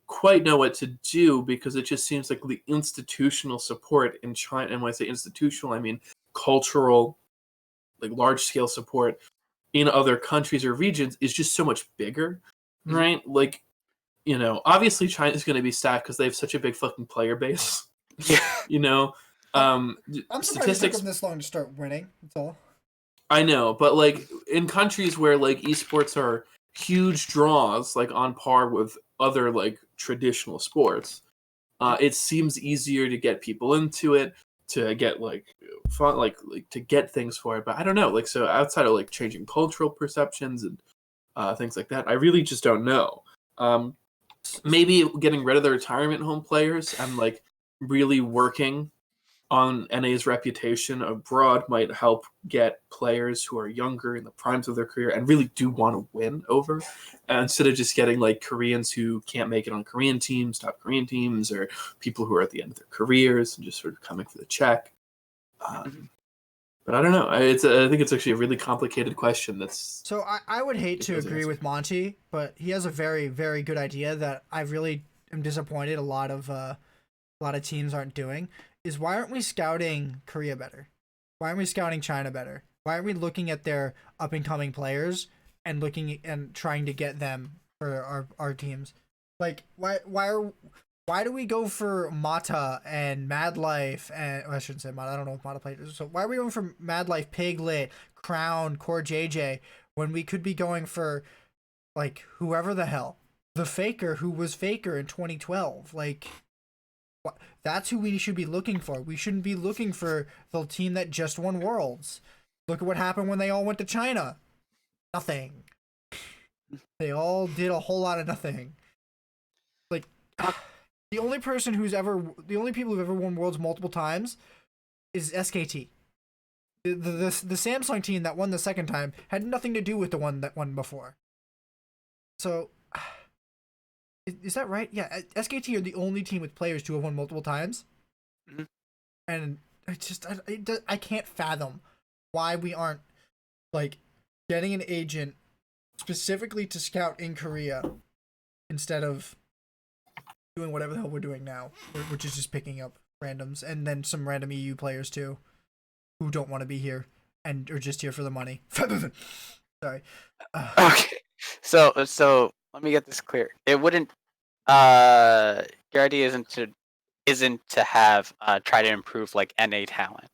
quite know what to do because it just seems like the institutional support in China, and when I say institutional, I mean cultural, like large scale support in other countries or regions is just so much bigger, right? Like, you know, obviously China's going to be stacked because they have such a big fucking player base. You know, I'm surprised it statistics. took them this long to start winning. That's all. I know, but like in countries where like esports are huge draws, like on par with other like traditional sports, it seems easier to get people into it, to get like fun, like to get things for it. But I don't know, like so outside of like changing cultural perceptions and things like that, I really just don't know. Maybe getting rid of the retirement home players and like really working on NA's reputation abroad might help get players who are younger in the primes of their career and really do want to win over, instead of just getting like Koreans who can't make it on Korean teams, top Korean teams, or people who are at the end of their careers and just sort of coming for the check. But I don't know. I think it's actually a really complicated question. So I would hate to agree with Monty, but he has a very, very good idea that I really am disappointed a lot of teams aren't doing. Is why aren't we scouting Korea better? Why aren't we scouting China better? Why aren't we looking at their up and coming players and looking and trying to get them for our teams? Like why do we go for Mata and Mad Life and I shouldn't say Mata, I don't know if Mata played. So why are we going for Mad Life, Piglet, Crown, Core JJ when we could be going for like whoever the hell, the Faker who was Faker in 2012? Like that's who we should be looking for. We shouldn't be looking for the team that just won Worlds. Look at what happened when they all went to China. Nothing. They all did a whole lot of nothing. Like the only people who've ever won Worlds multiple times is SKT. The Samsung team that won the second time had nothing to do with the one that won before. So is that right? Yeah, SKT are the only team with players to have won multiple times. Mm-hmm. And I can't fathom why we aren't like getting an agent specifically to scout in Korea instead of doing whatever the hell we're doing now, which is just picking up randoms and then some random EU players too who don't want to be here and are just here for the money. Sorry. Okay. So let me get this clear. It wouldn't your idea isn't to have try to improve like NA talent.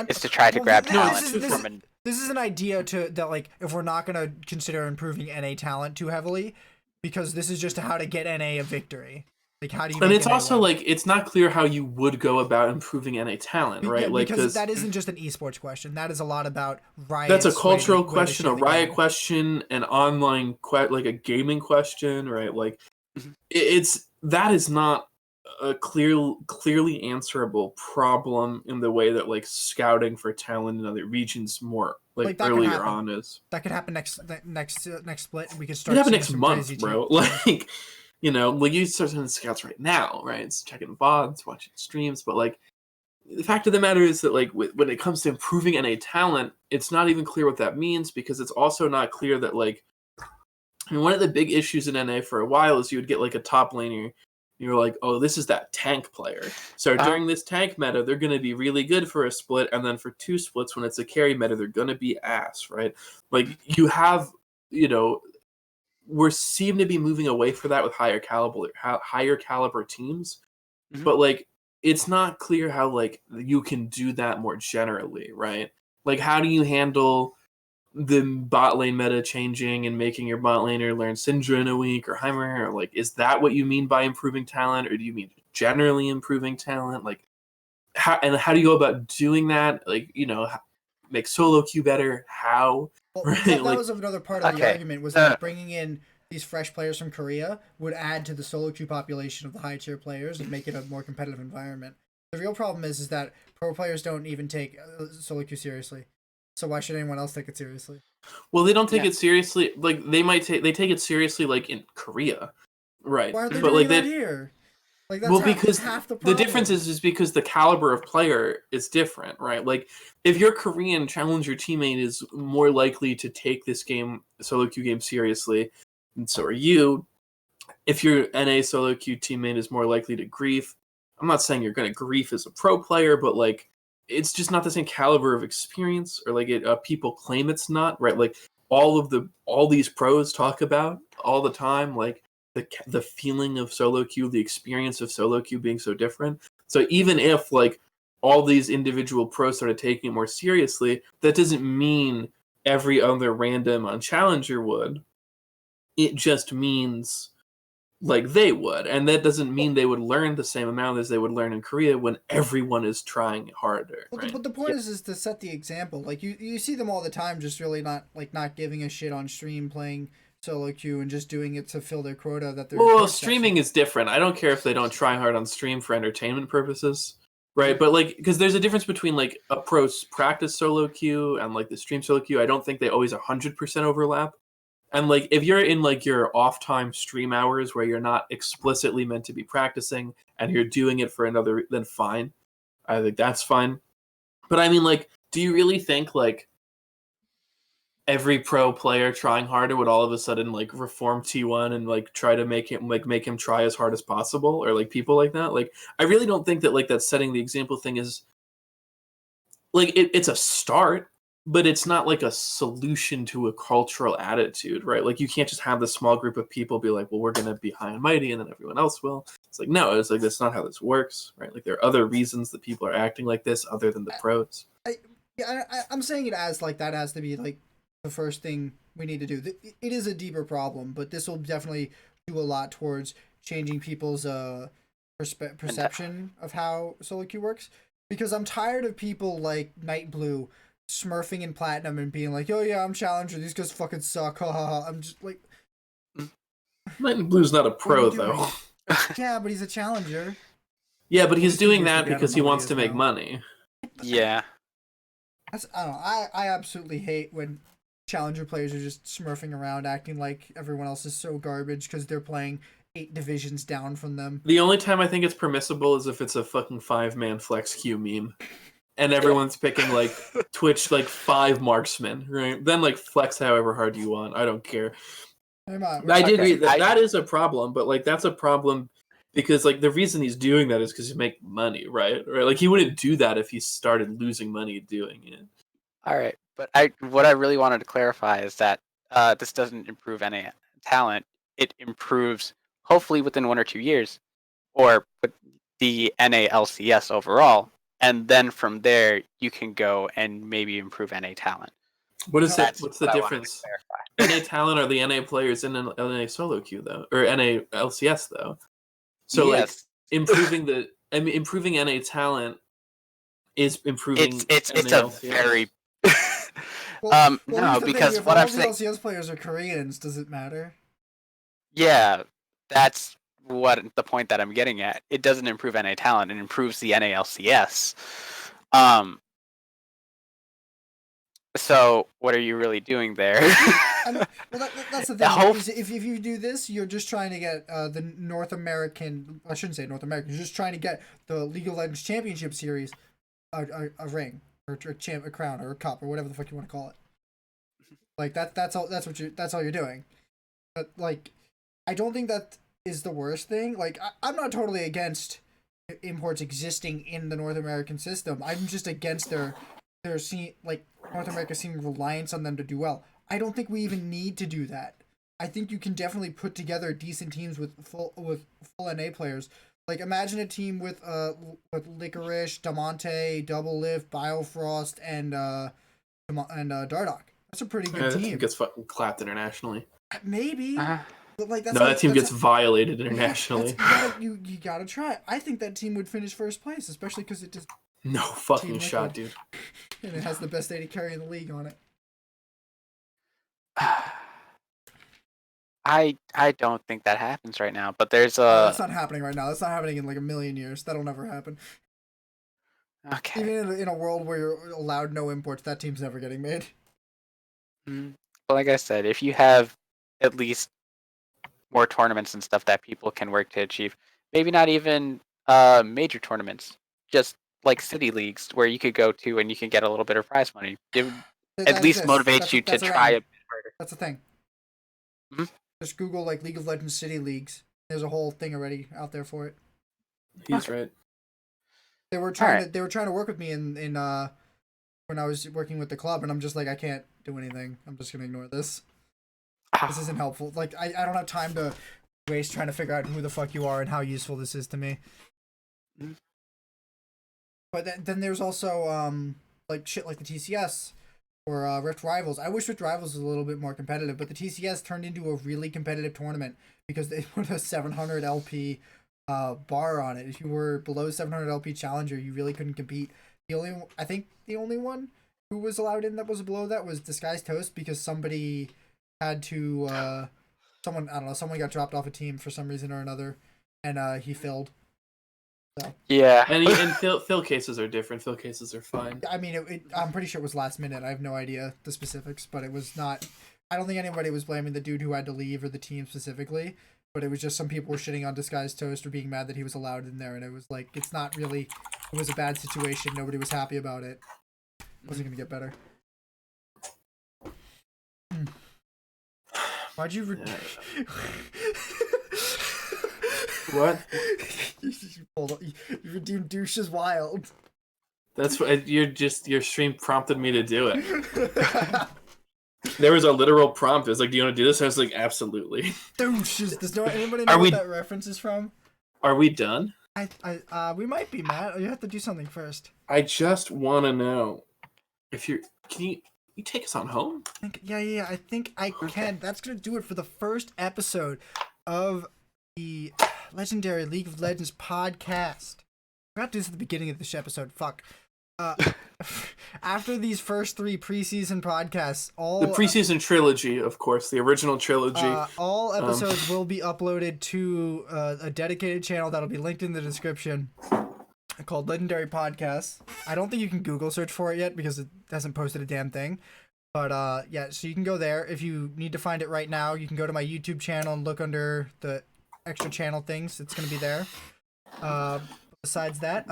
It's to try to grab talent from this is an idea that like if we're not gonna consider improving NA talent too heavily, because this is just how to get NA a victory. Like how do you? And it's NA also win? Like it's not clear how you would go about improving NA talent, right? Yeah, like because that isn't just an esports question. That is a lot about Riot. That's a cultural question, a Riot question, an online like a gaming question, right? Like that is not a clearly answerable problem in the way that like scouting for talent in other regions more like earlier on is. That could happen next split. We could start. It happen next month, bro. Like. You know, like you start sending scouts right now, right? It's checking VODs, watching streams, but like the fact of the matter is that like when it comes to improving NA talent, it's not even clear what that means because it's also not clear that like I mean one of the big issues in NA for a while is you would get like a top laner, you're like, oh, this is that tank player. So during this tank meta, they're going to be really good for a split, and then for 2 splits when it's a carry meta, they're going to be ass, right? Like you have, you know. we're seem to be moving away from that with higher caliber teams, but like it's not clear how like you can do that more generally, right? Like how do you handle the bot lane meta changing and making your bot laner learn Syndra in a week or Heimer? Or like, is that what you mean by improving talent, or do you mean generally improving talent? Like, how do you go about doing that? Like, make solo queue better? How? Well, Right? that Like, was another part of the argument was that bringing in these fresh players from Korea would add to the solo queue population of the high tier players and make it a more competitive environment. The real problem is that pro players don't even take solo queue seriously. So why should anyone else take it seriously? Well, they don't take it seriously. Like they take it seriously like in Korea, right? Why are they but doing like that here? Like that's well, because half the the problem. difference is because the caliber of player is different, right? Like if your Korean challenger teammate is more likely to take this game, solo queue game, seriously, and so are you. If your NA solo queue teammate is more likely to grief, I'm not saying you're going to grief as a pro player, but like it's just not the same caliber of experience, or like people claim it's not, right? Like all these pros talk about all the time, like the feeling of solo queue, the experience of solo queue being so different. So even if like all these individual pros started taking it more seriously, that doesn't mean every other random on challenger would. It just means like they would, and that doesn't mean they would learn the same amount as they would learn in Korea when everyone is trying harder. Right? But the point is to set the example. Like you see them all the time, just really not giving a shit on stream, playing solo queue, and just doing it to fill their quota that they're. Well, streaming is different. I don't care if they don't try hard on stream for entertainment purposes, right? But like, because there's a difference between like a pro's practice solo queue and like the stream solo queue. I don't think they always 100% overlap. And like if you're in like your off time stream hours where you're not explicitly meant to be practicing and you're doing it for another, then fine. I think that's fine. But I mean, like, do you really think like every pro player trying harder would all of a sudden like reform T1 and like try to make him try as hard as possible, or like people like that? Like I really don't think that like that setting the example thing is like it's a start, but it's not like a solution to a cultural attitude, right? Like you can't just have this small group of people be like, well, we're going to be high and mighty and then everyone else will. It's like, no, it's like, that's not how this works, right? Like there are other reasons that people are acting like this other than the pros. I'm saying it as like that has to be like the first thing we need to do. It is a deeper problem, but this will definitely do a lot towards changing people's perception of how solo queue works. Because I'm tired of people like Night Blue smurfing in platinum and being like, "Oh yeah, I'm challenger. These guys fucking suck." I'm just like, Night Blue's not a pro though. Yeah, but he's a challenger. Yeah, but he's doing that because he wants to make money. Yeah. I don't know. I absolutely hate when challenger players are just smurfing around, acting like everyone else is so garbage because they're playing 8 divisions down from them. The only time I think it's permissible is if it's a fucking 5-man flex queue meme. And everyone's picking like Twitch like 5 marksmen, right? Then like flex however hard you want. I don't care. I did agree that is a problem, but like that's a problem because like the reason he's doing that is because he make money, right? Like he wouldn't do that if he started losing money doing it. All right, but what I really wanted to clarify is that this doesn't improve any talent. It improves hopefully within 1 or 2 years, or with the NA LCS overall, and then from there you can go and maybe improve NA talent. What is that? What's the difference? NA talent are the NA players in an NA solo queue though, or NA LCS though. So yes. Like improving NA talent is improving. It's NA a LCS. Very no, because what I'm saying, LCS players are Koreans. Does it matter? Yeah, that's what the point that I'm getting at. It doesn't improve NA talent; it improves the NA LCS. So what are you really doing there? That's the thing. If you do this, you're just trying to get the North American. I shouldn't say North American. You're just trying to get the League of Legends Championship Series a ring or a crown or a cup or whatever the fuck you want to call it. Like that's all. That's all you're doing. But like, I don't think that is the worst thing. Like I'm not totally against imports existing in the North American system. I'm just against their North America seeming reliance on them to do well. I don't think we even need to do that. I think you can definitely put together decent teams with full NA players. Like imagine a team with Licorice, Damonte, Double Lift, Biofrost, and Dardoch. That's a pretty good That team. team gets fucking clapped internationally. Maybe, but like No, that team gets violated internationally. You gotta try. I think that team would finish first place, especially because it just No fucking shot, dude. and it has the best AD carry in the league on it. I don't think that happens right now, but there's That's not happening right now. That's not happening in like a million years. That'll never happen. okay. Even in a world where you're allowed no imports, that team's never getting made. But like I said, if you have at least more tournaments and stuff that people can work to achieve, maybe not even major tournaments, just like city leagues where you could go to and you can get a little bit of prize money. It would at least motivate you to try a bit harder. That's the thing. Mm-hmm. Just Google like League of Legends City Leagues. There's a whole thing already out there for it. He's right. They were trying to work with me in when I was working with the club, and I'm just like, I can't do anything. I'm just gonna ignore this. This isn't helpful. Like I don't have time to waste trying to figure out who the fuck you are and how useful this is to me. Mm-hmm. But then there's also like shit like the TCS or Rift Rivals. I wish Rift Rivals was a little bit more competitive, but the TCS turned into a really competitive tournament because they put a 700 LP bar on it. If you were below 700 LP Challenger, you really couldn't compete. I think the only one who was allowed in that was below that was Disguised Toast because somebody had to someone got dropped off a team for some reason or another, and he failed. So. Yeah, and fill cases are different. Fill cases are fine. I mean, I'm pretty sure it was last minute. I have no idea the specifics, but it was not. I don't think anybody was blaming the dude who had to leave or the team specifically, but it was just some people were shitting on Disguised Toast or being mad that he was allowed in there, and it was like it's not really. It was a bad situation. Nobody was happy about it. It wasn't gonna get better. Why'd you? What? you redeemed douche is wild. That's what your stream prompted me to do it. There was a literal prompt. It was like, "Do you want to do this?" I was like, "Absolutely." Douches. Does anybody know what that reference is from? Are we done? We might be, Matt. You have to do something first. I just want to know if you take us on home? Yeah. I think I can. That's gonna do it for the first episode of the legendary League of Legends podcast. I forgot to do this at the beginning of this episode. Fuck. After these first 3 preseason podcasts, the preseason trilogy, of course, the original trilogy. All episodes will be uploaded to a dedicated channel that'll be linked in the description called Legendary Podcasts. I don't think you can Google search for it yet because it hasn't posted a damn thing. But yeah, so you can go there. If you need to find it right now, you can go to my YouTube channel and look under the extra channel things. It's going to be there. Besides that,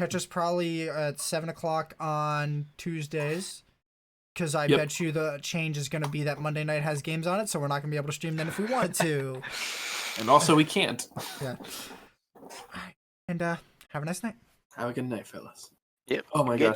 catch us probably at 7 o'clock on Tuesdays. Because I bet you the change is going to be that Monday night has games on it, so we're not going to be able to stream then if we wanted to. And also we can't. Yeah. And have a nice night. Have a good night, fellas. Yep. Oh my god.